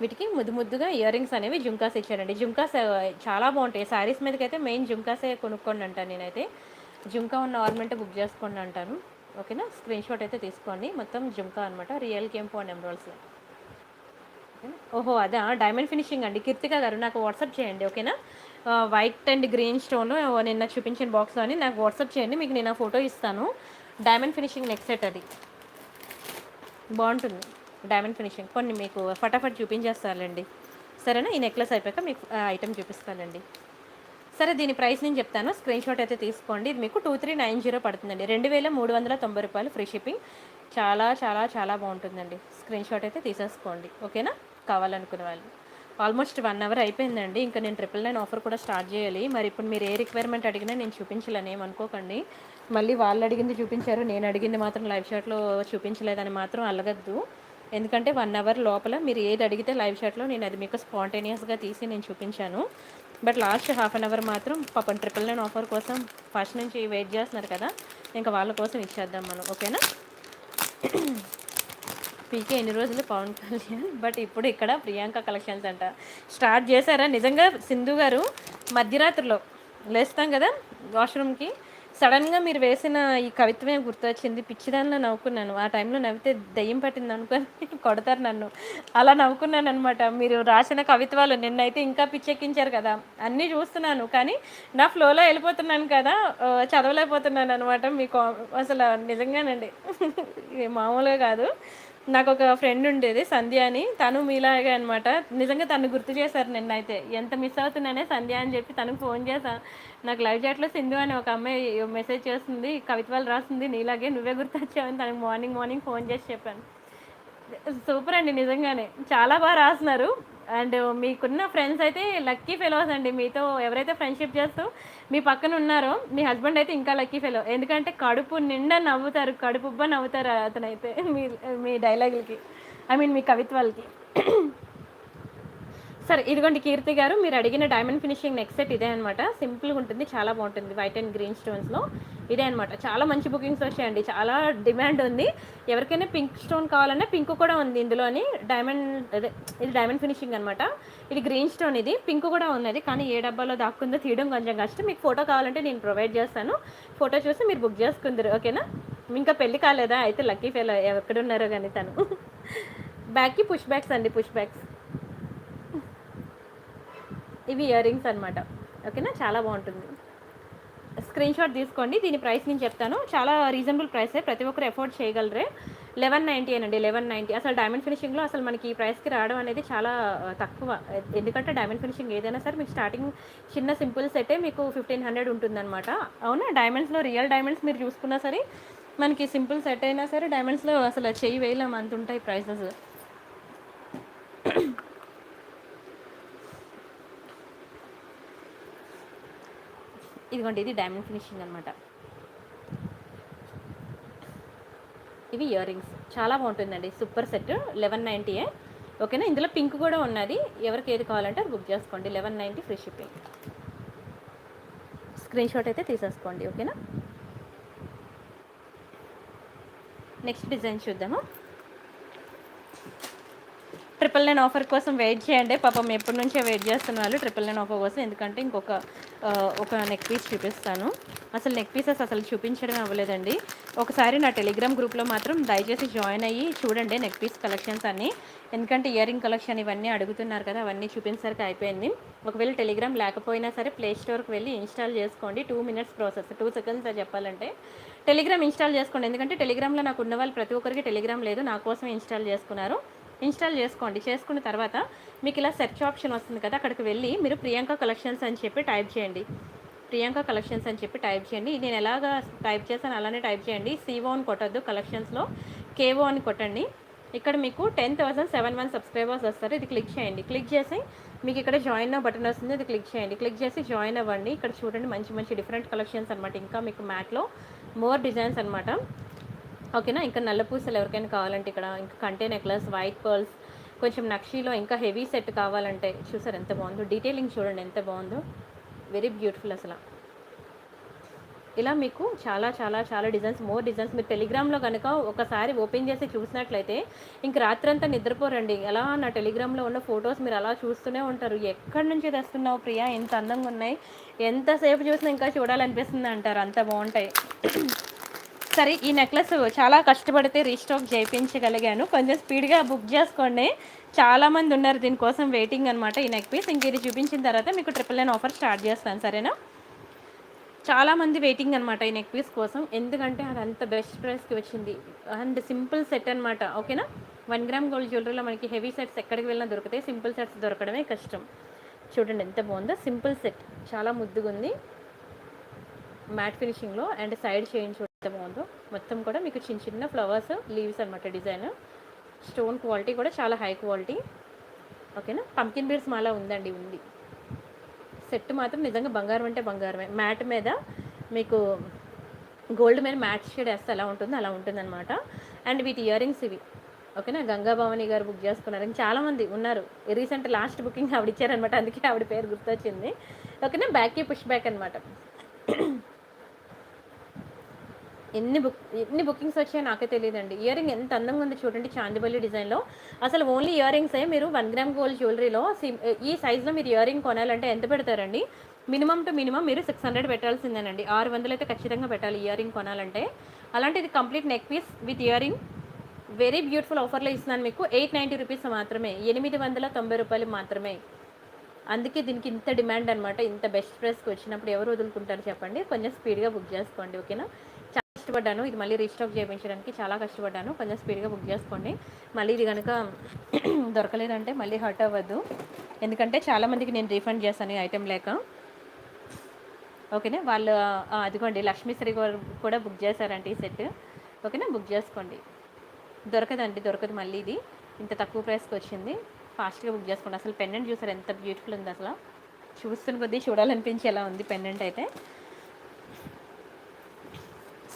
వీటికి ముద్దుగా ఇయర్ రింగ్స్ అనేవి జుంకాస్ ఇచ్చారండి. జుంకాస్ చాలా బాగుంటాయి. శారీస్ మీదకి అయితే మెయిన్ జుంకాసే కొనుక్కోండి అంటాను నేనైతే. జుంకా ఉన్న ఆర్నమెంట్ బుక్ చేసుకోండి అంటాను. ఓకేనా? స్క్రీన్ షాట్ అయితే తీసుకోండి. మొత్తం జుంకా అనమాట, రియల్ కెంపు అండ్ ఎమరాల్డ్స్. ఓహో అదా, డైమండ్ ఫినిషింగ్ అండి. కీర్తిక గారు నాకు వాట్సాప్ చేయండి. ఓకేనా? వైట్ అండ్ గ్రీన్ స్టోన్ నిన్న చూపించిన బాక్స్లో అని నాకు వాట్సాప్ చేయండి, మీకు నేను ఆ ఫోటో ఇస్తాను. డైమండ్ ఫినిషింగ్ నెక్ సెట్ అది బాగుంటుంది. డైమండ్ ఫినిషింగ్ కొన్ని మీకు ఫటాఫట్ చూపించేస్తానండి. సరేనా? ఈ నెక్లెస్ అయిపోయాక మీకు ఐటెం చూపిస్తానండి. సరే, దీని ప్రైస్ నేను చెప్తాను, స్క్రీన్ షాట్ అయితే తీసుకోండి. ఇది మీకు 2390 పడుతుందండి. 2390 రూపాయలు ఫ్రీ షిప్పింగ్. చాలా చాలా చాలా బాగుంటుందండి. స్క్రీన్ షాట్ అయితే తీసేసుకోండి. ఓకేనా? కావాలనుకునే వాళ్ళు. ఆల్మోస్ట్ 1 hour అయిపోయిందండి. ఇంకా నేను 999 ఆఫర్ కూడా స్టార్ట్ చేయాలి. మరి ఇప్పుడు మీరు ఏ రిక్వైర్మెంట్ అడిగినా నేను చూపించలేను, ఏమనుకోకండి. మళ్ళీ వాళ్ళు అడిగింది చూపించారు, నేను అడిగింది మాత్రం లైవ్ షాట్లో చూపించలేదని మాత్రం అలగద్దు. ఎందుకంటే 1 hour లోపల మీరు ఏది అడిగితే లైవ్ షాట్లో నేను అది మీకు స్పాంటేనియస్గా తీసి నేను చూపించాను. But last half an hour మాత్రం పాపం 999 ఆఫర్ కోసం ఫస్ట్ నుంచి వెయిట్ చేస్తున్నారు కదా, ఇంకా వాళ్ళ కోసం ఇచ్చేద్దాం మనం. ఓకేనా? పీకే ఎన్ని రోజులు పవన్ కళ్యాణ్, బట్ ఇప్పుడు ఇక్కడ ప్రియాంక కలెక్షన్స్ అంట స్టార్ట్ చేశారా? నిజంగా సింధు గారు మధ్యరాత్రిలో లేస్తాం కదా వాష్రూమ్కి, సడన్గా మీరు వేసిన ఈ కవిత్వమే గుర్తొచ్చింది. పిచ్చిదానిలో నవ్వుకున్నాను. ఆ టైంలో నవ్వితే దెయ్యం పట్టింది అనుకొని కొడతారు నన్ను, అలా నవ్వుకున్నాను అనమాట. మీరు రాసిన కవిత్వాలు నిన్నైతే ఇంకా పిచ్చెక్కించారు కదా, అన్నీ చూస్తున్నాను కానీ నా ఫ్లోలో వెళ్ళిపోతున్నాను కదా, చదవలేకపోతున్నాను అనమాట. మీకు అసలు నిజంగానండి ఇది మామూలుగా కాదు. నాకు ఒక ఫ్రెండ్ ఉండేది సంధ్య అని, తను మీలాగే అనమాట. నిజంగా తను గుర్తు చేశారు నిన్నైతే. ఎంత మిస్ అవుతున్నానే సంధ్య అని చెప్పి తనకు ఫోన్ చేశాను. నాకు లైవ్ చాట్లో సింధు అని ఒక అమ్మాయి మెసేజ్ చేస్తుంది, కవిత్వాలు రాస్తుంది నీలాగే, నువ్వే గుర్తొచ్చావని తనకు మార్నింగ్ ఫోన్ చేసి చెప్పాను. సూపర్ అండి, నిజంగానే చాలా బాగా రాస్తున్నారు. అండ్ మీకున్న ఫ్రెండ్స్ అయితే లక్కీ ఫెలోస్ అండి. మీతో ఎవరైతే ఫ్రెండ్షిప్ చేస్తూ మీ పక్కన ఉన్నారో మీ హస్బెండ్ అయితే ఇంకా లక్కీ ఫెలో. ఎందుకంటే కడుపు నిండా నవ్వుతారు, కడుపుబ్బ నవ్వుతారు అతనైతే మీ మీ డైలాగులకి, ఐ మీన్ మీ కవిత్వాలకి. సరే, ఇదిగోండి కీర్తి గారు, మీరు అడిగిన డైమండ్ ఫినిషింగ్ నెక్ సెట్ ఇదే అనమాట. సింపుల్గా ఉంటుంది, చాలా బాగుంటుంది. వైట్ అండ్ గ్రీన్ స్టోన్స్లో ఇదే అనమాట. చాలా మంచి బుకింగ్స్ వచ్చాయండి, చాలా డిమాండ్ ఉంది. ఎవరికైనా పింక్ స్టోన్ కావాలన్నా పింక్ కూడా ఉంది ఇందులోని. డైమండ్ అదే, ఇది డైమండ్ ఫినిషింగ్ అనమాట. ఇది గ్రీన్ స్టోన్, ఇది పింక్ కూడా ఉన్నది. కానీ ఏ డబ్బాలో దాక్కుందో తీయడం కొంచెం కష్టం. మీకు ఫోటో కావాలంటే నేను ప్రొవైడ్ చేస్తాను, ఫోటో చూసి మీరు బుక్ చేసుకుందరు. ఓకేనా? ఇంకా పెళ్ళి కాలేదా? అయితే లక్కీ ఫెయిల్, ఎక్కడున్నారో కానీ తను. బ్యాక్కి పుష్ బ్యాక్స్ అండి, పుష్ బ్యాక్స్. ఇవి ఇయర్ రింగ్స్ అనమాట. ఓకేనా? చాలా బాగుంటుంది. స్క్రీన్ షాట్ తీసుకోండి. దీని ప్రైస్ నేను చెప్తాను, చాలా రీజనబుల్ ప్రైసే, ప్రతి ఒక్కరు ఎఫోర్డ్ చేయగలరే. 1190 అనండి, 1190. అసలు డైమండ్ ఫినిషింగ్లో అసలు మనకి ఈ ప్రైస్కి రావడం అనేది చాలా తక్కువ. ఎందుకంటే డైమండ్ ఫినిషింగ్ ఏదైనా సరే మీకు స్టార్టింగ్ చిన్న సింపుల్ సెటే మీకు 1500 ఉంటుందన్నమాట. అవునా? డైమండ్స్లో రియల్ డైమండ్స్ మీరు చూసుకున్నా సరే మనకి సింపుల్ సెట్ అయినా సరే డైమండ్స్లో అసలు చెయ్యి వేయలేం, అంత ఉంటాయి ప్రైసెస్. ఇదిగోండి, ఇది డైమండ్ ఫినిషింగ్ అనమాట. ఇవి ఇయర్ రింగ్స్ చాలా బాగుంటుందండి. Super set 1190. ఓకేనా, ఇందులో పింక్ కూడా ఉన్నది. ఎవరికి ఏది కావాలంటే అది బుక్ చేసుకోండి. 1190 ఫ్రీ షిప్పింగ్. స్క్రీన్ షాట్ అయితే తీసేసుకోండి. ఓకేనా, నెక్స్ట్ డిజైన్ చూద్దాము. 999 ఆఫర్ కోసం వెయిట్ చేయండి. పాపం ఎప్పటి నుంచో వెయిట్ చేస్తున్నారు 999 ఆఫర్ కోసం. ఎందుకంటే ఇంకొక ఒక నెక్ పీస్ చూపిస్తాను. అసలు నెక్ పీసెస్ అసలు చూపించడం అవ్వలేదండి. ఒకసారి నా టెలిగ్రామ్ గ్రూప్లో మాత్రం దయచేసి జాయిన్ అయ్యి చూడండి నెక్ పీస్ కలెక్షన్స్ అన్నీ. ఎందుకంటే ఇయర్ రింగ్ కలెక్షన్ ఇవన్నీ అడుగుతున్నారు కదా, అవన్నీ చూపించసరికి అయిపోయింది. ఒకవేళ టెలిగ్రామ్ లేకపోయినా సరే ప్లే స్టోర్కి వెళ్ళి ఇన్స్టాల్ చేసుకోండి. 2 మినిట్స్ ప్రాసెస్, 2 సెకండ్స్ చెప్పాలంటే. టెలిగ్రామ్ ఇన్స్టాల్ చేసుకోండి. ఎందుకంటే టెలిగ్రామ్లో నాకు ఉన్న వాళ్ళు ప్రతి ఒక్కరికి టెలిగ్రామ్ లేదు, నా కోసం ఇన్స్టాల్ చేసుకున్నారు. ఇన్స్టాల్ చేసుకోండి. చేసుకున్న తర్వాత మీకు ఇలా సెర్చ్ ఆప్షన్ వస్తుంది కదా, అక్కడికి వెళ్ళి మీరు ప్రియాంక కలెక్షన్స్ అని చెప్పి టైప్ చేయండి. ప్రియాంక కలెక్షన్స్ అని చెప్పి టైప్ చేయండి. నేను ఎలాగా టైప్ చేశాను అలానే టైప్ చేయండి. సిఓ అని కొట్టద్దు, కలెక్షన్స్లో కేఓ అని కొట్టండి. ఇక్కడ మీకు 10,701 సబ్స్క్రైబర్స్ వస్తారు. ఇది క్లిక్ చేయండి. క్లిక్ చేసి మీకు ఇక్కడ జాయిన్ బటన్ వస్తుంది, ఇది క్లిక్ చేయండి. క్లిక్ చేసి జాయిన్ అవ్వండి. ఇక్కడ చూడండి మంచి మంచి డిఫరెంట్ కలెక్షన్స్ అనమాట. ఇంకా మీకు మ్యాట్లో మోర్ డిజైన్స్ అనమాట. ఓకేనా, ఇంకా నల్ల పూసలు ఎవరికైనా కావాలంటే ఇక్కడ ఇంకా కంటే నెక్లెస్, వైట్ పర్ల్స్, కొంచెం నక్షీలో ఇంకా హెవీ సెట్ కావాలంటే చూసారు ఎంత బాగుందో. డీటెయిలింగ్ చూడండి ఎంత బాగుందో, వెరీ బ్యూటిఫుల్ అసలు. ఇలా మీకు చాలా చాలా చాలా డిజైన్స్, మోర్ డిజైన్స్. మీరు టెలిగ్రామ్లో కనుక ఒకసారి ఓపెన్ చేసి చూసినట్లయితే ఇంక రాత్రంతా నిద్రపోరండి. అలా నా టెలిగ్రామ్లో ఉన్న ఫొటోస్ మీరు అలా చూస్తూనే ఉంటారు. ఎక్కడి నుంచి తెస్తున్నావు ప్రియా, ఎంత అందంగా ఉన్నాయి, ఎంతసేపు చూసినా ఇంకా చూడాలనిపిస్తుంది అంటారు, అంత బాగుంటాయి. సరే, ఈ నెక్లెస్ చాలా కష్టపడితే రీస్టాక్ చేయించగలిగాను. కొంచెం స్పీడ్గా బుక్ చేసుకోండి, చాలామంది ఉన్నారు దీనికోసం వెయిటింగ్ అనమాట. ఈ నెక్ పీస్ ఇంక ఇది చూపించిన తర్వాత మీకు 999 ఆఫర్ స్టార్ట్ చేస్తాను, సరేనా. చాలామంది వెయిటింగ్ అనమాట ఈ నెక్ పీస్ కోసం, ఎందుకంటే అది అంత బెస్ట్ ప్రైస్కి వచ్చింది అండ్ సింపుల్ సెట్ అనమాట. ఓకేనా, 1 గ్రామ్ గోల్డ్ జ్యువెలరీలో మనకి హెవీ సెట్స్ ఎక్కడికి వెళ్ళినా దొరుకుతాయి, సింపుల్ సెట్స్ దొరకడమే కష్టం. చూడండి ఎంత బాగుందో, సింపుల్ సెట్ చాలా ముద్దుగా ఉంది, మ్యాట్ ఫినిషింగ్లో. అండ్ సైడ్ చైన్ చూడండి ఎంత బాగుందో. మొత్తం కూడా మీకు చిన్న చిన్న ఫ్లవర్స్, లీవ్స్ అనమాట డిజైన్. స్టోన్ క్వాలిటీ కూడా చాలా హై క్వాలిటీ. ఓకేనా, పంకిన్ బీడ్స్ మాలా ఉందండి, ఉంది. సెట్ మాత్రం నిజంగా బంగారం అంటే బంగారమే. మ్యాట్ మీద మీకు గోల్డ్ మీద మ్యాట్ షేడ్ వేస్తే ఎలా ఉంటుందో అలా ఉంటుందన్నమాట. అండ్ వీటి ఇయర్ రింగ్స్ ఇవి. ఓకేనా, గంగా భవాని గారు బుక్ చేసుకున్నారు, ఇంకా చాలామంది ఉన్నారు. రీసెంట్ లాస్ట్ బుకింగ్ ఆవిడ ఇచ్చారనమాట, అందుకే ఆవిడ పేరు గుర్తొచ్చింది. ఓకేనా, బ్యాక్కి పుష్ బ్యాక్ అనమాట. ఎన్ని బుకింగ్స్ వచ్చాయో నాకే తెలియదండి. ఇయర్ రింగ్ ఎంత అందంగా ఉంది చూడండి, చాందిబల్లి డిజైన్లో. అసలు ఓన్లీ ఇయర్ రింగ్సే మీరు 1 గ్రామ్ గోల్డ్ జ్యువెలరీలో ఈ సైజ్లో మీరు ఇయర్ రింగ్ కొనాలంటే ఎంత పెడతారండి? మినిమం టు మినిమం మీరు 600 పెట్టాల్సిందేనండి. 600 అయితే ఖచ్చితంగా పెట్టాలి ఇయర్ రింగ్ కొనాలంటే. అలాంటిది complete neck piece with earring very beautiful ఆఫర్లో ఇస్తున్నాను మీకు. 890 రూపీస్ మాత్రమే, 890 రూపాయలు మాత్రమే. అందుకే దీనికి ఇంత డిమాండ్ అనమాట. ఇంత బెస్ట్ ప్రైస్కి వచ్చినప్పుడు ఎవరు వదులుకుంటారు చెప్పండి. కొంచెం స్పీడ్గా బుక్ చేసుకోండి. ఓకేనా, కష్టపడ్డాను ఇది మళ్ళీ రీస్టాక్ చేయించడానికి, చాలా కష్టపడ్డాను. కొంచెం స్పీడ్గా బుక్ చేసుకోండి. మళ్ళీ ఇది కనుక దొరకలేదంటే మళ్ళీ హర్ట్ అవ్వద్దు, ఎందుకంటే చాలామందికి నేను రీఫండ్ చేస్తాను ఈ ఐటెం లేక. ఓకేనా, వాళ్ళు అదిగోండి లక్ష్మీశ్రీ గారు కూడా బుక్ చేశారంటే ఈ సెట్. ఓకేనా, బుక్ చేసుకోండి. దొరకదు మళ్ళీ. ఇది ఇంత తక్కువ ప్రైస్కి వచ్చింది, ఫాస్ట్గా బుక్ చేసుకోండి. అసలు పెండెంట్ చూసారు ఎంత బ్యూటిఫుల్ ఉంది, అసలు చూస్తున్న కొద్దీ చూడాలనిపించేలా ఉంది పెండెంట్ అయితే.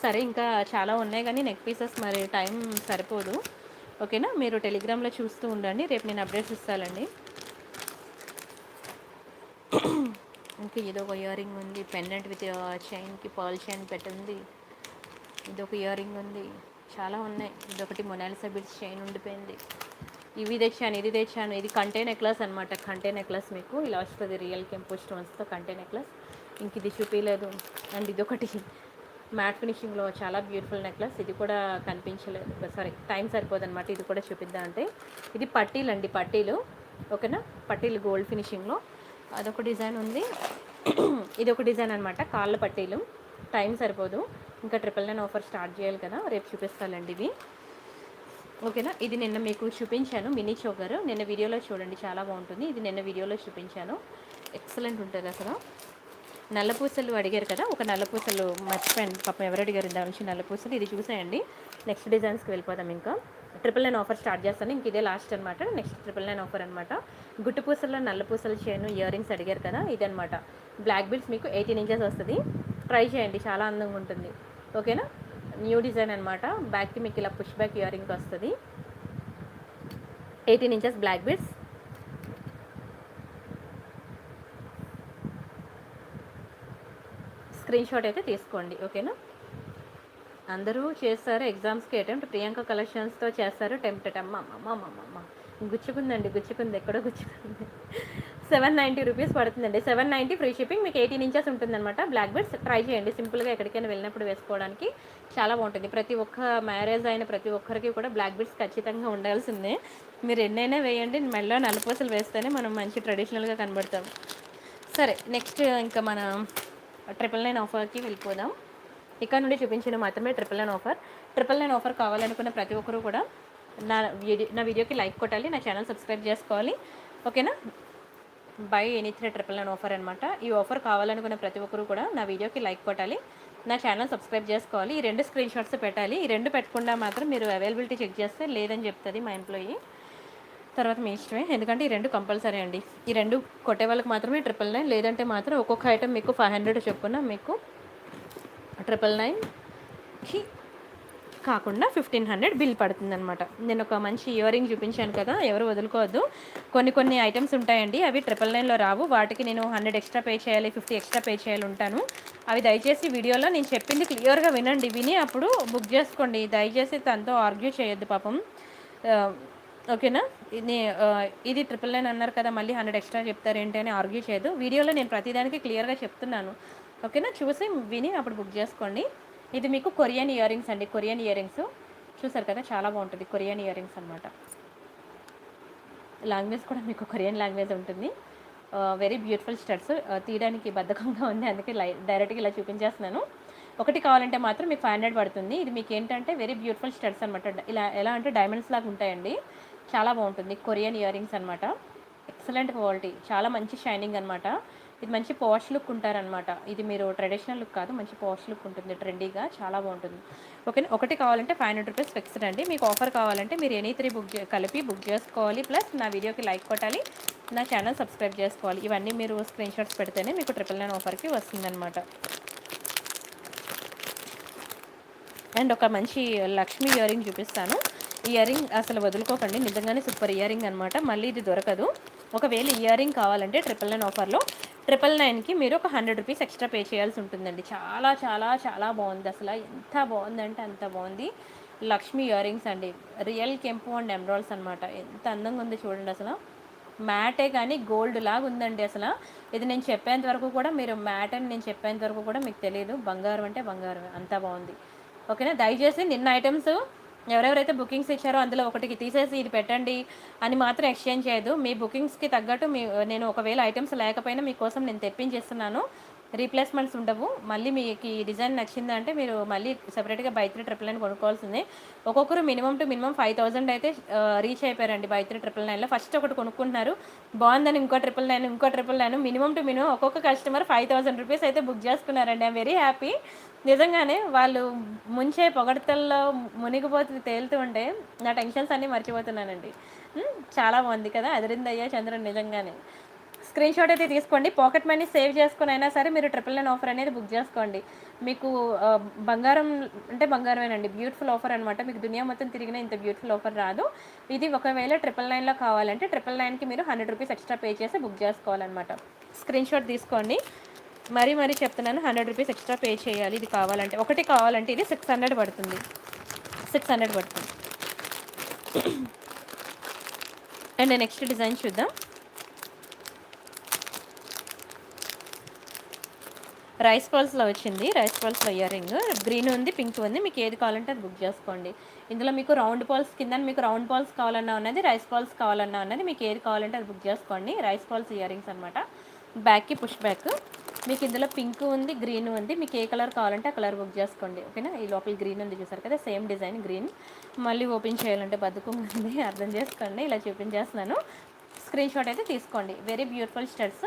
సరే, ఇంకా చాలా ఉన్నాయి కానీ నెక్ పీసెస్ మరి టైం సరిపోదు. ఓకేనా, మీరు టెలిగ్రామ్లో చూస్తూ ఉండండి, రేపు నేను అప్డేట్స్ ఇస్తానండి. ఇంకా ఇదొక ఇయర్ రింగ్ ఉంది, పెండెంట్ విత్ చైన్కి పర్ల్ చైన్ పెట్టింది. ఇదొక ఇయర్ రింగ్ ఉంది, చాలా ఉన్నాయి. ఇదొకటి మొనాలిసా బిట్స్ చైన్ ఉండిపోయింది. ఇవి తెచ్చాను, ఇది తెచ్చాను. ఇది కంటే నెక్లెస్ అనమాట. కంటే నెక్లెస్ మీకు ఇలా వస్తుంది, రియల్ కెంపు స్టోన్స్తో కంటే నెక్లెస్. ఇంక ఇది చూపించలేదు. అండ్ ఇదొకటి మ్యాట్ ఫినిషింగ్లో చాలా బ్యూటిఫుల్ నెక్లెస్, ఇది కూడా కనిపించలేదు, సారీ టైం సరిపోదు అనమాట. ఇది కూడా చూపిద్దాం అంటే ఇది పట్టీలు అండి, పట్టీలు. ఓకేనా, పట్టీలు గోల్డ్ ఫినిషింగ్లో. అదొక డిజైన్ ఉంది, ఇది ఒక డిజైన్ అనమాట, కాళ్ళ పట్టీలు. టైం సరిపోదు, ఇంకా 999 ఆఫర్ స్టార్ట్ చేయాలి కదా, రేపు చూపిస్తానండి ఇవి. ఓకేనా, ఇది నిన్న మీకు చూపించాను మినీ చోకర్, నిన్న వీడియోలో చూడండి చాలా బాగుంటుంది. ఇది నిన్న వీడియోలో చూపించాను, ఎక్సలెంట్ ఉంటుంది అసలు. నల్లపూసలు అడిగారు కదా, ఒక నల్లపూసలు మర్చిపోయాను పాపం, ఎవరు అడిగారు దాని నుంచి నల్లపూసలు. ఇది చూసేయండి. నెక్స్ట్ డిజైన్స్కి వెళ్ళిపోదాం. ఇంకా 999 ఆఫర్ స్టార్ట్ చేస్తాను, ఇంక ఇదే లాస్ట్ అనమాట. నెక్స్ట్ 999 ఆఫర్ అనమాట. గుట్టు పూసల్లో నల్లపూసలు చైన్ ఇయర్ రింగ్స్ అడిగారు కదా, ఇదనమాట. బ్లాక్ బీడ్స్ మీకు 18 ఇంచెస్ వస్తుంది. ట్రై చేయండి, చాలా అందంగా ఉంటుంది. ఓకేనా, న్యూ డిజైన్ అనమాట. బ్యాక్కి మీకు ఇలా పుష్ బ్యాక్ ఇయర్ రింగ్ వస్తుంది. 18 inches black beads. Screenshot అయితే తీసుకోండి, ఓకేనా. అందరూ చేస్తారు ఎగ్జామ్స్కి అటెంప్ట్. ప్రియాంక కలెక్షన్స్తో చేస్తారు టెంప్టెడ్. అమ్మ గుచ్చుకుందండి, గుచ్చుకుంది, ఎక్కడో గుచ్చుకుంది. 790 రూపీస్ పడుతుందండి. 790 ఫ్రీ షిప్పింగ్. మీకు 18 ఇంచెస్ ఉంటుందన్నమాట. బ్లాక్ బెడ్స్ ట్రై చేయండి, సింపుల్గా ఎక్కడికైనా వెళ్ళినప్పుడు వేసుకోవడానికి చాలా బాగుంటుంది. ప్రతి ఒక్క మ్యారేజ్ అయిన ప్రతి ఒక్కరికి కూడా బ్లాక్ బెడ్స్ ఖచ్చితంగా ఉండాల్సిందే. మీరు ఎన్నైనా వేయండి, మెడలో నలుపూసలు వేస్తేనే మనం మంచి ట్రెడిషనల్గా కనబడతాం. సరే, నెక్స్ట్ ఇంకా మన 999 ఆఫర్కి వెళ్ళిపోదాం. ఇక్కడ నుండి చూపించిన మాత్రమే 999 ఆఫర్. 999 ఆఫర్ కావాలనుకున్న ప్రతి ఒక్కరు కూడా నా వీడియోకి లైక్ కొట్టాలి, నా ఛానల్ సబ్స్క్రైబ్ చేసుకోవాలి, ఓకేనా. బై ఎనీ 999 ఆఫర్ అనమాట. ఈ ఆఫర్ కావాలనుకున్న ప్రతి ఒక్కరు కూడా నా వీడియోకి లైక్ కొట్టాలి, నా ఛానల్ సబ్స్క్రైబ్ చేసుకోవాలి. ఈ 2 స్క్రీన్ షాట్స్ పెట్టాలి. ఈ 2 పెట్టకుండా మాత్రం మీరు అవైలబిలిటీ చెక్ చేస్తే లేదని చెప్తుంది మా ఎంప్లాయీ. తర్వాత మీ ఇష్టమే, ఎందుకంటే ఈ 2 కంపల్సరీ అండి. ఈ 2 కొట్టే వాళ్ళకి మాత్రమే 999, లేదంటే మాత్రం ఒక్కొక్క ఐటమ్ మీకు 500 చొప్పున మీకు 999కి కాకుండా 1500 బిల్ పడుతుంది అనమాట. నేను ఒక మంచి ఇయర్ రింగ్ చూపించాను కదా, ఎవరు వదులుకోవద్దు. కొన్ని ఐటమ్స్ ఉంటాయండి, అవి 999లో రావు. వాటికి నేను 100 ఎక్స్ట్రా పే చేయాలి, 50 ఎక్స్ట్రా పే చేయాలి ఉంటాను. అవి దయచేసి వీడియోలో నేను చెప్పింది క్లియర్గా వినండి, విని అప్పుడు బుక్ చేసుకోండి. దయచేసి తనతో ఆర్గ్యూ చేయొద్దు పాపం, ఓకేనా. ఇది 999 అన్నారు కదా, మళ్ళీ 100 ఎక్స్ట్రా చెప్తారు ఏంటి అని ఆర్గ్యూ చేయొద్దు. వీడియోలో నేను ప్రతిదానికి క్లియర్గా చెప్తున్నాను, ఓకేనా. చూసి విని అప్పుడు బుక్ చేసుకోండి. ఇది మీకు కొరియన్ ఇయర్ రింగ్స్ అండి. కొరియన్ ఇయర్ రింగ్స్ చూసారు కదా, చాలా బాగుంటుంది. కొరియన్ ఇయర్ రింగ్స్ అనమాట. లాంగ్వేజ్ కూడా మీకు కొరియన్ లాంగ్వేజ్ ఉంటుంది. Very beautiful studs. తీయడానికి బద్ధకంగా ఉంది, అందుకే డైరెక్ట్గా ఇలా చూపించేస్తున్నాను. ఒకటి కావాలంటే మాత్రం మీకు 500 పడుతుంది. ఇది మీకు ఏంటంటే వెరీ బ్యూటిఫుల్ స్టడ్స్ అనమాట. ఇలా ఎలా అంటే డైమండ్స్ లాగా ఉంటాయండి, చాలా బాగుంటుంది. కొరియన్ ఇయర్ రింగ్స్ అనమాట. ఎక్సలెంట్ క్వాలిటీ, చాలా మంచి షైనింగ్ అనమాట. ఇది మంచి పాష్ లుక్ ఉంటారనమాట. ఇది మీరు ట్రెడిషనల్ లుక్ కాదు, మంచి పాష్ లుక్ ఉంటుంది, ట్రెండీగా, చాలా బాగుంటుంది, ఓకే. ఒకటి కావాలంటే 500 రూపీస్ ఫిక్స్డ్ అండి. మీకు ఆఫర్ కావాలంటే మీరు ఎనీ 3 కలిపి బుక్ చేసుకోవాలి. ప్లస్ నా వీడియోకి లైక్ కొట్టాలి, నా ఛానల్ సబ్స్క్రైబ్ చేసుకోవాలి. ఇవన్నీ మీరు స్క్రీన్ షాట్స్ పెడితేనే మీకు 999 ఆఫర్కి వస్తుందన్నమాట. అండ్ ఒక మంచి లక్ష్మీ ఇయర్ రింగ్ చూపిస్తాను. ఇయర్ రింగ్ అసలు వదులుకోకండి, నిజంగానే సూపర్ ఇయర్ రింగ్ అనమాట. మళ్ళీ ఇది దొరకదు. ఒకవేళ ఇయర్ రింగ్ కావాలంటే 999 ఆఫర్లో 999కి మీరు ఒక 100 రూపీస్ ఎక్స్ట్రా పే చేయాల్సి ఉంటుందండి. చాలా చాలా చాలా బాగుంది, అసలు ఎంత బాగుందంటే అంత బాగుంది. లక్ష్మీ ఇయర్ రింగ్స్ అండి, రియల్ కెంపు అండ్ ఎమరాల్డ్స్ అనమాట. ఎంత అందంగా ఉంది చూడండి, అసలు మ్యాటే కానీ గోల్డ్ లాగా ఉందండి. అసలు ఇది నేను చెప్పేంత వరకు కూడా మీరు మ్యాట్ అని నేను చెప్పేంత వరకు కూడా మీకు తెలియదు. బంగారం అంటే బంగారం, అంత బాగుంది, ఓకేనా. దయచేసి నిన్న ఐటమ్స్ ఎవరెవరైతే బుకింగ్స్ ఇచ్చారో అందులో ఒకటికి తీసేసి ఇది పెట్టండి అని మాత్రం ఎక్స్చేంజ్ చేయదు. మీ బుకింగ్స్కి తగ్గట్టు నేను ఒకవేళ ఐటమ్స్ లేకపోయినా మీకోసం నేను తెప్పించేస్తున్నాను. రీప్లేస్మెంట్స్ ఉండవు. మళ్ళీ మీకు ఈ డిజైన్ నచ్చిందంటే మీరు మళ్ళీ సెపరేట్గా బై 3 999 కొనుక్కోవాల్సిందే. ఒక్కొక్కరు మినిమం టు మినిమం 5000 అయితే రీచ్ అయిపోయారండి బై 3 999లో. ఫస్ట్ ఒకటి కొనుక్కుంటున్నారు, బాగుందని ఇంకో 999 మినిమం టు మినిమం ఒక్కొక్క కస్టమర్ 5000 రూపీస్ అయితే బుక్ చేసుకున్నారండి. I'm very happy. నిజంగానే వాళ్ళు ముంచే పొగడతల్లో మునిగిపోతూ తేలుతూ ఉంటే నా టెన్షన్స్ అన్నీ మర్చిపోతున్నానండి. చాలా బాగుంది కదా, అదిరిందయ్యా చంద్రన్ నిజంగానే. స్క్రీన్ షాట్ అయితే తీసుకోండి, పాకెట్ మనీ సేవ్ చేసుకుని అయినా సరే మీరు 999 ఆఫర్ అనేది బుక్ చేసుకోండి. మీకు బంగారం అంటే బంగారమేనండి, బ్యూటిఫుల్ ఆఫర్ అనమాట. మీకు దునియా మొత్తం తిరిగినా ఇంత బ్యూటిఫుల్ ఆఫర్ రాదు. ఇది ఒకవేళ 999లో కావాలంటే 999కి మీరు 100 రూపీస్ ఎక్స్ట్రా పే చేసి బుక్ చేసుకోవాలన్నమాట. స్క్రీన్ షాట్ తీసుకోండి, మరీ చెప్తున్నాను, 100 రూపీస్ ఎక్స్ట్రా పే చేయాలి ఇది కావాలంటే. ఒకటి కావాలంటే ఇది 600 పడుతుంది, 600 పడుతుంది. అండ్ నెక్స్ట్ డిజైన్ చూద్దాం. రైస్ పల్స్లో వచ్చింది, రైస్ పల్స్లో ఇయర్ రింగ్. గ్రీన్ ఉంది, పింక్ ఉంది, మీకు ఏది కావాలంటే అది బుక్ చేసుకోండి. ఇందులో మీకు రౌండ్ పాల్స్ కింద మీకు రౌండ్ పాల్స్ కావాలన్నా ఉన్నది, రైస్ పాల్స్ కావాలన్నా ఉన్నది, మీకు ఏది కావాలంటే అది బుక్ చేసుకోండి. రైస్ పాల్స్ ఇయర్ రింగ్స్ అనమాట. బ్యాక్కి పుష్ బ్యాక్. మీకు ఇందులో పింక్ ఉంది, గ్రీన్ ఉంది, మీకు ఏ కలర్ కావాలంటే ఆ కలర్ బుక్ చేసుకోండి, ఓకేనా. ఈ లోపల గ్రీన్ ఉంది చూసారు కదా, సేమ్ డిజైన్ గ్రీన్. మళ్ళీ ఓపెన్ చేయాలంటే బతుకు ఉంది, అర్థం చేసుకోండి. ఇలా చూపించేస్తున్నాను, స్క్రీన్ షాట్ అయితే తీసుకోండి. Very beautiful studs.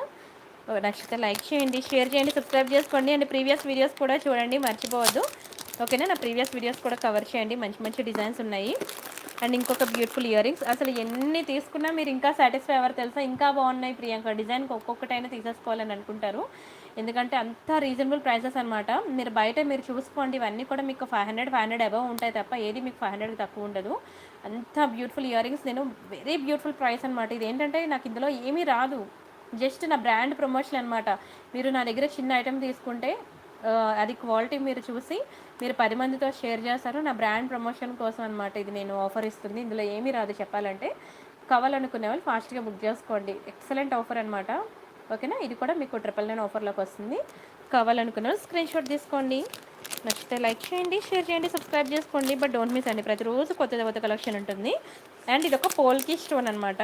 నచ్చితే లైక్ చేయండి, షేర్ చేయండి, సబ్స్క్రైబ్ చేసుకోండి. అండ్ ప్రీవియస్ వీడియోస్ కూడా చూడండి, మర్చిపోవద్దు, ఓకేనా. నా ప్రీవియస్ వీడియోస్ కూడా కవర్ చేయండి, మంచి మంచి డిజైన్స్ ఉన్నాయి. అండ్ ఇంకొక బ్యూటిఫుల్ ఇయర్ రింగ్స్. అసలు ఎన్ని తీసుకున్నా మీరు ఇంకా సాటిస్ఫై ఎవరు తెలుసా, ఇంకా బాగున్నాయి ప్రియాంక డిజైన్కి ఒక్కొక్కటైనా తీసేసుకోవాలని అనుకుంటారు. ఎందుకంటే అంత రీజనబుల్ ప్రైసెస్ అనమాట. మీరు చూసుకోండి, ఇవన్నీ కూడా మీకు 500 అబవ్ ఉంటాయి తప్ప ఏది మీకు 500 తక్కువ ఉండదు. అంత బ్యూటిఫుల్ ఇయర్ రింగ్స్, నేను వెరీ బ్యూటిఫుల్ ప్రైస్ అనమాట. ఇదేంటంటే నాకు ఇందులో ఏమీ రాదు, జస్ట్ నా బ్రాండ్ ప్రమోషన్ అనమాట. మీరు నా దగ్గర చిన్న ఐటెం తీసుకుంటే అది క్వాలిటీ మీరు చూసి మీరు 10 మందితో షేర్ చేస్తారు. నా బ్రాండ్ ప్రమోషన్ కోసం అనమాట ఇది నేను ఆఫర్ ఇస్తుంది. ఇందులో ఏమీ రాదు చెప్పాలంటే. కావాలనుకునే వాళ్ళు ఫాస్ట్గా బుక్ చేసుకోండి. ఎక్సలెంట్ ఆఫర్ అనమాట. ఓకేనా, ఇది కూడా మీకు 999 ఆఫర్లోకి వస్తుంది. కావాలనుకున్న వాళ్ళు స్క్రీన్ షాట్ తీసుకోండి. నచ్చితే లైక్ చేయండి, షేర్ చేయండి, సబ్స్క్రైబ్ చేసుకోండి. బట్ డోంట్ మిస్ అండి, ప్రతిరోజు కొత్త కలెక్షన్ ఉంటుంది. అండ్ ఇది ఒక పోల్కి స్టోన్ అనమాట.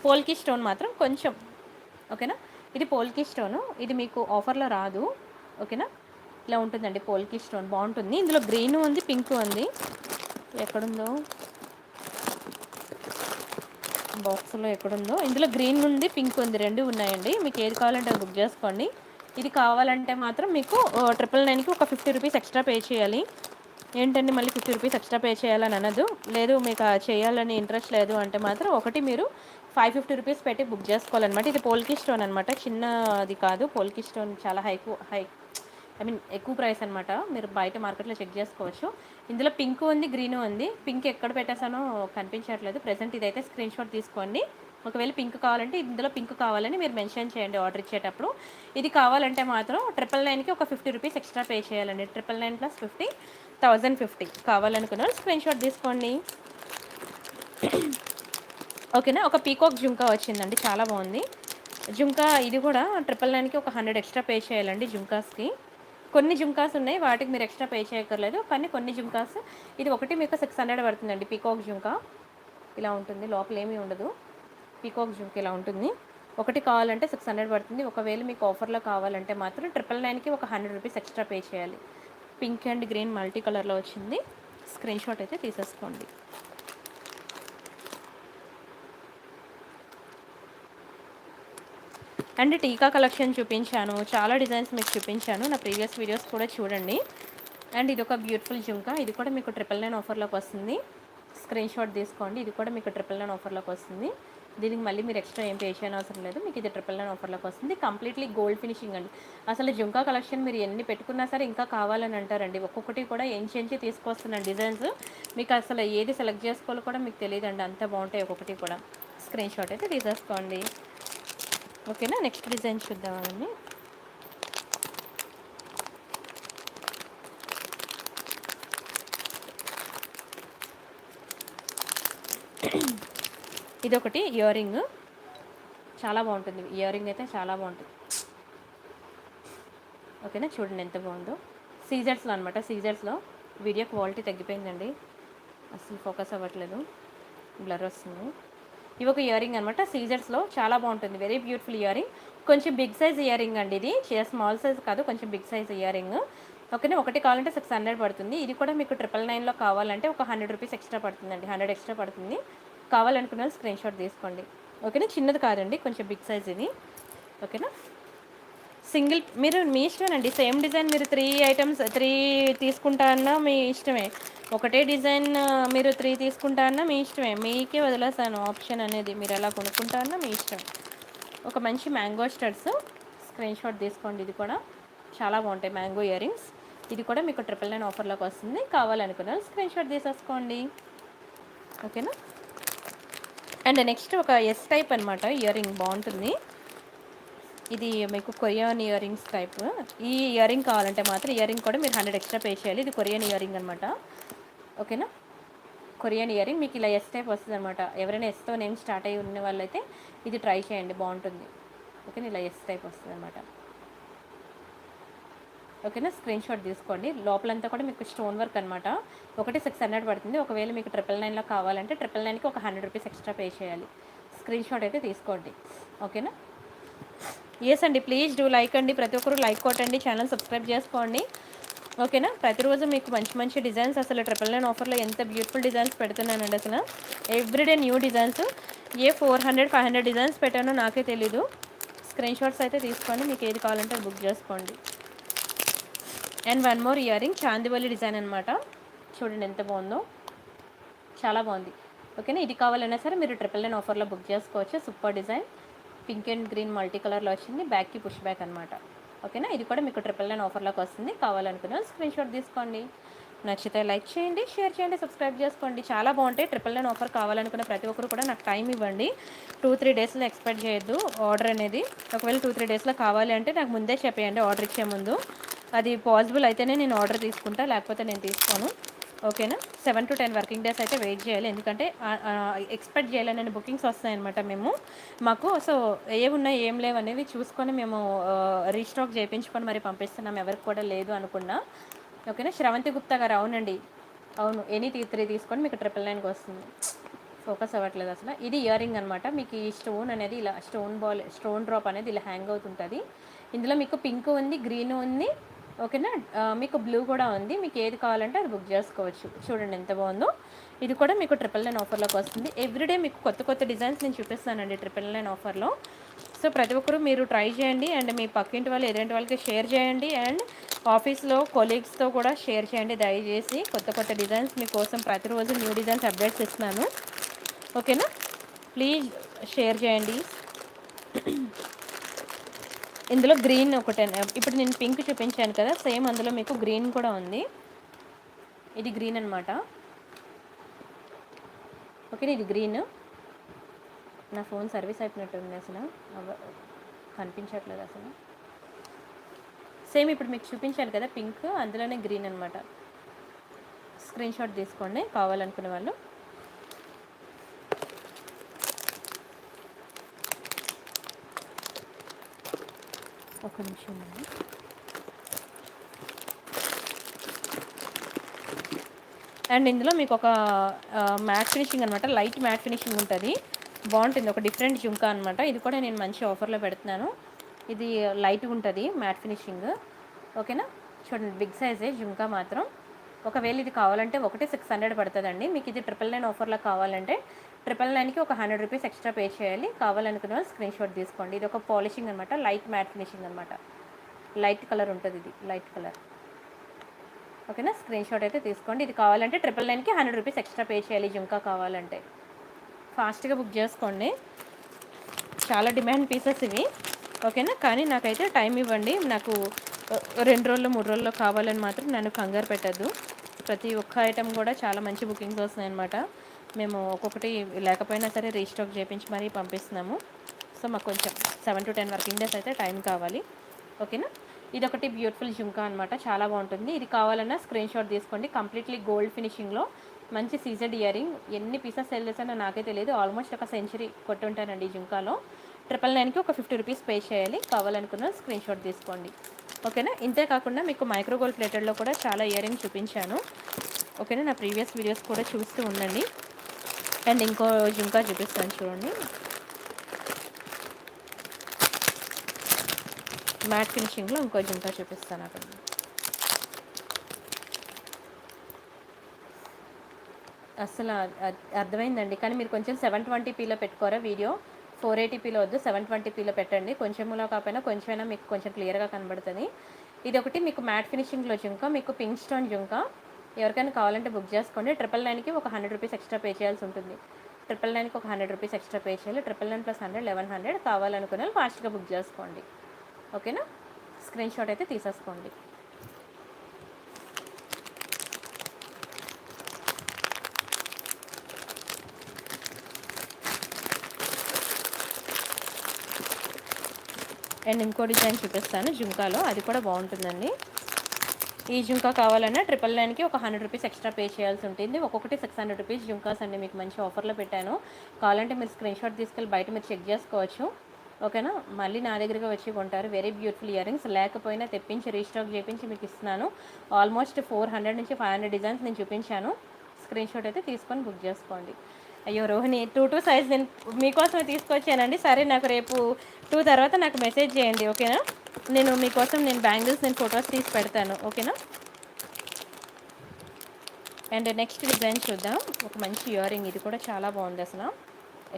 పోల్కి స్టోన్ మాత్రం కొంచెం, ఓకేనా, ఇది పోల్కి స్టోను, ఇది మీకు ఆఫర్లో రాదు. ఓకేనా, ఇలా ఉంటుందండి పోల్కి స్టోన్, బాగుంటుంది. ఇందులో గ్రీన్ ఉంది, పింక్ ఉంది. ఎక్కడుందో బాక్స్లో, ఎక్కడుందో, ఇందులో గ్రీన్ ఉంది, పింక్ ఉంది, రెండు ఉన్నాయండి. మీకు ఏది కావాలంటే అది బుక్ చేసుకోండి. ఇది కావాలంటే మాత్రం మీకు 999కి ఒక 50 రూపీస్ ఎక్స్ట్రా పే చేయాలి. ఏంటండి మళ్ళీ 50 రూపీస్ ఎక్స్ట్రా పే చేయాలని అనదు. లేదు మీకు చేయాలని ఇంట్రెస్ట్ లేదు అంటే మాత్రం ఒకటి మీరు 550 రూపీస్ పెట్టి బుక్ చేసుకోవాలన్నమాట. ఇది పోల్కి స్టోన్ అనమాట, చిన్నది కాదు. పోల్కి స్టోన్ చాలా ఎక్కువ ప్రైస్ అనమాట. మీరు బయట మార్కెట్లో చెక్ చేసుకోవచ్చు. ఇందులో పింక్ ఉంది, గ్రీన్ ఉంది. పింక్ ఎక్కడ పెట్టేసానో కనిపించట్లేదు ప్రెసెంట్. ఇదైతే స్క్రీన్ షాట్ తీసుకోండి. ఒకవేళ పింక్ కావాలంటే ఇందులో పింక్ కావాలని మీరు మెన్షన్ చేయండి ఆర్డర్ ఇచ్చేటప్పుడు. ఇది కావాలంటే మాత్రం 999కి ఒక 50 రూపీస్ ఎక్స్ట్రా పే చేయాలండి. 999 ప్లస్ 50, 1050. కావాలనుకున్న స్క్రీన్ షాట్ తీసుకోండి. ఓకేనా, ఒక పీకాక్ జుంకా వచ్చిందండి, చాలా బాగుంది జుంకా. ఇది కూడా 999కి ఒక 100 ఎక్స్ట్రా పే చేయాలండి జుంకాస్కి. కొన్ని జుంకాస్ ఉన్నాయి, వాటికి మీరు ఎక్స్ట్రా పే చేయక్కర్లేదు. కానీ కొన్ని జుంకాస్, ఇది ఒకటి మీకు 600 పడుతుందండి. పీకాక్ జుంకా ఇలా ఉంటుంది, లోపల ఏమీ ఉండదు. పీకాక్ జుంకా ఇలా ఉంటుంది. ఒకటి కావాలంటే 600 పడుతుంది. ఒకవేళ మీకు ఆఫర్లో కావాలంటే మాత్రం 999కి ఒక 100 రూపీస్ ఎక్స్ట్రా పే చేయాలి. పింక్ అండ్ గ్రీన్ మల్టీ కలర్లో వచ్చింది. స్క్రీన్ షాట్ అయితే తీసేసుకోండి. అండ్ టీకా కలెక్షన్ చూపించాను, చాలా డిజైన్స్ మీకు చూపించాను, నా ప్రీవియస్ వీడియోస్ కూడా చూడండి. అండ్ ఇది ఒక బ్యూటిఫుల్ జుంకా, ఇది కూడా మీకు 999 ఆఫర్లోకి వస్తుంది. స్క్రీన్ షాట్ తీసుకోండి. ఇది కూడా మీకు 999 ఆఫర్లోకి వస్తుంది. దీనికి మళ్ళీ మీరు ఎక్స్ట్రా ఏం పే చేయని అవసరం లేదు. మీకు ఇది 999 ఆఫర్లోకి వస్తుంది. కంప్లీట్లీ గోల్డ్ ఫినిషింగ్ అండి. అసలు జుంకా కలెక్షన్ మీరు ఎన్ని పెట్టుకున్నా సరే ఇంకా కావాలని అంటారండి. ఒక్కొక్కటి కూడా ఎంచి తీసుకొస్తున్నాను డిజైన్స్. మీకు అసలు ఏది సెలెక్ట్ చేసుకోవాలో కూడా మీకు తెలియదండి, అంత బాగుంటాయి ఒక్కొక్కటి కూడా. స్క్రీన్ షాట్ అయితే తీసేసుకోండి. ఓకేనా, నెక్స్ట్ డిజైన్ చూద్దామండి. ఇదొకటి ఇయర్ రింగ్, చాలా బాగుంటుంది. ఇయర్ రింగ్ అయితే చాలా బాగుంటుంది. ఓకేనా, చూడండి ఎంత బాగుందో. సీజర్స్లో అనమాట. సీజర్స్లో వీడియో క్వాలిటీ తగ్గిపోయిందండి, అసలు ఫోకస్ అవ్వట్లేదు, బ్లర్ వస్తుంది. ఇవి ఒక ఇయర్ రింగ్ అనమాట, సీజర్స్లో చాలా బాగుంటుంది. Very beautiful ear ring. కొంచెం బిగ్ సైజ్ ఇయర్ రింగ్ అండి ఇది, స్మాల్ సైజ్ కాదు, కొంచెం బిగ్ సైజ్ ఇయర్ రింగ్. ఓకేనా, ఒకటి కావాలంటే 600 పడుతుంది. ఇది కూడా మీకు 999లో కావాలంటే ఒక 100 రూపీస్ ఎక్స్ట్రా పడుతుందండి. 100 ఎక్స్ట్రా పడుతుంది. కావాలనుకున్న స్క్రీన్ షాట్ తీసుకోండి. ఓకేనా, చిన్నది కాదండి, కొంచెం బిగ్ సైజ్ ఇది. ఓకేనా, సింగిల్ మీరు మీ ఇష్టమేనండి. సేమ్ డిజైన్ మీరు 3 తీసుకుంటా అన్నా మీ ఇష్టమే. ఒకటే డిజైన్ మీరు 3 తీసుకుంటా అన్నా మీ ఇష్టమే. మీకే వదిలేసాను ఆప్షన్ అనేది, మీరు ఎలా కొనుక్కుంటా అన్నా మీ ఇష్టం. ఒక మంచి మ్యాంగో స్టడ్స్, స్క్రీన్ షాట్ తీసుకోండి. ఇది కూడా చాలా బాగుంటాయి మ్యాంగో ఇయర్ రింగ్స్. ఇది కూడా మీకు 999 ఆఫర్లోకి వస్తుంది. కావాలనుకున్న స్క్రీన్ షాట్ తీసేసుకోండి. ఓకేనా, అండ్ నెక్స్ట్ ఒక ఎస్ టైప్ అనమాట ఇయర్ రింగ్, బాగుంటుంది. ఇది మీకు కొరియన్ ఇయర్ రింగ్స్ టైప్. ఈ ఇయర్ రింగ్ కావాలంటే మాత్రం ఇయర్ రింగ్ కూడా మీరు 100 ఎక్స్ట్రా పే చేయాలి. ఇది కొరియన్ ఇయర్ రింగ్ అనమాట. ఓకేనా, కొరియన్ ఇయర్ రింగ్ మీకు ఇలా ఎస్ టైప్ వస్తుంది అనమాట. ఎవరైనా ఎస్తో నేమ్ స్టార్ట్ అయ్యి ఉన్న వాళ్ళైతే ఇది ట్రై చేయండి, బాగుంటుంది. ఓకేనా, ఇలా ఎస్ టైప్ వస్తుంది అనమాట. ఓకేనా, స్క్రీన్ షాట్ తీసుకోండి. లోపలంతా కూడా మీకు స్టోన్ వర్క్ అనమాట. ఒకటి 600 పడుతుంది. ఒకవేళ మీకు 999లో కావాలంటే 999కి ఒక 100 రూపీస్ ఎక్స్ట్రా పే చేయాలి. స్క్రీన్ షాట్ అయితే తీసుకోండి. ఓకేనా, ఎస్ అండి, ప్లీజ్ డూ లైక్ అండి. ప్రతి ఒక్కరు లైక్ కొట్టండి, ఛానల్ సబ్స్క్రైబ్ చేసుకోండి. ఓకేనా, ప్రతిరోజు మీకు మంచి డిజైన్స్, అసలు 999 ఆఫర్లో ఎంత బ్యూటిఫుల్ డిజైన్స్ పెడుతున్నానండి. అసలు ఎవ్రీడే న్యూ డిజైన్స్. 400, 500 డిజైన్స్ పెట్టానో నాకే తెలీదు. స్క్రీన్ షాట్స్ అయితే తీసుకోండి, మీకు ఏది కావాలంటే బుక్ చేసుకోండి. And one more earring, chandbali design అనమాట. చూడండి ఎంత బాగుందో, చాలా బాగుంది. ఓకేనా, ఇది కావాలన్నా సరే మీరు 999 ఆఫర్లో బుక్ చేసుకోవచ్చు. Super design. Pink and green multi కలర్లో వచ్చింది, బ్యాక్కి పుష్ బ్యాక్ అనమాట. ఓకేనా, ఇది కూడా మీకు 999 ఆఫర్లోకి వస్తుంది. కావాలనుకున్న స్క్రీన్ షాట్ తీసుకోండి. నచ్చితే లైక్ చేయండి, షేర్ చేయండి, సబ్స్క్రైబ్ చేసుకోండి. చాలా బాగుంటాయి. 999 ఆఫర్ కావాలనుకున్న ప్రతి ఒక్కరు కూడా నాకు టైం ఇవ్వండి. 2-3 డేస్లో ఎక్స్పెక్ట్ చేయొద్దు ఆర్డర్ అనేది. ఒకవేళ 2-3 డేస్లో కావాలి అంటే నాకు ముందే చెప్పేయండి, ఆర్డర్ ఇచ్చే ముందు. అది పాసిబుల్ అయితేనే నేను ఆర్డర్ తీసుకుంటా, లేకపోతే నేను తీసుకోను. ఓకేనా, 7 to 10 వర్కింగ్ డేస్ అయితే వెయిట్ చేయాలి. ఎందుకంటే ఎక్స్పెక్ట్ చేయాలని బుకింగ్స్ వస్తాయన్నమాట మాకు. సో ఏమున్నాయి ఏం లేవు అనేవి చూసుకొని మేము రీస్టాక్ చేయించుకొని మరి పంపిస్తున్నాం, ఎవరికి కూడా లేదు అనుకున్నా. ఓకేనా, శ్రవంతి గుప్తా గారు, అవునండి అవును, ఎనీ 3 తీసుకొని మీకు 999కి వస్తుంది. ఫోకస్ అవ్వట్లేదు అసలు. ఇది ఇయర్ రింగ్ అనమాట. మీకు ఈ స్టోన్ అనేది ఇలా స్టోన్ డ్రాప్ అనేది ఇలా హ్యాంగ్ అవుతుంటుంది. ఇందులో మీకు పింక్ ఉంది, గ్రీన్ ఉంది. ఓకేనా, మీకు బ్లూ కూడా ఉంది. మీకు ఏది కావాలంటే అది బుక్ చేసుకోవచ్చు. చూడండి ఎంత బాగుందో. ఇది కూడా మీకు 999 ఆఫర్లోకి వస్తుంది. ఎవ్రీడే మీకు కొత్త కొత్త డిజైన్స్ నేను చూపిస్తానండి 999 ఆఫర్లో. సో ప్రతి ఒక్కరు మీరు ట్రై చేయండి, అండ్ మీ పక్కింటి వాళ్ళు ఎదురింటి వాళ్ళకి షేర్ చేయండి, అండ్ ఆఫీస్లో కొలీగ్స్తో కూడా షేర్ చేయండి దయచేసి. కొత్త కొత్త డిజైన్స్ మీకోసం ప్రతిరోజు న్యూ డిజైన్స్ అప్డేట్స్ ఇస్తున్నాను. ఓకేనా, ప్లీజ్ షేర్ చేయండి. ఇందులో గ్రీన్ ఒకటే, ఇప్పుడు నేను పింక్ చూపించాను కదా, సేమ్ అందులో మీకు గ్రీన్ కూడా ఉంది. ఇది గ్రీన్ అనమాట. ఓకేనా, ఇది గ్రీన్. నా ఫోన్ సర్వీస్ అయిపోయినట్టుంది అసలు, కనిపించట్లేదు అసలు. సేమ్ ఇప్పుడు మీకు చూపించాను కదా పింక్, అందులోనే గ్రీన్ అనమాట. స్క్రీన్ షాట్ తీసుకోండి కావాలనుకునే వాళ్ళు. ఒక నిమిషం అండి. అండ్ ఇందులో మీకు ఒక మ్యాట్ ఫినిషింగ్ అనమాట, లైట్ మ్యాట్ ఫినిషింగ్ ఉంటుంది, బాగుంటుంది. ఒక డిఫరెంట్ జుంకా అనమాట. ఇది కూడా నేను మంచి ఆఫర్లో పెడుతున్నాను. ఇది లైట్గా ఉంటుంది మ్యాట్ ఫినిషింగ్. ఓకేనా, చూడండి బిగ్ సైజే జుంకా మాత్రం. ఒకవేళ ఇది కావాలంటే ఒకటి 600 పడుతుందండి. మీకు ఇది 999 ఆఫర్లో కావాలంటే 999కి ఒక 100 రూపీస్ ఎక్స్ట్రా పే చేయాలి. కావాలనుకున్న స్క్రీన్ షాట్ తీసుకోండి. ఇది ఒక పాలిషింగ్ అనమాట, లైట్ మ్యాట్ ఫినిషింగ్ అనమాట. లైట్ కలర్ ఉంటుంది, ఇది లైట్ కలర్. ఓకేనా, స్క్రీన్ షాట్ అయితే తీసుకోండి. ఇది కావాలంటే 999కి 100 రూపీస్ ఎక్స్ట్రా పే చేయాలి. జుంకా కావాలంటే ఫాస్ట్గా బుక్ చేసుకోండి. చాలా డిమాండ్ పీసెస్ ఇవి. ఓకేనా, కానీ నాకైతే టైం ఇవ్వండి. నాకు 2 రోజుల్లో 3 రోజుల్లో కావాలని మాత్రం నన్ను కంగారు పెట్టద్దు. ప్రతి ఒక్క ఐటెం కూడా చాలా మంచి బుకింగ్స్ వస్తున్నాయన్నమాట. మేము ఒక్కొక్కటి లేకపోయినా సరే రీస్టాక్ చేయించి మరీ పంపిస్తున్నాము. సో మాకు కొంచెం 7 to 10 వర్కింగ్ డేస్ అయితే టైం కావాలి. ఓకేనా, ఇది ఒకటి బ్యూటిఫుల్ జుంకా అనమాట, చాలా బాగుంటుంది. ఇది కావాలన్నా స్క్రీన్ షాట్ తీసుకోండి. కంప్లీట్లీ గోల్డ్ ఫినిషింగ్లో మంచి సీజెడ్ ఇయర్ రింగ్. ఎన్ని పీసెస్ సేల్ చేశానో నాకే తెలియదు, ఆల్మోస్ట్ ఒక సెంచరీ కొట్టుంటానండి ఈ జుంకాలో. 999కి ఒక 50 రూపీస్ పే చేయాలి. కావాలనుకున్న స్క్రీన్ షాట్ తీసుకోండి. ఓకేనా, ఇంతే కాకుండా మీకు మైక్రో గోల్డ్ ప్లేటెడ్లో కూడా చాలా ఇయర్ రింగ్ చూపించాను. ఓకేనా, నా ప్రీవియస్ వీడియోస్ కూడా చూస్తూ ఉండండి. అండ్ ఇంకో జుంకా చూపిస్తాను చూడండి, మ్యాట్ ఫినిషింగ్లో ఇంకో జుంకా చూపిస్తాను అక్కడ. అసలు అర్థమైందండి, కానీ మీరు కొంచెం 720pలో పెట్టుకోరా వీడియో. 480pలో వద్దు, 720pలో పెట్టండి. కొంచెంలో కాకపోయినా కొంచెమైనా మీకు కొంచెం క్లియర్గా కనబడుతుంది. ఇది ఒకటి మీకు మ్యాట్ ఫినిషింగ్లో జుంకా, మీకు పింక్ స్టోన్ జుంకా. ఎవరికైనా కావాలంటే బుక్ చేసుకోండి. 999కి ఒక 100 రూపీస్ ఎక్స్ట్రా పే చేయాల్సి ఉంటుంది. 999కి ఒక 100 రూపీస్ ఎక్స్ట్రా పే చేయాలి. 999 + 100 1100. కావాలనుకునే వాళ్ళు ఫాస్ట్గా బుక్ చేసుకోండి. ఓకేనా, స్క్రీన్ షాట్ అయితే తీసేసుకోండి. అండ్ ఇంకో డిజైన్ చూపిస్తాను జుంకాలో, అది కూడా బాగుంటుందండి. ఈ జుంకా కావాలన్నా 999కి ఒక 100 రూపీస్ ఎక్స్ట్రా పే చేయాల్సి ఉంటుంది. ఒక్కొక్కటి 600 రూపీస్ జుంకాస్ అండి, మీకు మంచి ఆఫర్లో పెట్టాను. కావాలంటే మీరు స్క్రీన్ షాట్ తీసుకెళ్ళి బయట మీరు చెక్ చేసుకోవచ్చు. ఓకేనా, మళ్ళీ నా దగ్గరికి వచ్చి కొంటారు. Very beautiful ear rings. లేకపోయినా తెప్పించి రీస్టాక్ చేయించి మీకు ఇస్తున్నాను. ఆల్మోస్ట్ 400 నుంచి 500 డిజైన్స్ నేను చూపించాను. స్క్రీన్ షాట్ అయితే తీసుకొని బుక్ చేసుకోండి. అయ్యో రోహిణి, 2 సైజ్ నేను మీకోసమే తీసుకొచ్చానండి. సరే, నాకు రేపు 2 తర్వాత నాకు మెసేజ్ చేయండి. ఓకేనా, నేను మీకోసం బ్యాంగిల్స్ ఫొటోస్ తీసి పెడతాను. ఓకేనా, అండ్ నెక్స్ట్ డిజైన్ చూద్దాం. ఒక మంచి ఇయర్ రింగ్, ఇది కూడా చాలా బాగుంది అసలు,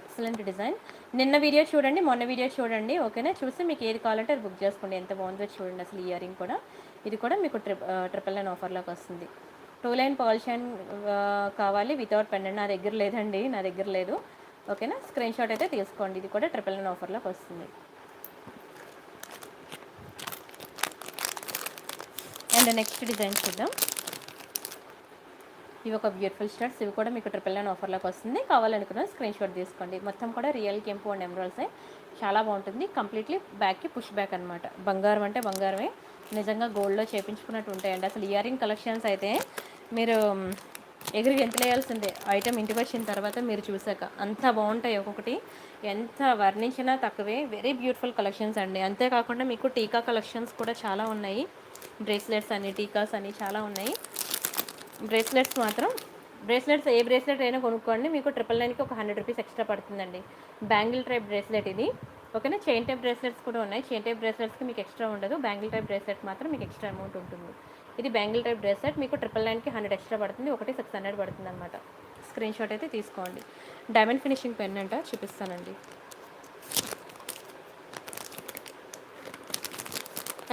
ఎక్సలెంట్ డిజైన్. నిన్న వీడియో చూడండి, మొన్న వీడియో చూడండి. ఓకేనా, చూసి మీకు ఏది కావాలంటే అది బుక్ చేసుకోండి. ఎంత బాగుందో చూడండి అసలు ఇయర్ రింగ్ కూడా. ఇది కూడా మీకు 999 ఆఫర్లోకి వస్తుంది. 2 లైన్ పర్ల్ చైన్ కావాలి వితౌట్ పెండెంట్. నా దగ్గర లేదండి, నా దగ్గర లేదు. ఓకేనా, స్క్రీన్ షాట్ అయితే తీసుకోండి. ఇది కూడా 999 ఆఫర్లోకి వస్తుంది. అండ్ నెక్స్ట్ డిజైన్ చూద్దాం. ఇవి ఒక బ్యూటిఫుల్ స్టార్ట్స్, ఇవి కూడా మీకు 999 ఆఫర్లోకి వస్తుంది. కావాలనుకున్న స్క్రీన్ షాట్ తీసుకోండి. మొత్తం కూడా రియల్ కెంపు అండ్ ఎమరాల్డ్సే, చాలా బాగుంటుంది. కంప్లీట్లీ బ్యాక్కి పుష్ బ్యాక్ అనమాట. బంగారం అంటే బంగారమే, నిజంగా గోల్డ్లో చేపించుకున్నట్టు ఉంటాయండి. అసలు ఇయర్ రింగ్ కలెక్షన్స్ అయితే మీరు ఎగిరి గెంతులేయాల్సిందే ఐటమ్ ఇంటికి వచ్చిన తర్వాత మీరు చూసాక. అంత బాగుంటాయి, ఒక్కొక్కటి ఎంత వర్ణించినా తక్కువే. వెరీ బ్యూటిఫుల్ కలెక్షన్స్ అండి. అంతేకాకుండా మీకు టీకా కలెక్షన్స్ కూడా చాలా ఉన్నాయి. బ్రేస్లెట్స్ అని, టీకాస్ అని చాలా ఉన్నాయి. బ్రేస్లెట్స్ మాత్రం, బ్రేస్లెట్స్ ఏ బ్రేస్లెట్ అయినా కొనుక్కోండి, మీకు 999కి ఒక 100 రూపీస్ ఎక్స్ట్రా పడుతుందండి. బ్యాంగిల్ టైప్ బ్రేస్లెట్ ఇది. ఓకేనా, చైన్ టైప్ బ్రేస్లెట్స్ కూడా ఉన్నాయి. చైన్ టైప్ బ్రేస్లెట్స్కి మీకు ఎక్స్ట్రా ఉండదు, బ్యాంగిల్ టైప్ బ్రేస్లెట్ మాత్రం మీకు ఎక్స్ట్రా అమౌంట్ ఉంటుంది. ఇది బ్యాంగిల్ టైప్ బ్రేస్లెట్ మీకు 999కి 100 ఎక్స్ట్రా పడుతుంది, ఒకటి 600 పడుతుంది అనమాట. స్క్రీన్ షాట్ అయితే తీసుకోండి. డైమండ్ ఫినిషింగ్ పెన్ అంట, చూపిస్తానండి.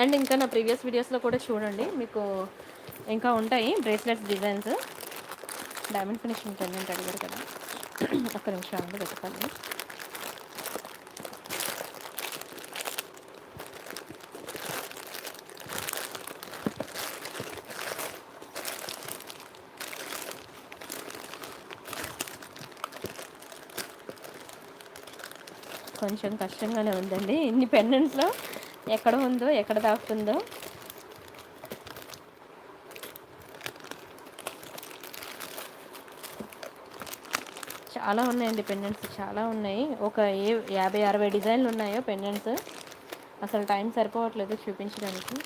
అండ్ ఇంకా నా ప్రీవియస్ వీడియోస్లో కూడా చూడండి, మీకు ఇంకా ఉంటాయి bracelets designs. Diamond finishing pendant అడిగారు కదా, ఒక్క నిమిషం అండి వెతకాలి. కొంచెం కష్టంగానే ఉందండి, ఇన్ని పెండెంట్స్లో ఎక్కడ ఉందో ఎక్కడ దాక్తుందో. చాలా ఉన్నాయండి పెండెంట్స్, చాలా ఉన్నాయి. ఒక 50-60 డిజైన్లు ఉన్నాయో పెండెంట్స్. అసలు టైం సరిపోవట్లేదు చూపించడానికి.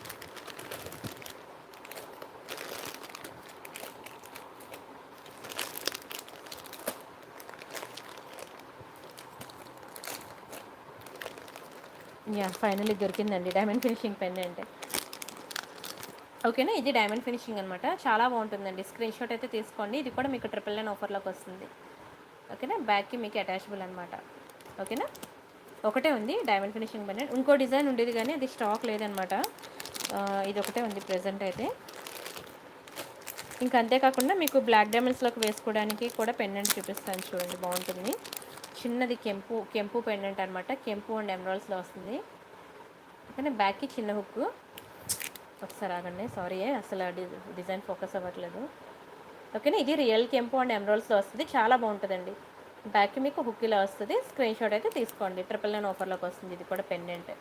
ఫైనల్లీ దొరికిందండి డైమండ్ ఫినిషింగ్ పెండెంట్. ఓకేనా, ఇది డైమండ్ ఫినిషింగ్ అనమాట, చాలా బాగుంటుందండి. స్క్రీన్ షాట్ అయితే తీసుకోండి. ఇది కూడా మీకు 999 ఆఫర్లోకి వస్తుంది. ఓకేనా, బ్యాక్కి మీకు అటాచబుల్ అనమాట. ఓకేనా, ఒకటే ఉంది డైమండ్ ఫినిషింగ్ పెండెంట్. ఇంకో డిజైన్ ఉండేది కానీ అది స్టాక్ లేదనమాట. ఇది ఒకటే ఉంది ప్రజెంట్ అయితే. ఇంకా అంతేకాకుండా మీకు బ్లాక్ డైమండ్స్లోకి వేసుకోవడానికి కూడా పెండెంట్ చూపిస్తాను చూడండి, బాగుంటుంది. చిన్నది కెంపు పెండెంట్ అనమాట, కెంపు అండ్ ఎమరాల్డ్స్లో వస్తుంది. ఓకేనా, బ్యాక్కి చిన్న హుక్. ఒకసారి ఆగండి, సారీ అసలు డిజైన్ ఫోకస్ అవ్వట్లేదు. ఓకేనా, ఇది రియల్ కెంపు అండ్ ఎమరాల్డ్స్లో వస్తుంది, చాలా బాగుంటుందండి. బ్యాక్కి మీకు హుక్ ఇలా వస్తుంది. స్క్రీన్ షాట్ అయితే తీసుకోండి. 999 ఆఫర్లోకి వస్తుంది. ఇది కూడా పెండెంట్.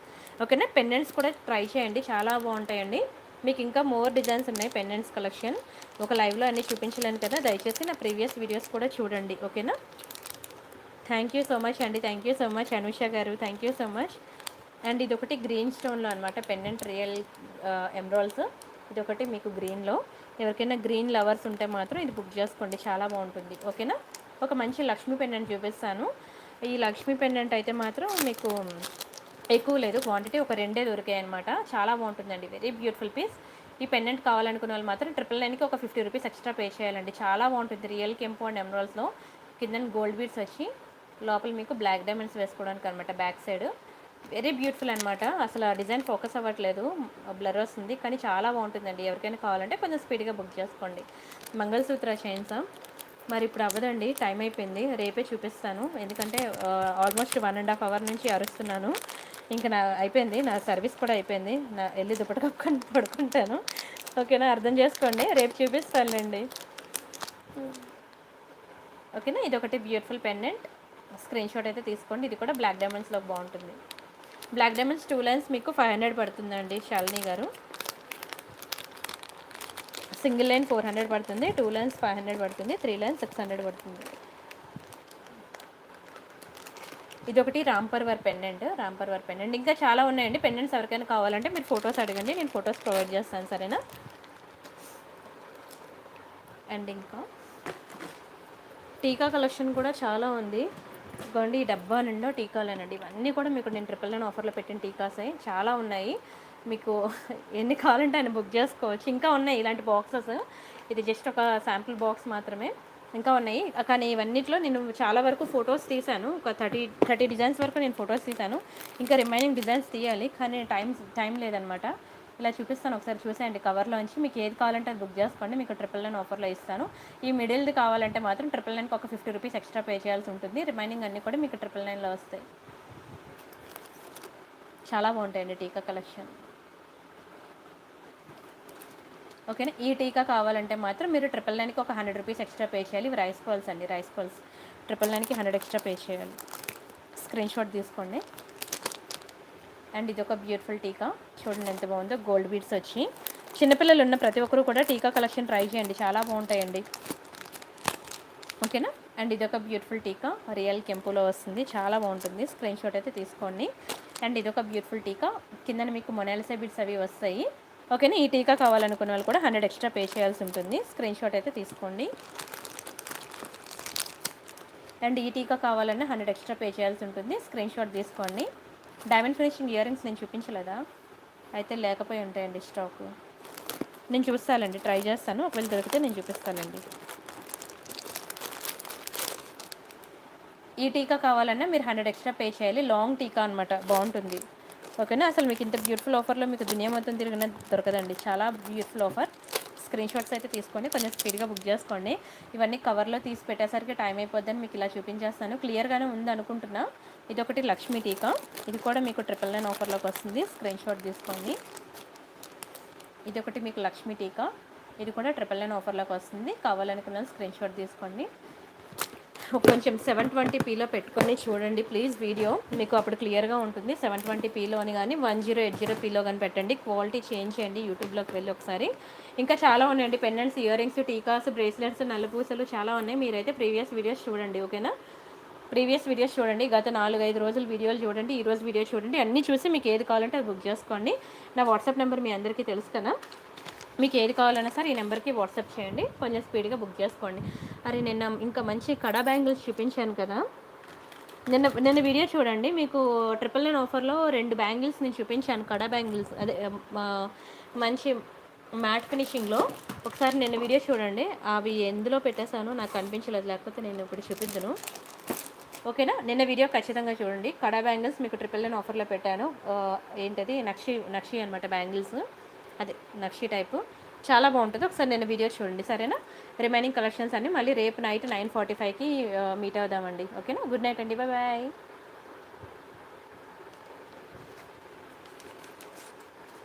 ఓకేనా, పెండెంట్స్ కూడా ట్రై చేయండి, చాలా బాగుంటాయండి. మీకు ఇంకా మోర్ డిజైన్స్ ఉన్నాయి పెండెంట్స్ కలెక్షన్. ఒక లైవ్లో అన్నీ చూపించలేను కదా, దయచేసి నా ప్రీవియస్ వీడియోస్ కూడా చూడండి. ఓకేనా, థ్యాంక్ యూ సో మచ్ అండి, thank you so much Anusha గారు, thank you so much. And ఇది ఒకటి గ్రీన్ స్టోన్లో అనమాట పెండెంట్, రియల్ ఎమరాల్డ్స్. ఇది ఒకటి మీకు గ్రీన్లో. ఎవరికైనా గ్రీన్ లవర్స్ ఉంటే మాత్రం ఇది బుక్ చేసుకోండి, చాలా బాగుంటుంది. ఓకేనా, ఒక మంచి లక్ష్మీ పెండెంట్ చూపిస్తాను. ఈ లక్ష్మీ పెండెంట్ అయితే మాత్రం మీకు ఎక్కువ లేదు క్వాంటిటీ, ఒక 2 దొరికాయి అనమాట. చాలా బాగుంటుందండి, వెరీ బ్యూటిఫుల్ పీస్. ఈ పెండెంట్ కావాలనుకున్న వాళ్ళు మాత్రం 999కి ఒక 50 రూపీస్ ఎక్స్ట్రా పే చేయాలండి. చాలా బాగుంటుంది, రియల్ కెంపు అండ్ ఎమరాల్డ్స్లో. కింద గోల్డ్ బీడ్స్ వచ్చి లోపల మీకు బ్లాక్ డైమండ్స్ వేసుకోవడానికి అనమాట, బ్యాక్ సైడ్. వెరీ బ్యూటిఫుల్ అనమాట. అసలు ఆ డిజైన్ ఫోకస్ అవ్వట్లేదు, బ్లర్ వస్తుంది, కానీ చాలా బాగుంటుందండి. ఎవరికైనా కావాలంటే కొంచెం స్పీడ్గా బుక్ చేసుకోండి. మంగళసూత్ర చైన్స్ మరి ఇప్పుడు అవ్వదండి, టైం అయిపోయింది, రేపే చూపిస్తాను. ఎందుకంటే ఆల్మోస్ట్ 1.5 అవర్ నుంచి అరుస్తున్నాను. ఇంకా అయిపోయింది, నా సర్వీస్ కూడా అయిపోయింది. వెళ్ళి దుప్పటి కప్పుకొని పడుకుంటాను. ఓకేనా, అర్థం చేసుకోండి, రేపు చూపిస్తానులేండి. ఓకేనా, ఇది ఒకటి బ్యూటిఫుల్ పెండెంట్, స్క్రీన్ షాట్ అయితే తీసుకోండి. ఇది కూడా బ్లాక్ డైమండ్స్లో బాగుంటుంది. బ్లాక్ డైమండ్స్ 2 లైన్స్ మీకు 500 పడుతుందండి శాలిని గారు. సింగిల్ లైన్ 400 పడుతుంది, 2 లైన్స్ 500 పడుతుంది, 3 లైన్స్ 600 పడుతుంది. ఇది ఒకటి రాంపర్వర్ పెండెంట్. ఇంకా చాలా ఉన్నాయండి పెండెంట్స్. ఎవరికైనా కావాలంటే మీరు ఫొటోస్ అడగండి, నేను ఫొటోస్ ప్రొవైడ్ చేస్తాను, సరేనా. అండ్ ఇంకా టీకా కలెక్షన్ కూడా చాలా ఉంది. ఇదిగోండి, ఈ డబ్బా నిండా టీకాలేనండి. ఇవన్నీ కూడా మీకు నేను 999 ఆఫర్లో పెట్టిన టీకాసే, చాలా ఉన్నాయి. మీకు ఎన్ని కావాలంటే ఆయన బుక్ చేసుకోవచ్చు. ఇంకా ఉన్నాయి ఇలాంటి బాక్సెస్. ఇది జస్ట్ ఒక శాంపుల్ బాక్స్ మాత్రమే, ఇంకా ఉన్నాయి. కానీ ఇవన్నిట్లో నేను చాలా వరకు ఫొటోస్ తీశాను, ఒక 30 డిజైన్స్ వరకు నేను ఫొటోస్ తీశాను. ఇంకా రిమైనింగ్ డిజైన్స్ తీయాలి, కానీ టైం లేదనమాట. ఇలా చూపిస్తాను, ఒకసారి చూసేయండి కవర్లోంచి. మీకు ఏది కావాలంటే అది బుక్ చేసుకోండి, మీకు 999 ఆఫర్లో ఇస్తాను. ఈ మిడిల్ది కావాలంటే మాత్రం 999కి ఒక 50 రూపీస్ ఎక్స్ట్రా పే చేయాల్సి ఉంటుంది. రిమైనింగ్ అన్నీ కూడా మీకు 999లో వస్తాయి. చాలా బాగుంటాయండి టీకా కలెక్షన్. ఓకేనా. ఈ టీకా కావాలంటే మాత్రం మీరు 999కి ఒక 100 రూపీస్ ఎక్స్ట్రా పే చేయాలి. ఇవి రైస్ పర్ల్స్ అండి, రైస్ పర్ల్స్. 999కి 100 ఎక్స్ట్రా పే చేయాలి. స్క్రీన్ షాట్ తీసుకోండి. అండ్ ఇది ఒక బ్యూటిఫుల్ టీకా, చూడండి ఎంత బాగుందో. గోల్డ్ బీడ్స్ వచ్చి, చిన్నపిల్లలు ఉన్న ప్రతి ఒక్కరు కూడా టీకా కలెక్షన్ ట్రై చేయండి, చాలా బాగుంటాయండి. ఓకేనా. అండ్ ఇది ఒక బ్యూటిఫుల్ టీకా, రియల్ కెంపులో వస్తుంది, చాలా బాగుంటుంది. స్క్రీన్ షాట్ అయితే తీసుకోండి. అండ్ ఇది ఒక బ్యూటిఫుల్ టీకా, కింద మీకు మొనాలిసా బీడ్స్ అవి వస్తాయి. ఓకేనా. ఈ టీకా కావాలనుకున్న వాళ్ళు కూడా 100 ఎక్స్ట్రా పే చేయాల్సి ఉంటుంది. స్క్రీన్ షాట్ అయితే తీసుకోండి. అండ్ ఈ టీకా కావాలన్నా 100 ఎక్స్ట్రా పే చేయాల్సి ఉంటుంది. స్క్రీన్ షాట్ తీసుకోండి. డైమండ్ ఫినిషింగ్ ఇయర్ రింగ్స్ నేను చూపించలేదా? అయితే లేకపోయి ఉంటాయండి స్టాక్. నేను చూస్తానండి, ట్రై చేస్తాను, ఒకవేళ దొరికితే నేను చూపిస్తానండి. ఈ టీకా కావాలన్నా మీరు 100 ఎక్స్ట్రా పే చేయాలి. లాంగ్ టీకా అనమాట, బాగుంటుంది. ఓకేనా. అసలు మీకు ఇంత బ్యూటిఫుల్ ఆఫర్లో మీకు దునియా మొత్తం తిరిగిన దొరకదండి, చాలా బ్యూటిఫుల్ ఆఫర్. స్క్రీన్ షాట్స్ అయితే తీసుకోండి, కొంచెం స్పీడ్గా బుక్ చేసుకోండి. ఇవన్నీ కవర్లో తీసి పెట్టేసరికి టైం అయిపోద్దని మీకు ఇలా చూపించేస్తాను. క్లియర్గానే ఉంది అనుకుంటున్నా. ఇది ఒకటి లక్ష్మీ టీకా, ఇది కూడా మీకు 999 ఆఫర్లోకి వస్తుంది. స్క్రీన్ షాట్ తీసుకోండి. ఇది ఒకటి మీకు లక్ష్మీ టీకా, ఇది కూడా 999 ఆఫర్లోకి వస్తుంది. కావాలనుకున్న స్క్రీన్ షాట్ తీసుకోండి. కొంచెం 720pలో పెట్టుకొని చూడండి ప్లీజ్ వీడియో, మీకు అప్పుడు క్లియర్గా ఉంటుంది. 720pలో అని కానీ 1080pలో కానీ పెట్టండి, క్వాలిటీ చేంజ్ చేయండి యూట్యూబ్లోకి వెళ్ళి ఒకసారి. ఇంకా చాలా ఉన్నాయండి, పెండెంట్స్, ఇయర్ రింగ్స్, టీకాస్, బ్రేస్లెట్స్, నల్లపూసలు చాలా ఉన్నాయి. మీరైతే ప్రీవియస్ వీడియోస్ చూడండి. ఓకేనా. ప్రీవియస్ వీడియోస్ చూడండి, గత 4-5 రోజుల వీడియోలు చూడండి, ఈరోజు వీడియో చూడండి. అన్నీ చూసి మీకు ఏది కావాలంటే అది బుక్ చేసుకోండి. నా వాట్సాప్ నెంబర్ మీ అందరికీ తెలుసు కదా, మీకు ఏది కావాలన్నా సరే ఈ నెంబర్కి వాట్సాప్ చేయండి, కొంచెం స్పీడ్గా బుక్ చేసుకోండి. అరే నిన్న ఇంకా మంచి కడా బ్యాంగిల్స్ చూపించాను కదా, నిన్న వీడియో చూడండి, మీకు 999 ఆఫర్లో 2 బ్యాంగిల్స్ నేను చూపించాను, కడా బ్యాంగిల్స్, అదే మంచి మ్యాట్ ఫినిషింగ్లో. ఒకసారి నిన్న వీడియో చూడండి, అవి ఎందులో పెట్టేశానో నాకు కనిపించలేదు, లేకపోతే నేను ఇప్పుడు చూపిద్దును. ఓకేనా. నిన్న వీడియో ఖచ్చితంగా చూడండి. కడా బ్యాంగిల్స్ మీకు 999 ఆఫర్లో పెట్టాను. ఏంటది నక్షి అనమాట బ్యాంగిల్స్, అదే నక్షి టైపు, చాలా బాగుంటుంది. ఒకసారి నేను వీడియో చూడండి, సరేనా. రిమైనింగ్ కలెక్షన్స్ అన్నీ మళ్ళీ రేపు నైట్ 9:45కి మీట్ అవుదామండి. ఓకేనా. గుడ్ నైట్ అండి, బాయ్ బాయ్.